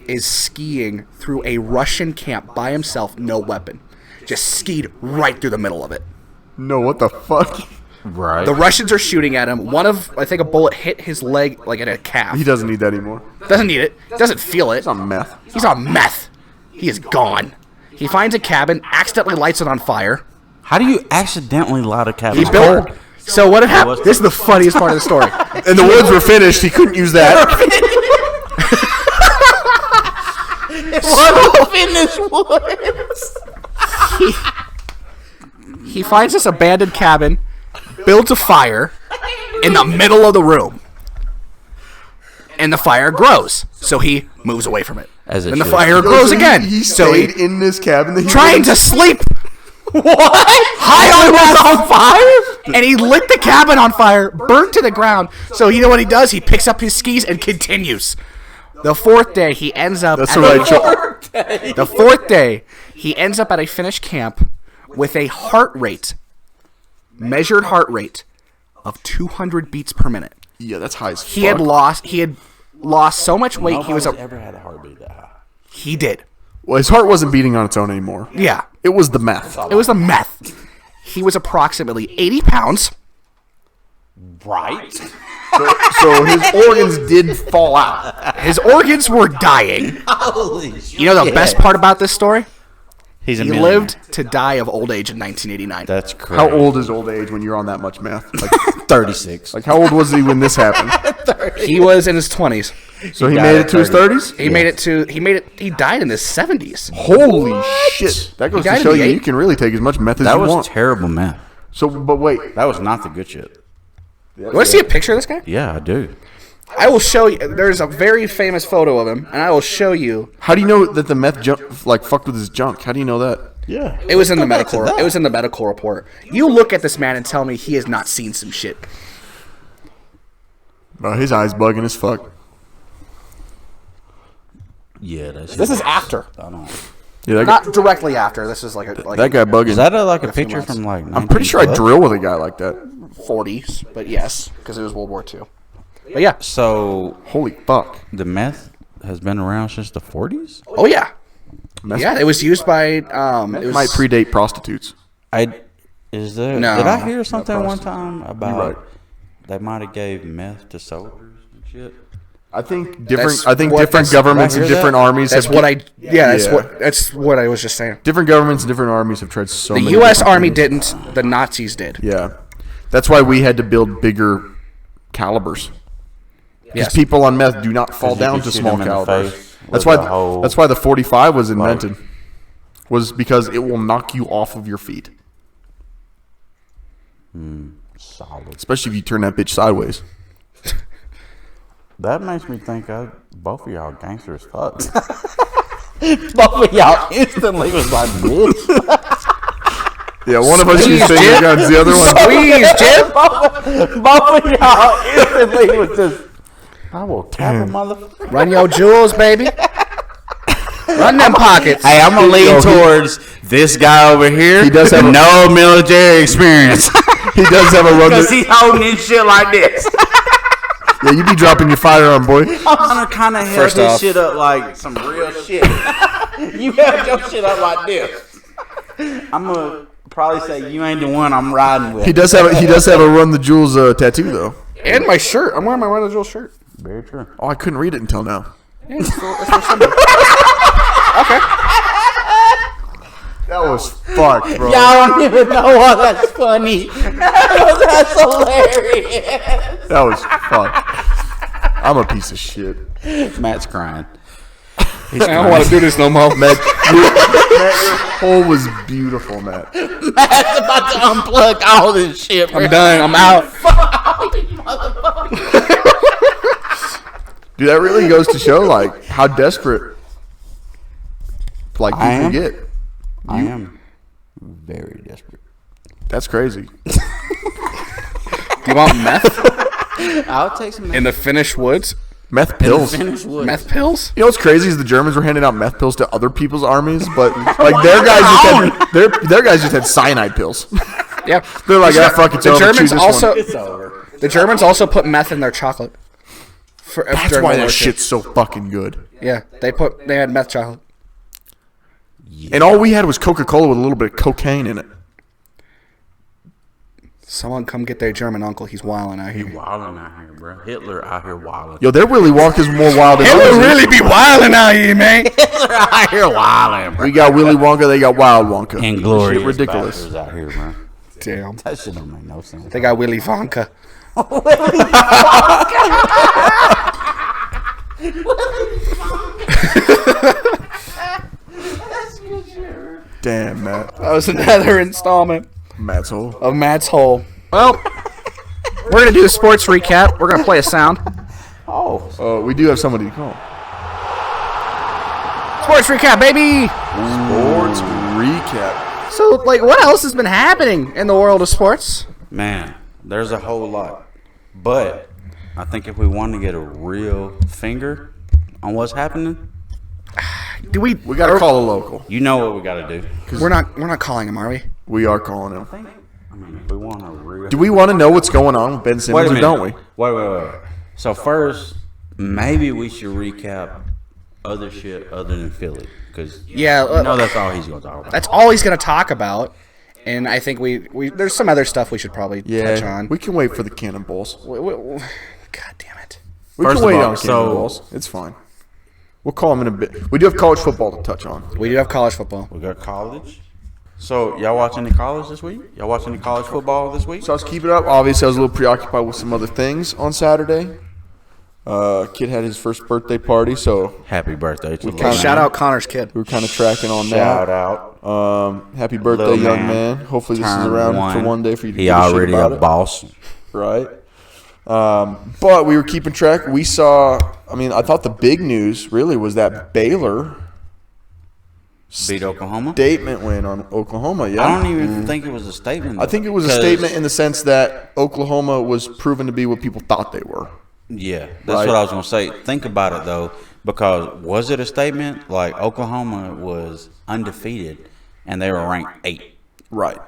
is skiing through a Russian camp by himself, no weapon. Just skied right through the middle of it. No, what the fuck? Right. The Russians are shooting at him. I think a bullet hit his leg like in a calf. He doesn't need that anymore. Doesn't need it. Doesn't feel it. It's on meth. He's on meth. He is gone. He finds a cabin, accidentally lights it on fire. How do you accidentally light a cabin? He on built. fire? So what had happened? This is the funniest part of the story. And the woods were finished. He couldn't use that. He finds this abandoned cabin, builds a fire in the middle of the room, and the fire grows. So he moves away from it. As it and the should. fire grows So again. He So stayed in this cabin. That he trying was to sleep. What? High on fire? And he lit the cabin on fire, burnt to the ground. So you know what he does? He picks up his skis and continues. The fourth day, he ends up. That's at the right a- choice. The fourth day, he ends up at a Finnish camp with a measured heart rate of 200 beats per minute. Yeah, that's high as fuck. He had lost so much weight. Nobody's ever had a heartbeat that high. He did. Well, his heart wasn't beating on its own anymore. Yeah. It was the meth. It was the meth. He was approximately 80 pounds. Right. So his organs did fall out. His organs were dying. Holy shit. You know the best part about this story? He's a He millionaire. lived to die of old age in 1989. That's crazy. How old is old age when you're on that much meth? Like, 36. like how old was he when this happened? He was in his 20s. So he died made at it to his 30. 30s? He died in his 70s. Holy shit. That goes He died to in show the you, eight- you can really take as much meth as That you was want. terrible, man. So, but wait. That was not the good shit. You want to see a picture of this guy? Yeah, I do. I will show you. There's a very famous photo of him, and I will show you. How do you know that the meth fucked with his junk? How do you know that? Yeah. It was in the medical. It was in the medical report. You look at this man and tell me he has not seen some shit. Bro, his eyes bugging as fuck. Yeah, that's This is after, I don't. Yeah, that, not directly after. This is like that guy bugging. Is that like a few picture months. from like? I'm pretty sure I 1912? drill with a guy like that. 40s, but yes, because it was World War II. But yeah. So Holy fuck. the meth has been around since the 40s. Oh yeah. Meth Yeah, it was used by. It was, might predate prostitutes. Is there? No, did I hear something one time You're about right. they might have gave meth to soldiers and shit? I think That's different what- that's- governments did I and hear different that? armies. That's have what I. Yeah, Yeah. that's what I was just saying. Different governments and different armies have tried so The many. U.S. different Army things. didn't. The Nazis did. Yeah, that's why we had to build bigger calibers. Because Yes. people on meth do not fall you down could to shoot small them in the calibers. face That's with why. a whole That's why the 45 was invented. Was because it will knock you off of your feet, Solid. especially if you turn that bitch sideways. That makes me think both of y'all gangster as fuck. Both of y'all instantly was like, bitch. Yeah, one of us Squeeze, used finger Jim. guns, the other one. Please, Jim. Both of y'all instantly was just, I will tap a motherfucker. Run your jewels, baby. Run them pockets. Hey, I'm gonna lean towards this guy over here. He does have with a- no military experience. He does have a run. Because he's holding his shit like this. Yeah, you be dropping your firearm, boy. I'm gonna kind of have First his off- shit up like some real shit. You have your shit up like this. I'm gonna probably say you ain't the one I'm riding with. He does have a run the jewels tattoo though. And my shirt. I'm wearing my Run the Jewels shirt. Very true. Oh, I couldn't read it until now. Yeah, it's for Sunday. Okay. That was fucked, bro. Y'all don't even know why that's funny. That's hilarious. That was fucked. I'm a piece of shit. Matt's crying. I don't want to do this no more. Matt, your hole was beautiful, Matt. Matt's about to unplug all this shit, bro. I'm done. I'm out. Dude, that really goes to show, like, how desperate, like, I am? people get. I am very desperate. That's crazy. Do you want meth I'll take some in the Finnish woods? Meth pills. Meth pills? You know what's crazy is the Germans were handing out meth pills to other people's armies, but like their guys just had cyanide pills. Yeah. They're like, yeah, fuck, it's the over. Germans Choose this also one. It's over. the Germans also put meth in their chocolate. That's during why World that War II. shit's so fucking good. Yeah, they had meth chocolate. And all we had was Coca-Cola with a little bit of cocaine in it. Someone come get their German uncle. He's wilding out here. Wilding out here, bro. Hitler out here wilding. Yo, their Willy Wonka's more wild than It ours. would really be wilding out here, man. Hitler out here wilding, bro. We got Willy Wonka, they got Wild Wonka. And This glorious shit ridiculous. bastards out here, bro. Damn. That shit don't make no sense. They got Willy Wonka. Damn, Matt. That was another installment Matt's hole. of Matt's Hole. Well, we're going to do a sports recap. We're going to play a sound. Oh, We do have somebody to call. Sports recap, baby. Sports recap. So, like, what else has been happening in the world of sports? man, there's a whole lot. But I think if we want to get a real finger on what's happening, Do we? We got to call a local. you know what we got to do. We're not calling him, are we? We are calling him. I mean, if we want a real. Do we want to know what's going on with Ben Wait Simmons a or minute. don't we? Wait. So first, maybe we should recap other shit other than Philly, because Yeah. that's all he's gonna talk about. That's all he's going to talk about. And I think we there's some other stuff we should probably touch on. We can wait for the cannonballs. God damn it. We First can of wait all, on so- cannonballs. It's fine. We'll call him in a bit. We do have college football to touch on. We do have college football. We got college. So y'all watching the college this week? Y'all watching the college football this week? So I was keeping it up. Obviously, I was a little preoccupied with some other things on Saturday. Kid had his first birthday party, so Happy birthday to We the kinda- little Shout man. out Connor's kid. we were kind of tracking on Shout that. out. Happy birthday, Little young man. man. Hopefully, this is Turn around one. for one day for you to He give a shit already about a it. boss. Right. But we were keeping track. We saw. I thought the big news really was that Baylor Beat Oklahoma. statement win on Oklahoma. Yeah. I don't even think it was a statement. I think it was a 'cause- statement in the sense that Oklahoma was proven to be what people thought they were. Yeah, that's Right. what I was gonna say. Think about it though, because was it a statement? Like Oklahoma was undefeated, and they were ranked 8. Right.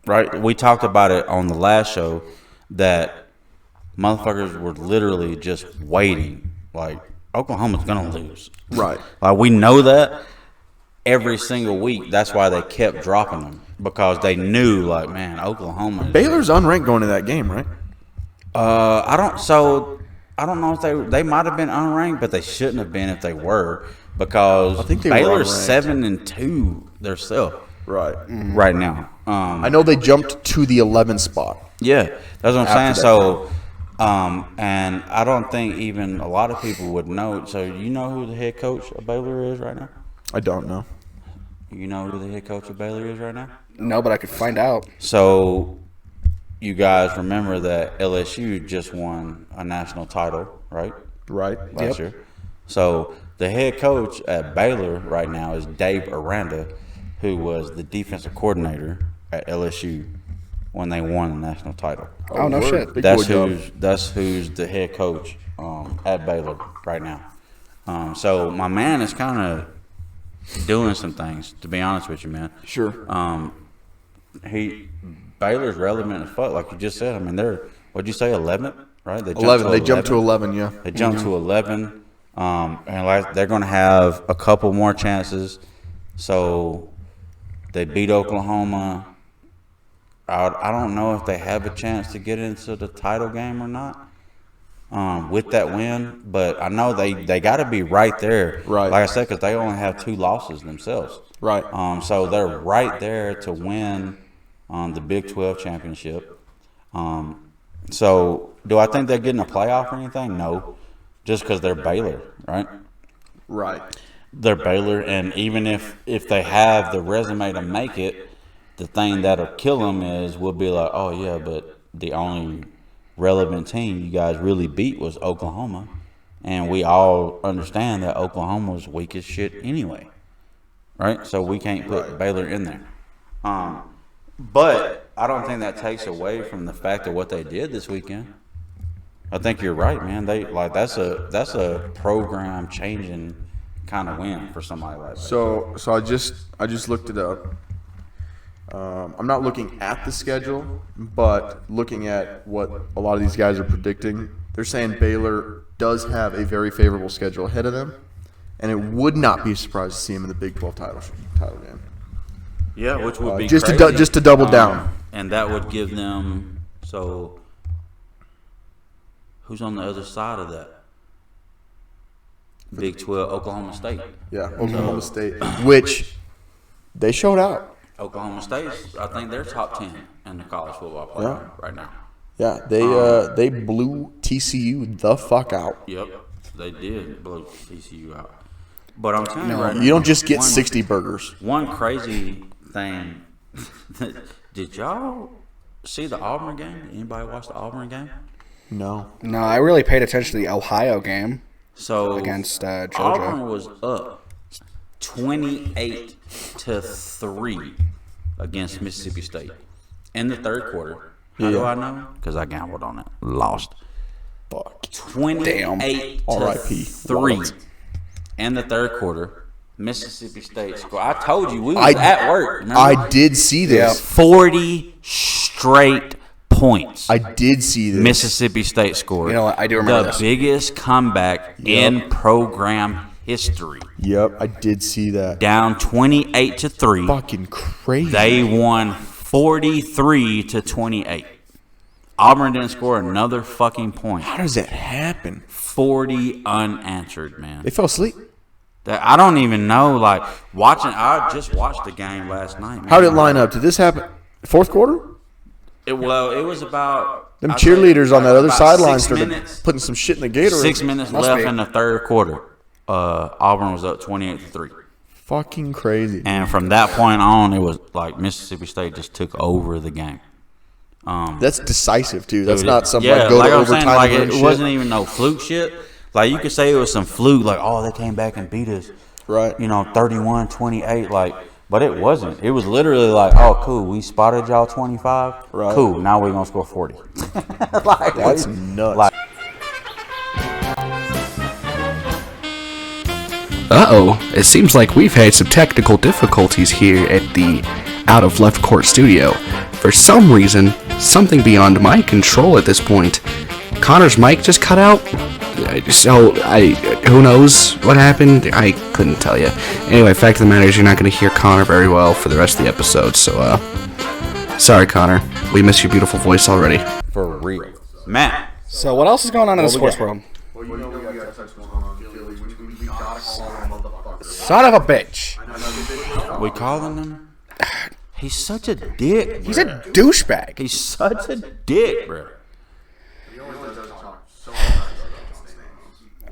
Right? We talked about it on the last show that motherfuckers were literally just waiting. Like Oklahoma's gonna lose. Right. Like we know that every single week. That's why they kept dropping them, because they knew, like, man, Oklahoma. Baylor's unranked going to that game, right? I don't know if they might have been unranked, but they shouldn't have been if they were, because I think they were Baylor's unranked. 7-2 themselves Right. right now. I know they jumped to the 11th spot. Yeah, that's what I'm saying. After that So, and I don't think even a lot of people would know. So, you know who the head coach of Baylor is right now? I don't know. You know who the head coach of Baylor is right now? No, but I could find out. So, you guys remember that LSU just won a national title, right? Right. Last year. So, the head coach at Baylor right now is Dave Aranda, who was the defensive coordinator at LSU when they won the national title. Oh, no shit. Big That's boy job. who's the head coach at Baylor right now. So my man is kind of doing some things, to be honest with you, man. Sure. Baylor's relevant as fuck, like you just said. I mean, they're, what'd you say, 11th, right? They 11. They jumped to 11, yeah. They jumped to 11, and like they're going to have a couple more chances. So they beat Oklahoma. I don't know if they have a chance to get into the title game or not. with that win, but I know they got to be right there. Right. Like I said, because they only have 2 losses themselves. Right. So they're right there to win the Big 12 championship. So do I think they're getting a playoff or anything? No, just because they're Baylor, right? Right. They're Baylor, and even if they have the resume to make it, the thing that'll kill them is we'll be like, oh yeah, but the only relevant team you guys really beat was Oklahoma, and we all understand that Oklahoma was weak as shit anyway, right? So we can't put Baylor in there. But I don't think that takes away from the fact of what they did this weekend. I think you're right, man. That's a program changing kind of win for somebody like that. So I just looked it up. I'm not looking at the schedule, but looking at what a lot of these guys are predicting. They're saying Baylor does have a very favorable schedule ahead of them, and it would not be surprised to see them in the Big 12 title game. Yeah, which would be just crazy. just to double down. And that would give them. So, who's on the other side of that? Big 12, Oklahoma State. Yeah, Oklahoma State, which they showed out. Oklahoma State, I think they're top 10 in the college football playoff right now. Yeah, they blew TCU the fuck out. Yep, they did blow TCU out. But I'm telling you right now, You don't just get 60 burgers. One crazy thing. Did y'all see the Auburn game? Anybody watch the Auburn game? No. No, I really paid attention to the Ohio game So against Georgia. Auburn was up 28-3 against Mississippi State in the third quarter. How do I know? Because I gambled on it. Lost. Fuck. 28-3 in the third quarter. Mississippi State scored. I told you we was at work. Remember? I did see this. 40 straight points. I did see this. Mississippi State scored. You know what? I do remember the this. biggest comeback in program history. Yep, I did see that. Down 28-3. Fucking crazy. They won 43-28. Auburn didn't score another fucking point. How does that happen? 40 unanswered, man. They fell asleep. I don't even know. Like I just watched the game last night. Man. How did it line up? Did this happen? Fourth quarter? It was about Them cheerleaders on that other about sideline 6 started minutes. putting some shit in the Gatorade. 6 minutes Must left be. in the third quarter. Auburn was up 28-3. Fucking crazy. And from that point on, it was like Mississippi State just took over the game. That's decisive, too. That's Dude, not some yeah, go like to I'm saying, overtime like and it shit. wasn't even no fluke shit. Like you could say it was some fluke, like they came back and beat us, Right. 31-28. Like, but it wasn't. It was literally like, oh, cool, we spotted y'all 25. Right. Cool, now we're gonna score 40. That's nuts. Like, Uh-oh, it seems like we've had some technical difficulties here at the Out of Left Court studio. For some reason, something beyond my control at this point. Connor's mic just cut out, so who knows what happened? I couldn't tell you. Anyway, fact of the matter is you're not going to hear Connor very well for the rest of the episode, so, sorry, Connor. We miss your beautiful voice already. for real. Matt, So what else is going on in the sports world? Well, you know we got touch going on Philly, which we gotta call him motherfucker. Son of a bitch. we calling him? He's such a dick. He's a douchebag. He's such a dick, bro.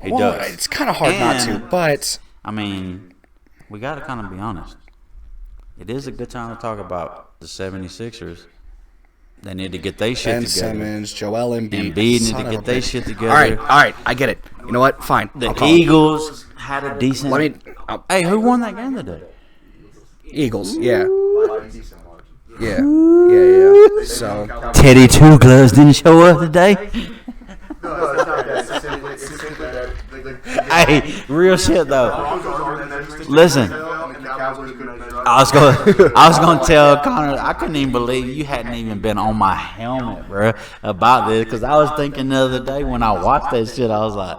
He Well, does. it's kind of hard not to, And- but I mean, we got to kind of be honest. It is a good time to talk about the 76ers. They need to get their shit Ben together. Simmons, Joel Embiid. Embiid need Son to of get a their bitch. shit together. All right, I get it. You know what? Fine. The I'll call it. Eagles had a decent. Let me. Hey, who won that game today? Eagles. Yeah. Yeah. So Teddy Two Gloves didn't show up today. Hey, real shit though. Listen, I was gonna tell Connor. I couldn't even believe you hadn't even been on my helmet, bro, about this, because I was thinking the other day when I watched that shit, I was like,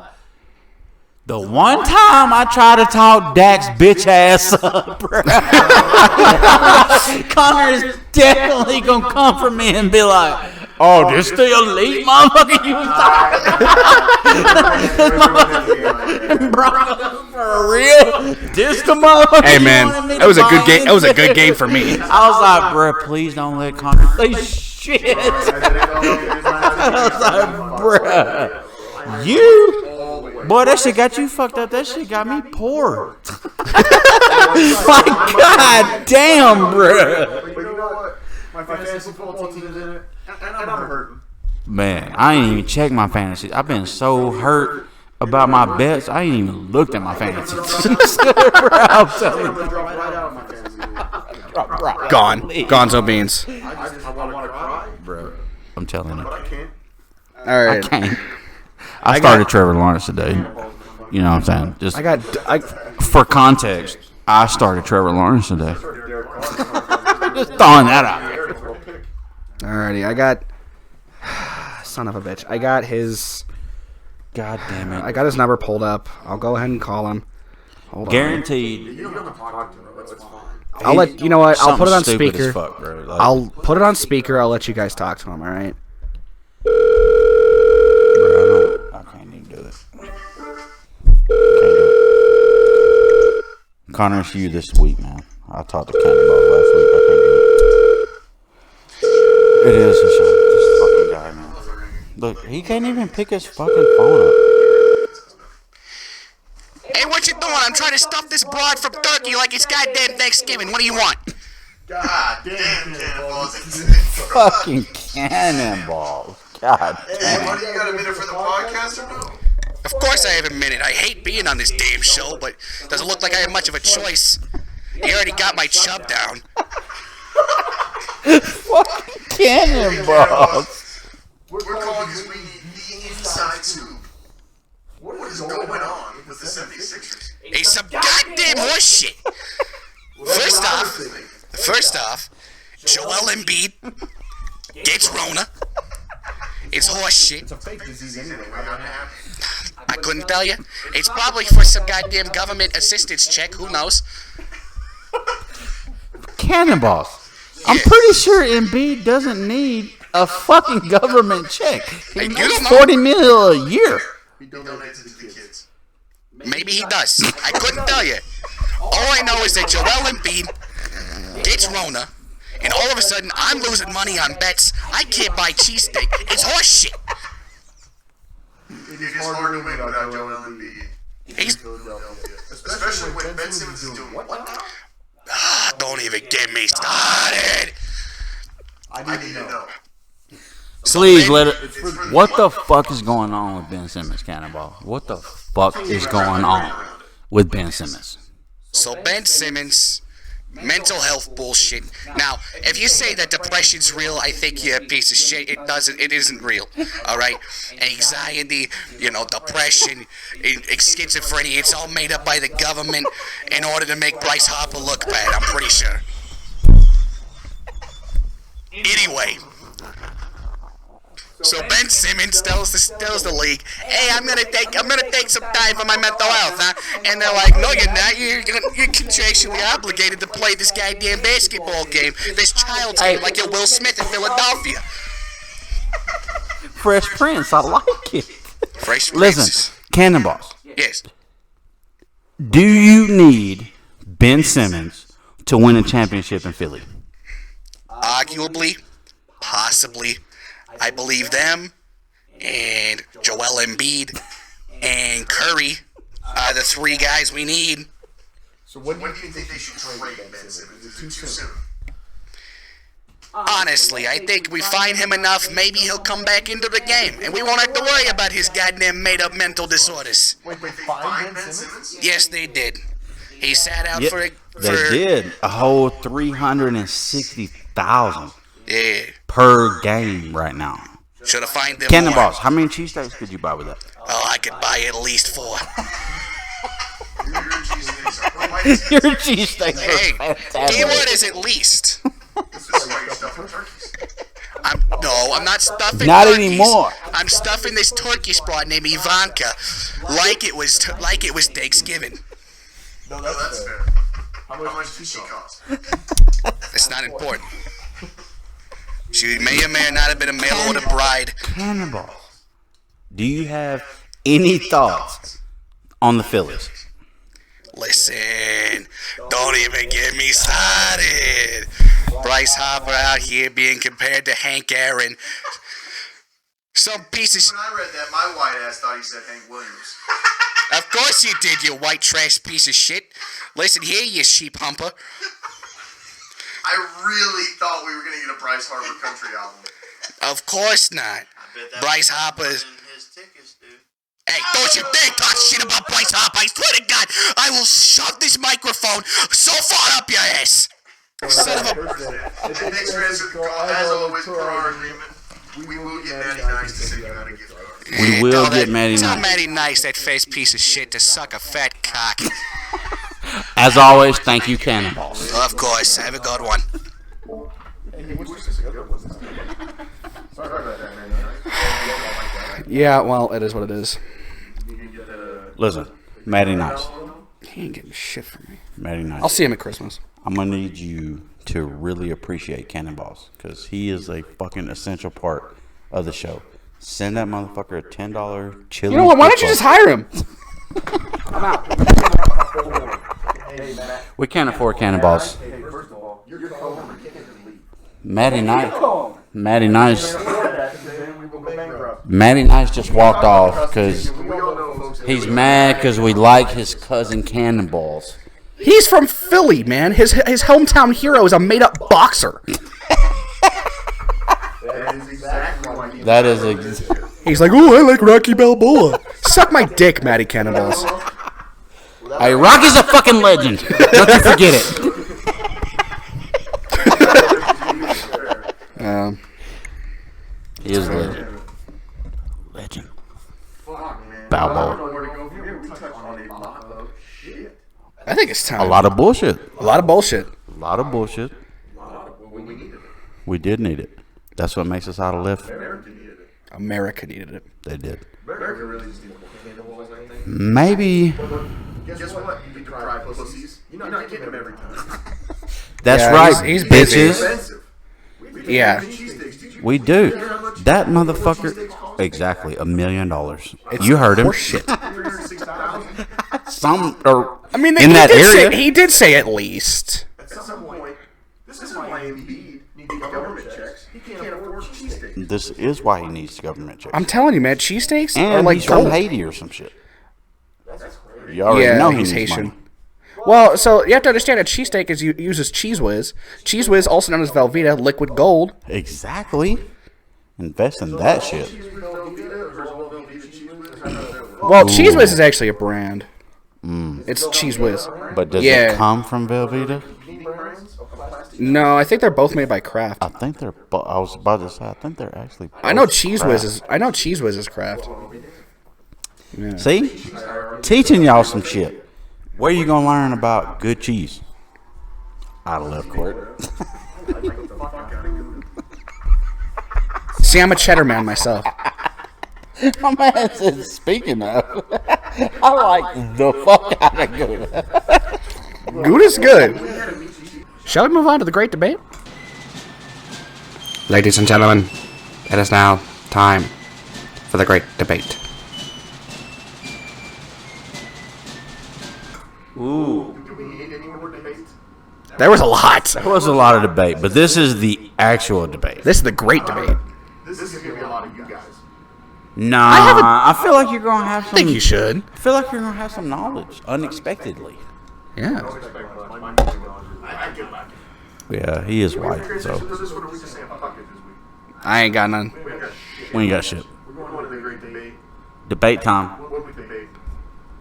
the one time I try to talk Dak's bitch ass up, bro, Connor is definitely gonna come for me and be like, Oh, this the elite motherfucker you was talking Broncos for real? This the motherfucker? Hey man, that was a good game. That was a good game for me. I was like, bro, please don't let Connor say shit. I was like, bro, you. Boy, that shit got you fucked up. That shit got me poor. My God damn, bro. But you know what? My fantasy football team is in it, and I'm hurting. Man, I ain't even checked my fantasy. I've been so hurt about my bets. I ain't even looked at my fantasy. I'm telling you. Gone. Gonzo beans. I want to cry, Bro, I'm telling you. but I can't. All I right. can't. I started Trevor Lawrence today. You know what I'm saying? Just for context, I started Trevor Lawrence today. Just throwing that out there. Alrighty, I got son of a bitch. I got his God damn it. I got his number pulled up. I'll go ahead and call him. Hold on. Guaranteed. You don't have to talk to him. That's fine. I'll let you know what. I'll put it on Something stupid speaker. as fuck, bro. Like, I'll put it on speaker. I'll let you guys talk to him. All right. bro, I can't even do it. Connor, it's you this week, man. I talked to Cannonball last week. I can't do it. It is a shame. This fucking guy, man. Look, he can't even pick his fucking phone up. Hey, what you doing? I'm trying to stuff this broad from Turkey like it's goddamn Thanksgiving. What do you want? God damn, Cannonballs. Fucking Cannonballs. God Hey, damn. buddy, you got a minute for the podcast or no? Of course I have a minute. I hate being on this damn show, but doesn't look like I have much of a choice. You already got my chub down. Fucking Cannonballs. We're calling because we need the inside scoop. What is going on with the 76ers? Hey, some goddamn horse shit. First off, Joel Embiid gets Rona. It's horse shit. It's a fake disease anyway. Why not happen? I couldn't tell you. It's probably for some goddamn government assistance check. Who knows? Cannonballs. I'm pretty sure Embiid doesn't need a fucking government check. He Hey, you makes don't know. $40 million a year. He donates to the kids. Maybe he does. I couldn't tell you. All I know is that Joel Embiid gets Rona, and all of a sudden I'm losing money on bets. I can't buy cheesesteak. It's horse shit. It is hard to win without Joel Embiid. He's, Especially when Ben Simmons is doing what now? don't even get me started. I need to know. Please let it. What the fuck is going on with Ben Simmons, Cannonball? What the fuck is going on with Ben Simmons? So Ben Simmons, mental health bullshit. Now, if you say that depression's real, I think you're a piece of shit. It isn't real. All right? Anxiety, depression, schizophrenia, it's all made up by the government in order to make Bryce Harper look bad, I'm pretty sure. Anyway, so Ben Simmons tells the league, "Hey, I'm gonna take some time for my mental health, huh?" And they're like, "No, you're not. You're contractually obligated to play this goddamn basketball game, this child's game, like you're Will Smith in Philadelphia." Fresh Prince, I like it. Fresh Listen, Prince. Cannonballs. Yes. Do you need Ben Simmons to win a championship in Philly? Arguably, possibly. I believe them and Joel Embiid and Curry are the three guys we need. So when do you think they should trade Ben Simmons? Is it too soon? Honestly, I think we find him enough, maybe he'll come back into the game, and we won't have to worry about his goddamn made-up mental disorders. Wait, they find Ben Simmons? Yes, they did. He sat out Yep, for they did a whole 360,000 per game right now. Should have fined them Cannonballs, more. how many cheesesteaks could you buy with that? Oh, I could buy at least 4. Your cheesesteaks are quite Your cheesesteaks Hey, are fantastic. keyword is at least. This is why you're stuffing turkeys. I'm not stuffing Not turkeys. anymore. I'm stuffing this turkey spot named Ivanka like it was Thanksgiving. No, that's fair. How much does she cost? It's not important. She may or may not have been a mail order bride. Cannonballs. Do you have any thoughts on the Phillies? Listen, don't even get me started. Bryce Harper out here being compared to Hank Aaron. Some pieces. When I read that, my white ass thought he said Hank Williams. Of course you did, you white trash piece of shit. Listen here, you sheep humper. I really thought we were going to get a Bryce Harper country album. Of course not. Bryce Harper's. His tickets, dude. Hey, don't you dare talk shit about Bryce Harper. I swear to God, I will shove this microphone so far up your ass. Son of a... Next as always, per our agreement, we will get Matty Nice to send you out a gift card. We will get Matty Tell Nice. Matty Nice, that face piece of shit, to suck a fat cock. As always, thank you, Cannonballs. Of course, have a good one. Yeah, well, it is what it is. Listen, Matty Nice. He ain't getting shit from me. Matty Nice. I'll see him at Christmas. I'm going to need you to really appreciate Cannonballs because he is a fucking essential part of the show. Send that motherfucker a $10 chili. You know what? Why don't you just hire him? We can't afford Cannonballs. Matty Nice. Matty Nice. Matty Nice just walked off because he's mad because we like his cousin Cannonballs. He's from Philly, man. His hometown hero is a made-up boxer. That is He's like, oh, I like Rocky Balboa. Suck my dick, Matty Cannonballs. Hey, Rocky's a fucking legend. Don't you forget it. He is a legend. Legend. Balboa. I think it's time. A lot of bullshit. A lot of bullshit. A lot of bullshit. We did need it. That's what makes us out of lift. America needed it. They did. Maybe. Guess what? You can cry pussies. You're not getting them every time. That's Yeah, right, he's busy. bitches. Yeah. We do. That motherfucker. Exactly, $1 million. You heard him. Shit. Some or I mean, in that area. He did say at least. At some point, this is why Embiid needs government checks. He can't afford cheesesteaks. This is why he needs government checks. I'm telling you, man, cheesesteaks are And like he's from gold. Haiti or some shit. You already know he he's needs Haitian. money. Well, so you have to understand a cheesesteak uses Cheese Whiz. Cheese Whiz, also known as Velveeta, liquid gold. Exactly. Invest in that shit. Well, Cheese Whiz is actually a brand. It's Cheese Whiz. But does Yeah. it come from Velveeta? No, I think they're both made by Kraft. I think they're. I was about to say. I think they're actually. I know both Cheese Kraft. Whiz is. I know Cheese Whiz is Kraft. Yeah. See, teaching y'all some shit. Where you gonna learn about good cheese? Outta Left Court. See, I'm a cheddar man myself. My man said, speaking of, I like the fuck out of Gouda. Gouda's good. Shall we move on to the great debate? Ladies and gentlemen, it is now time for the great debate. There was a lot. There was a lot of debate, but this is the actual debate. This is the great debate. This is going to be a lot of you guys. Nah, I feel like you're gonna have some. I think you should. I feel like you're gonna have some knowledge unexpectedly. Yeah. I get back. Yeah, he is white, so This is what we just say fuck it this week. I ain't got none. We ain't got shit. we ain't got shit. We're going on to the great debate. Debate time. What we debate?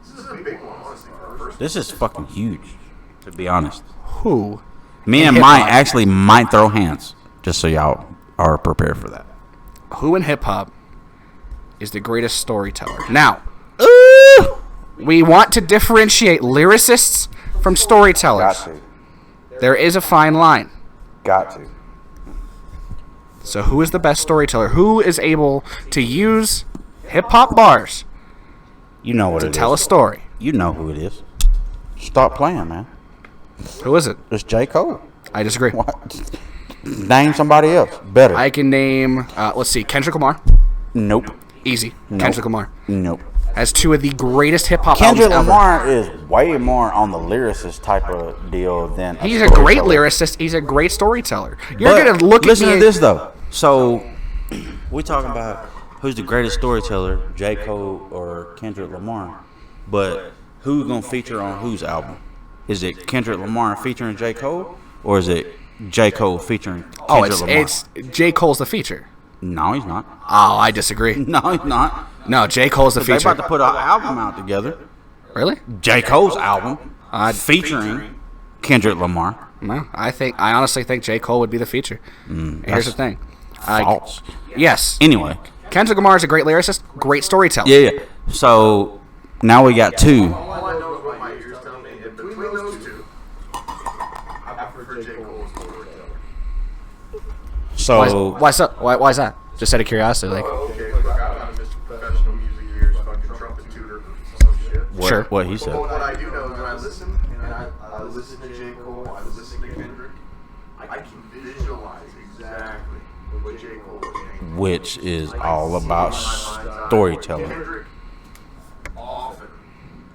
This is a big one, honestly. First, This is fucking huge, to be honest. Who? Me and hip Mike hop. actually might throw hands, just so y'all are prepared for that. Who in hip hop is the greatest storyteller? Now, we want to differentiate lyricists from storytellers. There is a fine line. Got to. So who is the best storyteller? Who is able to use hip-hop bars You know what to it tell a is. story? You know who it is. Stop playing, man. Who is it? It's J. Cole. I disagree. What? Name somebody else. Better. I can name, let's see, Kendrick Lamar. Nope. Easy. Nope. Kendrick Lamar. Nope. Has 2 of the greatest hip-hop Kendrick albums Lamar is way more on the lyricist type of deal than He's a great lyricist. He's a great storyteller. You're going to look at me. Listen to this, though. So, we're talking about who's the greatest storyteller, J. Cole or Kendrick Lamar. But who's going to feature on whose album? Is it Kendrick Lamar featuring J. Cole? Or is it J. Cole featuring Kendrick Lamar? It's J. Cole's the feature. No, he's not. Oh, I disagree. No, he's not. No, J. Cole's the They're feature. about to put an album out together. Really? J. Cole's album featuring Kendrick Lamar. No, I honestly think J. Cole would be the feature. And here's the thing. False. Yes. Anyway. Kendrick Lamar is a great lyricist, great storyteller. Yeah. So, now we got 2. All I know is what my ears tell me. And between those 2, I prefer J. Cole's storyteller. So, Why is that? Just out of curiosity. Like, Okay, look, I'm Mr. Professional Music Ears, fucking trumpet tutor, some shit. Sure. what he said. But what I do know is when I listen, and I listen to J. Cole, I listen to Kendrick, I can visualize exactly what J. Cole is saying. Which is all about storytelling. Kendrick, often,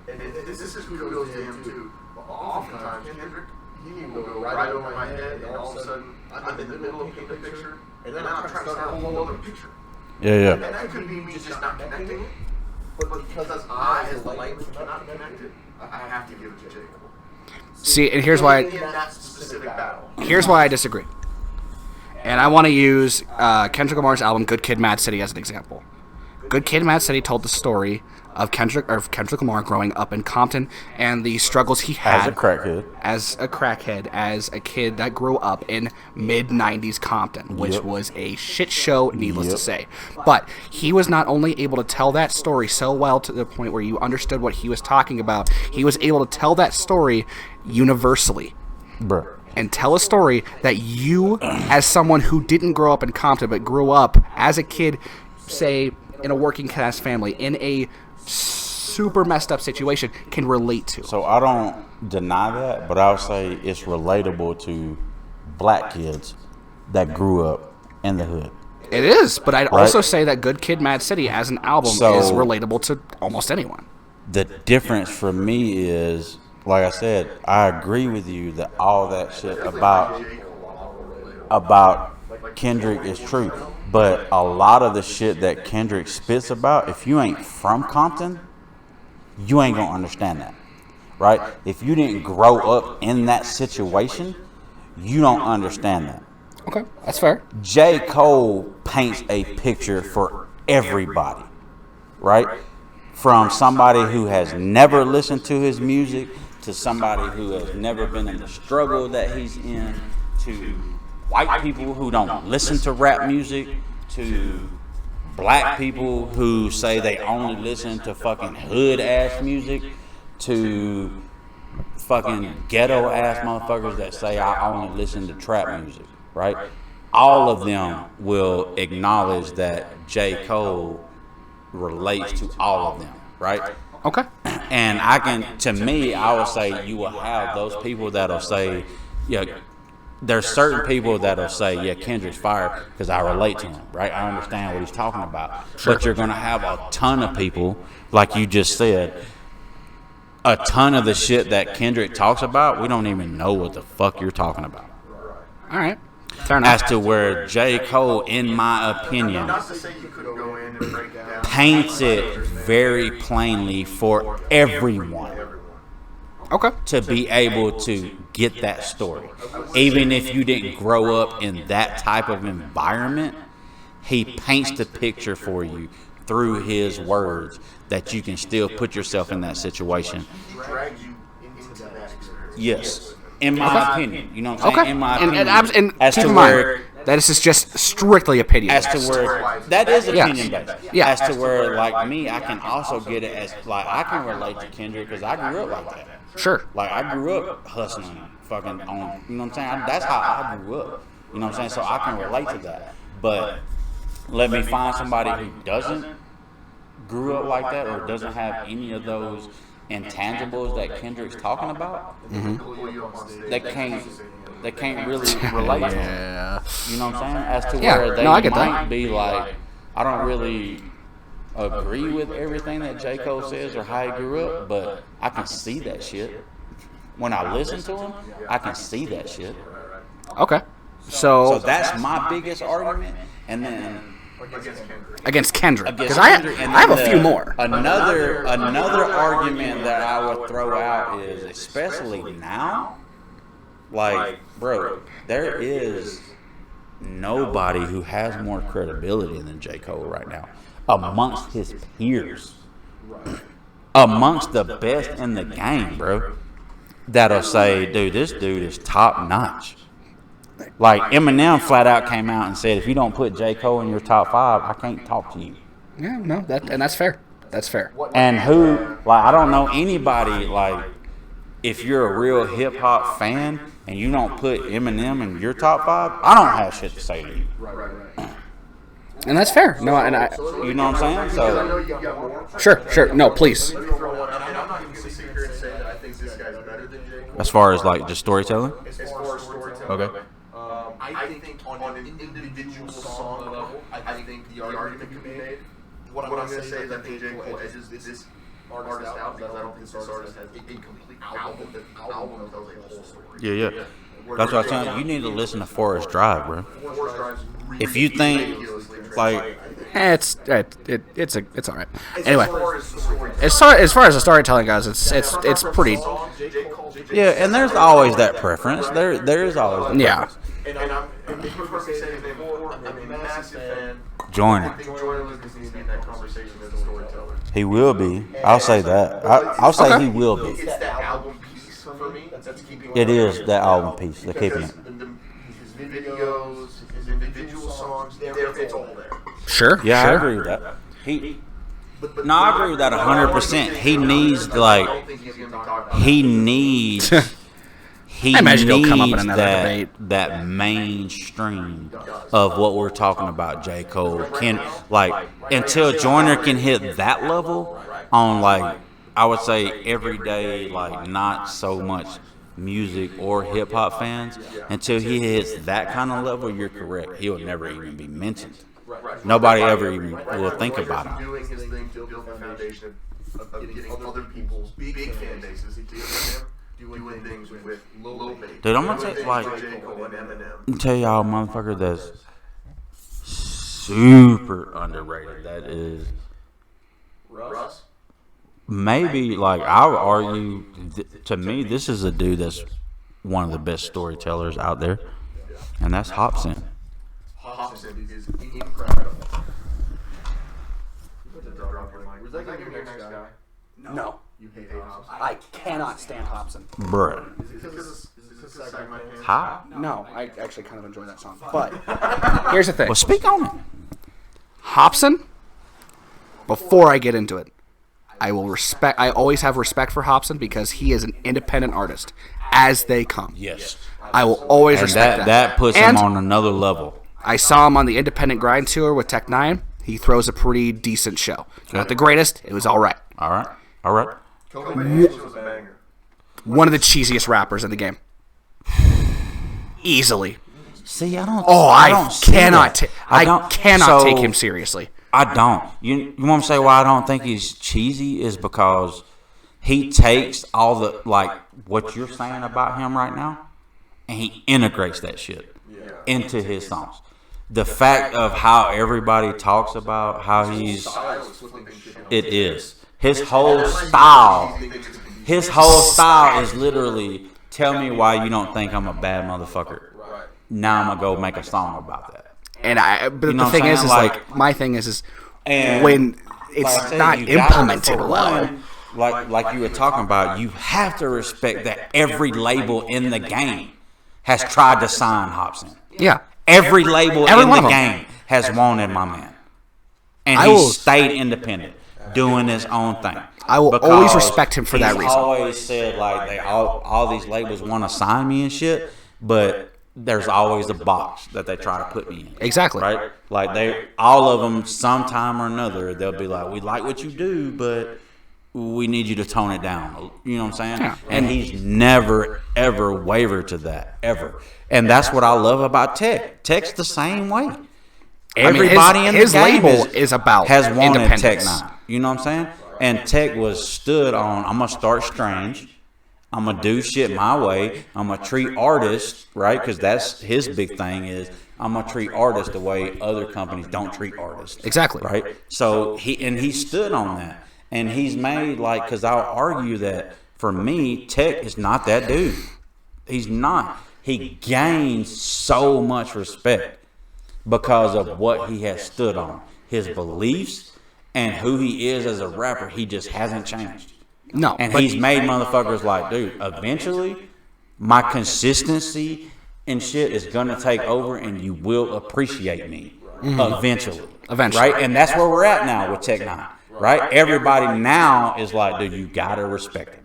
and this is who goes to him too, but oftentimes Kendrick, he will go right over my head, and all of a sudden, I'm in the middle of painting a picture, and then I'm trying to start a whole other picture. Yeah. And that could be me just not connecting it, but because I, as the language, cannot connect it, I have to give it to J. Cole. see, and here's why. In that specific battle. Here's why I disagree. And I want to use Kendrick Lamar's album "Good Kid, Mad City" as an example. "Good Kid, Mad City" told the story of Kendrick Lamar growing up in Compton and the struggles he had As a crackhead. as a kid that grew up in mid-90s Compton, which was a shit show, needless to say. But he was not only able to tell that story so well to the point where you understood what he was talking about, he was able to tell that story universally. Bruh. And tell a story that you, as someone who didn't grow up in Compton but grew up as a kid, say, in a working class family, in a super messed up situation, can relate to. So I don't deny that, but I would say it's relatable to black kids that grew up in the hood. It is, but I'd also say that "Good Kid, Mad City" as an album is relatable to almost anyone. The difference for me is, like I said, I agree with you that all that shit about Kendrick is true. But a lot of the shit that Kendrick spits about, if you ain't from Compton, you ain't gonna understand that, right? If you didn't grow up in that situation, you don't understand that. Okay, that's fair. J. Cole paints a picture for everybody, right? From somebody who has never listened to his music, to somebody who has never been in the struggle that he's in, to white people who don't listen to rap music, to black people who say they only listen to fucking hood ass music, to fucking ghetto ass motherfuckers that say I only listen to trap music, right? All of them will acknowledge that J. Cole relates to all of them, right? Okay. And to me, I would say you will have those people that'll say, yeah, there's certain people that'll say, yeah, Kendrick's fire because I relate to him, right? I understand what he's talking about. Sure. But you're going to have a ton of people, like you just said, a ton of the shit that Kendrick talks about, we don't even know what the fuck you're talking about. All right. Fair enough. As to where J. Cole, in my opinion, paints it very plainly for everyone. Okay. To be able to get that story. Even if you didn't grow up in that type of environment, he paints the picture for you through his words that you can still put yourself in that situation. Yes. In my opinion. You know what I'm saying? In my opinion. And keep in mind, that is just strictly opinion. As to where that is opinion based. Yeah. As to where, like me, I can also get it as like I can relate to Kendrick because I grew up like that. Sure. Like I grew up hustling, fucking on. You know what I'm saying? That's how I grew up. You know what I'm saying? So I can relate to that. But let me find somebody who doesn't grew up like that or doesn't have any of those intangibles that Kendrick's talking about, they can't really relate to him. You know what I'm saying? As to where they might be like, I don't really agree with everything that J. Cole says or how he grew up, but I can see that shit. When I listen to him, I can see that shit. Okay. So that's my biggest argument. And then against Kendrick, because I have a few more. Another argument that I would throw out is, especially now, like, bro, there is nobody who has more credibility than J. Cole right now amongst his peers, amongst the best in the game, bro. That'll say, dude, this dude is top notch. Like, Eminem flat out came out and said, if you don't put J. Cole in your top 5, I can't talk to you. Yeah, no, that's fair. That's fair. And I don't know anybody, like, if you're a real hip hop fan and you don't put Eminem in your top 5, I don't have shit to say to you. And that's fair. No, and you know what I'm saying? So, sure. No, please. As far as like just storytelling? Okay. I think on an individual song level, I think the argument can be made. What I'm going to say is that J. Cole edges this artist out because I don't think this artist has a complete album. The album tells a whole story. Yeah. That's what I'm telling you. You need to listen to Forest Drive, bro. If you think like it's all right. Anyway, as far as the storytelling goes, it's pretty. Yeah, and there's always that preference. There is always that preference. And I'm a massive fan. Joiner. He will be. I'll say that. I'll say he will be. It's that album piece for me that's keeping. It is that album piece. They're keeping it. His videos, his individual songs, it's all there. Sure. Yeah, sure. I agree with that. I agree with that 100%. He needs I imagine he'll come up in another debate. That mainstream of what we're talking about, J. Cole can until Joyner can hit that level on I would say everyday not so much music or hip hop fans. Until he hits that kind of level, you're correct. He'll never even be mentioned. Nobody ever even will think about him. Doing his thing to build the foundation of getting other people's big fan bases to him. Doing things with low base. Dude, I'm gonna tell y'all, motherfucker, that's super underrated. That is Russ. Maybe I would argue. To me, this is a dude that's one of the best storytellers out there, and that's Hopsin. Hopsin is incredible. Was that your next guy? No. You hate Hopsin? I cannot stand Hopsin. Bruh. How? No, I actually kind of enjoy that song. But here's the thing. Well, speak on it. Hopsin, before I get into it, I always have respect for Hopsin because he is an independent artist as they come. Yes. I will always respect that. That puts him on another level. I saw him on the Independent Grind Tour with Tech 9. He throws a pretty decent show. Not the greatest. It was all right. All right. One of the cheesiest rappers in the game. Easily. See, I don't. I cannot take him seriously. I don't. You want to say why I don't think he's cheesy is because he takes all the what you're saying about him right now, and he integrates that shit into his songs. The fact of how everybody talks about how his whole style is literally tell me why you don't think I'm a bad motherfucker. Now I'm gonna go make a song about that. But the thing is my thing is when it's not implemented well. Like you were talking about, you have to respect that every label in the game has tried to sign Hopsin. Yeah. Every label in the game has wanted my man. And he stayed independent, doing his own thing. I will always respect him for that reason. He's always said, all these labels want to sign me and shit, but there's always a box that they try to put me in. Exactly. Right? All of them, sometime or another, they'll be like, we like what you do, but we need you to tone it down. You know what I'm saying? Yeah. And he's never, ever wavered to that, ever. And that's what I love about Tech. Tech's the same way. Everybody in the game label is about has wanted independence. Tech 9. You know what I'm saying? And Tech was stood on, I'm going to start strange. I'm going to do shit my way. I'm going to treat artists, right? Because that's his big thing is I'm going to treat artists the way other companies don't treat artists. Exactly. Right? So he stood on that. And he's made, like, because I'll argue that for me, Tech is not that dude. He's not. He gains so much respect because of what he has stood on. His beliefs and who he is as a rapper, he just hasn't changed. No. And he's made motherfuckers like, dude, eventually my consistency and shit is going to take over and you will appreciate me. Eventually. Right? And that's where we're at now with Tech 9. Right? Everybody now is like, dude, you got to respect him.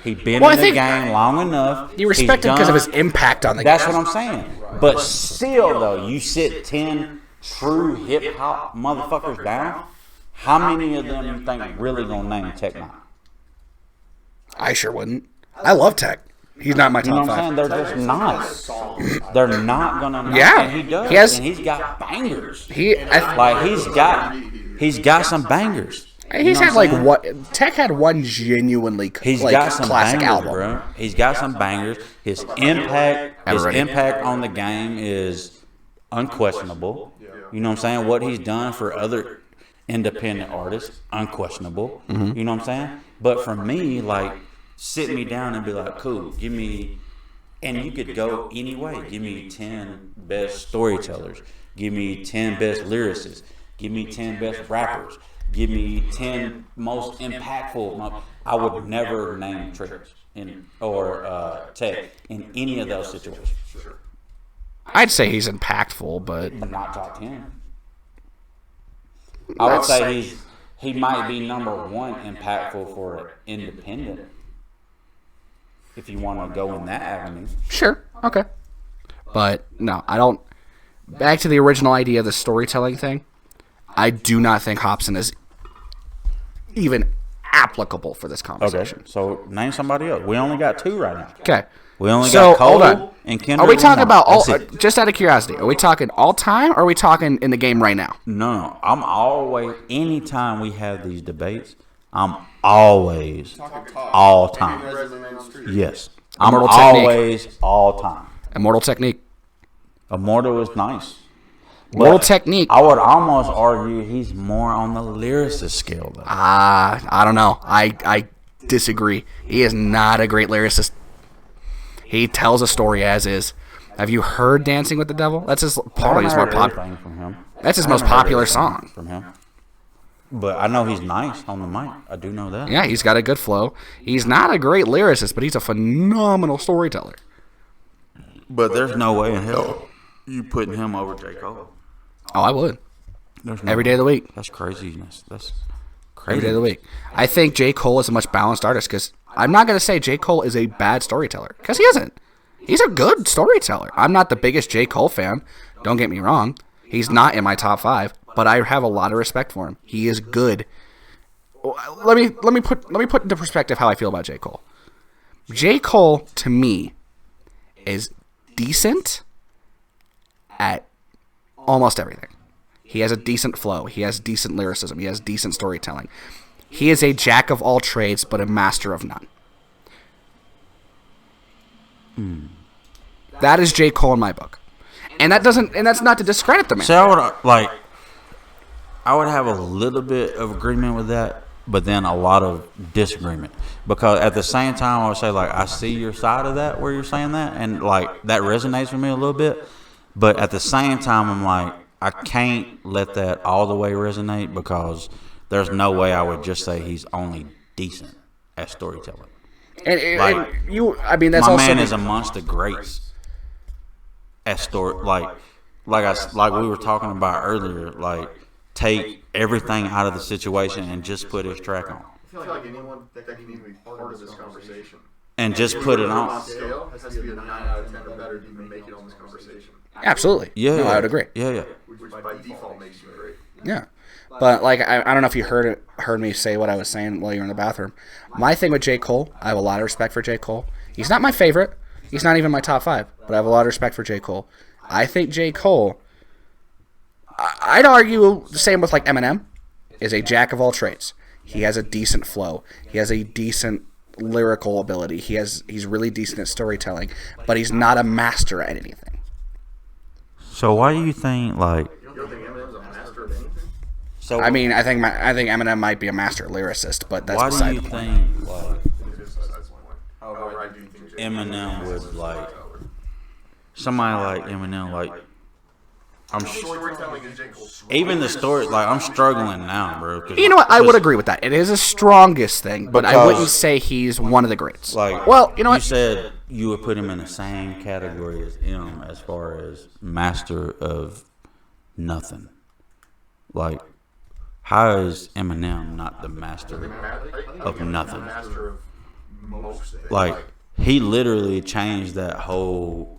He's been in the game long enough. You respect him because of his impact on the game. That's what I'm saying. But still, though, you sit 10 true hip-hop motherfuckers down, how many of them you think really going to name Tech 9? I sure wouldn't. I love Tech. He's not my top You know what I'm saying? 5. They're just not. They're not going to. Yeah. And he does. He has- and he's got bangers. He's He's got some bangers. Had Tech had one genuinely He's like, got some classic bangers, album. bro. He's got some bangers. His impact on the game is unquestionable. You know what I'm saying? What he's done for other independent artists, unquestionable. You know what I'm saying? But for me, like, sit me down and be like, cool, give me, and you could go any way. Give me 10 best storytellers. Give me 10 best lyricists. Give me 10 best rappers. Give me 10 most impactful. I would never name Triggers or Tech in any of those situations. I'd say he's impactful, but Not top 10. I would say he might be number 1 impactful for independent. If you want to go in that avenue. sure, okay. But no, I don't. Back to the original idea of the storytelling thing. I do not think Hobson is even applicable for this conversation. Okay, so name somebody else. We only got 2 right now. Okay. We only So, got Cole hold on. and Kendrick. Are we talking Lamar. about all? That's it. Just out of curiosity, are we talking all time, or are we talking in the game right now? No. I'm always, anytime we have these debates, I'm always all time. Yes. I'm Immortal Technique. always all time. Immortal Technique. Immortal is nice. Immortal But Technique. I would almost argue he's more on the lyricist scale, though. I don't know. I disagree. He is not a great lyricist. He tells a story as is. Have you heard "Dancing with the Devil"? That's probably his more popular. From him. That's his I most haven't heard popular everything song. from him. But I know he's nice on the mic. I do know that. Yeah, he's got a good flow. He's not a great lyricist, but he's a phenomenal storyteller. But there's no way in hell you putting him over J. Cole. Oh, I would. There's no Every day way. of the week. That's craziness. That's Every crazy. day of the week. I think J. Cole is a much balanced artist because I'm not going to say J. Cole is a bad storyteller because he isn't. He's a good storyteller. I'm not the biggest J. Cole fan. Don't get me wrong. He's not in my top 5, but I have a lot of respect for him. He is good. Let me put into perspective how I feel about J. Cole. J. Cole to me is decent at almost everything. He has a decent flow. He has decent lyricism. He has decent storytelling. He is a jack of all trades, but a master of none. That is J. Cole in my book, and that's not to discredit the man. So I would have a little bit of agreement with that, but then a lot of disagreement. Because at the same time, I would say, like, I see your side of that where you're saying that, and, like, that resonates with me a little bit. But at the same time, I'm like, I can't let that all the way resonate because there's no way I would just say he's only decent at storytelling. And that's my also man is amongst the greats at story. Like we were talking about earlier. Like, take everything out of the situation and just put his track on, I feel like anyone that can even be part of this conversation and just put it on. scale has to be a 9 out of 10 or better to even make it on this conversation. absolutely. Yeah, No, I would agree. Yeah. Which by default makes you great. Yeah. But, like, I don't know if you heard me say what I was saying while you were in the bathroom. My thing with J. Cole, I have a lot of respect for J. Cole. He's not my favorite. He's not even my top 5. But I have a lot of respect for J. Cole. I think J. Cole, I'd argue the same with, like, Eminem, is a jack of all trades. He has a decent flow. He has a decent lyrical ability. He's really decent at storytelling. But he's not a master at anything. So why do you think, like... You don't think Eminem's a master of anything? So I mean, I think Eminem might be a master lyricist, but that's why beside do you the point. think, like, How right do you think Eminem would, like... Somebody like Eminem, like... storytelling is J. Cole's Even the story, like, I'm struggling now, bro. 'cause You know what? I would just- agree with that. It is the strongest thing, but I Because- wouldn't say he's one of the greats. Like, well, you know you what? said you would put him in the same category as him as far as master of nothing. Like, how is Eminem not the master of nothing? master of most things. Like, he literally changed the whole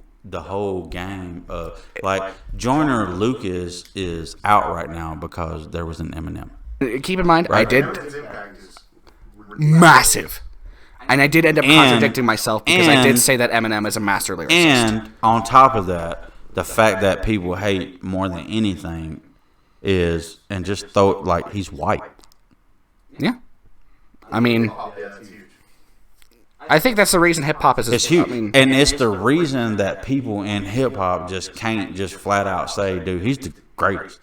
game of, like, Joyner Lucas is out right now because there was an Eminem. Keep in mind, I did His impact is massive, and I did end up And- contradicting myself because I did and- say that Eminem is a master lyricist. And on top of that, the fact that people hate more than anything is, and just throw, like, he's white. Yeah, I mean, that's huge. I think that's the reason hip hop is. It's huge. I mean, And it's the reason that people in hip hop just can't just flat out say, dude, he's the greatest.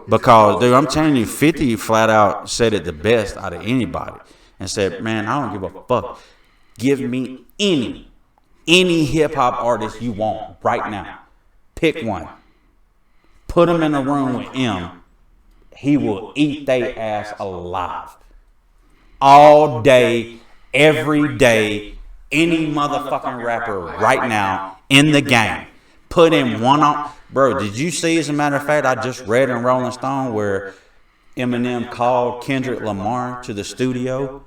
Because, dude, I'm telling you, 50 flat out said it the best out of anybody. And said, man, I don't give a fuck. Give me any hip hop artist you want right now. Pick one. Put him in a room with him. He will eat they ass alive. All day, every day, any motherfucking rapper right now in the game. Put him one on. Bro, did you see, as a matter of fact, I just read in Rolling Stone where Eminem called Kendrick Lamar to the studio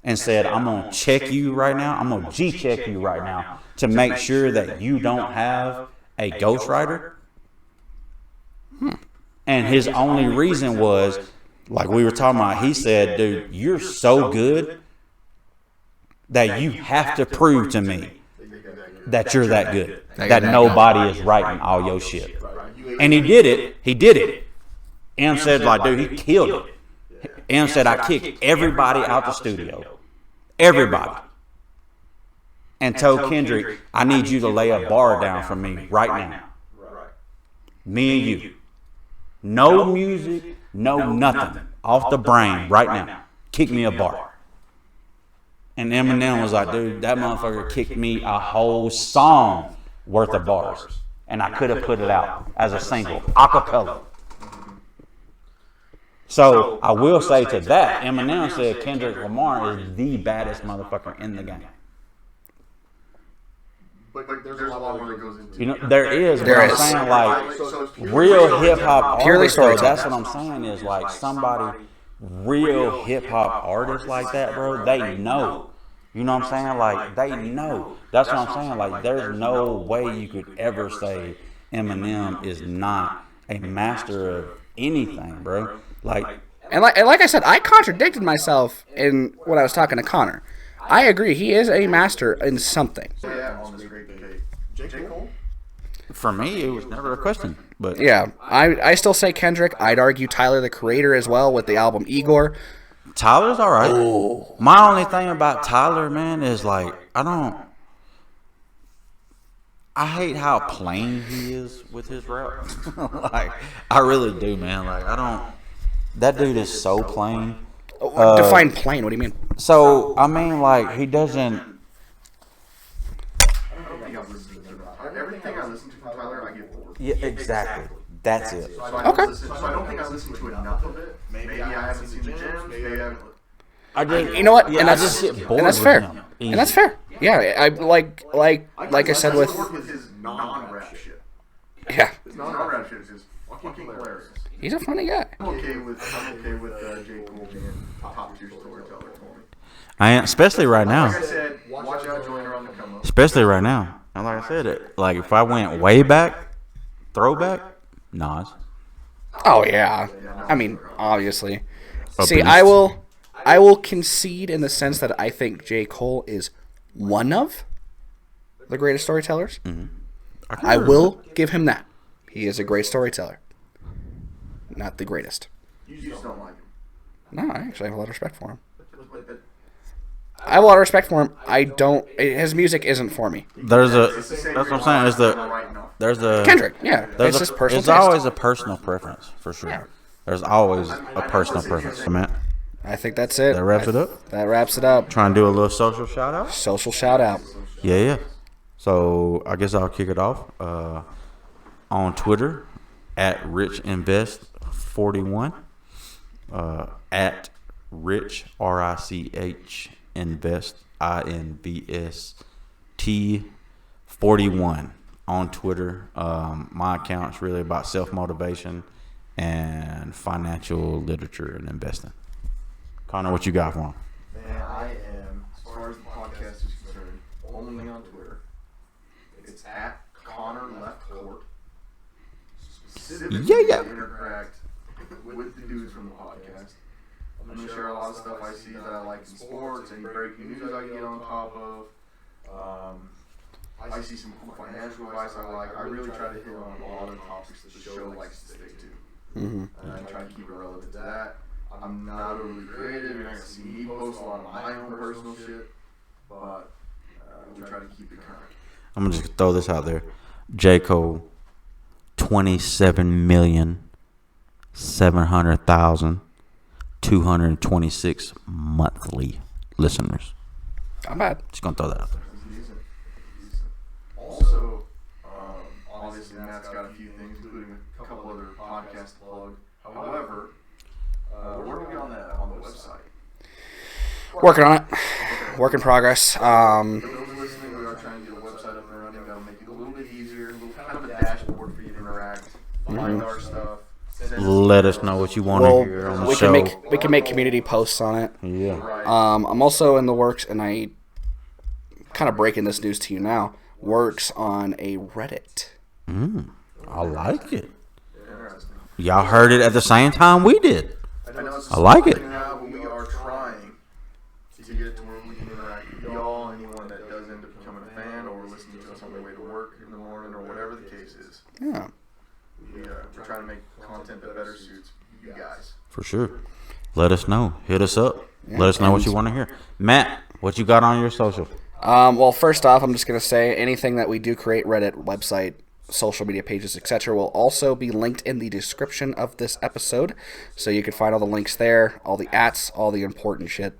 and said, I'm going to check you right now. I'm going to G-check you right now to make sure that you don't have a ghostwriter. And his only reason was, like we were talking about, he said, dude, you're so good that you have to prove to me that you're that good, that nobody is writing all your shit. And he did it. M said, like, dude, he killed it. M said, I kicked everybody out the studio. Everybody. And told Kendrick, I need you to lay a bar down for me right now. Me and you. No music, no nothing. Off the brain right now. Kick me a bar. And Eminem was like, dude, that motherfucker kicked me a whole song worth of bars. And I could have put it out as a single, a cappella. So I will say to that, Eminem said Kendrick Lamar is the baddest motherfucker in the game. But there's a lot more that goes into it. You know, there is, but There I'm is. saying, like, So it's real hip hop Purely artists, though, storytelling. that's what I'm saying is, like, somebody, real hip hop artists like that, bro, they know. You know what I'm saying? Like, they know. That's what I'm saying. Like, there's no way you could ever say Eminem is not a master of anything, bro. Like, and like I said, I contradicted myself in when I was talking to Connor. I agree, he is a master in something. Yeah, on this great cake. J. Cole? for me, it was never a question. But Yeah, I still say Kendrick. I'd argue Tyler, the Creator, as well with the album Igor. Tyler's all right. My only thing about Tyler, man, is like I hate how plain he is with his rap. Like, I really do, man. Like, that dude is so plain. Define plain. What do you mean? So, I mean, like, he doesn't. Everything I listen to from Tyler, I get bored. Yeah, exactly. That's it. Okay. So I don't think I listen to enough of it. Maybe I haven't seen the gems. Maybe I haven't. I just, You know what? Yeah, and I that's just get bored and that's with fair. him. And that's fair. Yeah, I like I said with work with his non-rap shit. yeah, His non-rap shit is just fucking hilarious. he's a funny guy. I'm okay with J. Cole being top tier storyteller for me. I am, especially right now. Like I said, watch out, Joyner on the come up. Especially right now. And like I said, like if I went way back, throwback, Nas. Oh yeah. I mean, obviously. See, beast. I will concede in the sense that I think J. Cole is one of the greatest storytellers. I will give him that. He is a great storyteller. Not the greatest. You just don't like him. No, I actually have a lot of respect for him. I have a lot of respect for him. I don't. His music isn't for me. That's what I'm saying. There's a Kendrick, yeah. It's just personal It's taste. always a personal preference, for sure. Yeah. There's always a personal preference. Matt, I think that's it. that wraps it up. That wraps it up. Try and do a little social shout out. Social shout out. Yeah. So I guess I'll kick it off. On Twitter, at RichInvest41. At Rich, RICH, Invest, INVST41 on Twitter. My account's really about self-motivation and financial literature and investing. Connor, what you got for him? Man, I am, as far as the podcast is concerned, only on Twitter. It's at Connor Left Court. Specifically Yeah. to interact with the dudes from the podcast. I'm going to share a lot of stuff I see that I like in sports, any breaking news I get on top of. I see some cool financial advice I like. I really try to hit on a lot of the topics that the show likes to stick to. And I try to keep it relevant to that. I'm not overly creative. You're not going to see me post a lot of my own personal shit, but we try to keep it current. I'm going to just throw this out there. J. Cole, 27,700,226 monthly listeners. Not bad. Just going to throw that out there. Decent. Also, obviously Matt's got a few things, including a couple other podcasts to plug. However, where are we on the website? Working on it. Work in progress. For those listening, we are trying to get a website up and running that'll make it a little bit easier, a little kind of a dashboard for you to interact, find our stuff. Let us know what you want to hear on the we show. can make community posts on it. Yeah. I'm also in the works, and I kind of breaking this news to you now. Works on a Reddit. I like it. Y'all heard it at the same time we did. I like it. Now, but we are trying to get to where we can interact with y'all, anyone that does end up becoming a fan or listening to us on their way to work in the morning or whatever the case is. Yeah. We're trying to make content that better suits you guys. For sure. Let us know. Hit us up. Let us know what you want to hear. Matt, what you got on your social? Well, first off, I'm just going to say anything that we do create, Reddit, website, social media pages, etc., will also be linked in the description of this episode. So you can find all the links there, all the ats, all the important shit.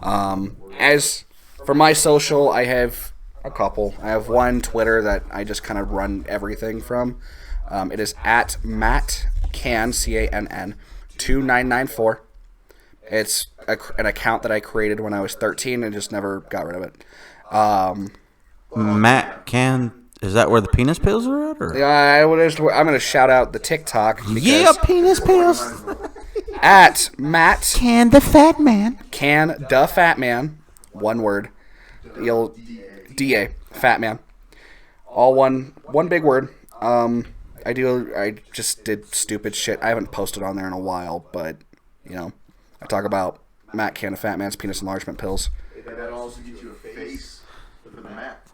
As for my social, I have a couple. I have one Twitter that I just kind of run everything from. It is at Matt Cann, CANN, 2994. It's an account that I created when I was 13 and just never got rid of it. Matt Cann, is that where the penis pills are at? Or? I'm going to shout out the TikTok. Yeah, penis pills. At Matt Can the fat man. Can the Fat Man, one word. You'll DA Fat Man. All one big word. I just did stupid shit. I haven't posted on there in a while, but I talk about Matt Can the Fat Man's penis enlargement pills. That also gives you a face for the map.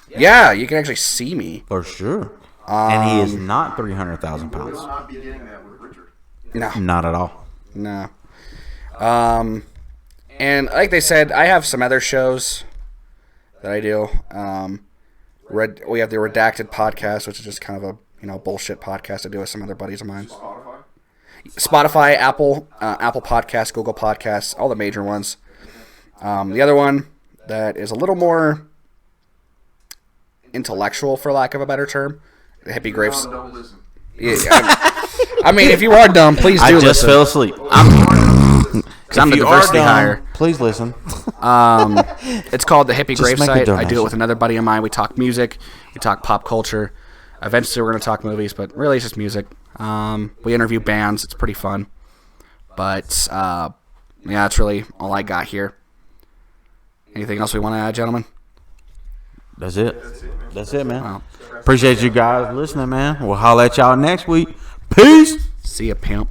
Yeah, you can actually see me. For sure. And he is not 300,000 We'll pounds. not be getting that with Richard. No. Not at all. No. And like they said, I have some other shows that I do. We have the Redacted podcast, which is just kind of a bullshit podcast I do with some other buddies of mine. Spotify, Apple Podcasts, Google Podcasts, all the major ones. The other one that is a little more intellectual, for lack of a better term, the Hippie Graves. Don't listen. Yeah, I mean, if you are dumb, please do I just listen. fell asleep. Because I'm the diversity hire. Please listen. It's called the Hippie Grave make a Site. I do donation. it with another buddy of mine. We talk music. We talk pop culture. Eventually, we're going to talk movies, but really, it's just music. We interview bands. It's pretty fun. But, yeah, that's really all I got here. Anything else we want to add, gentlemen? That's it. That's it, man. Wow. Appreciate you guys listening, man. We'll holler at y'all next week. Peace. See ya, pimp.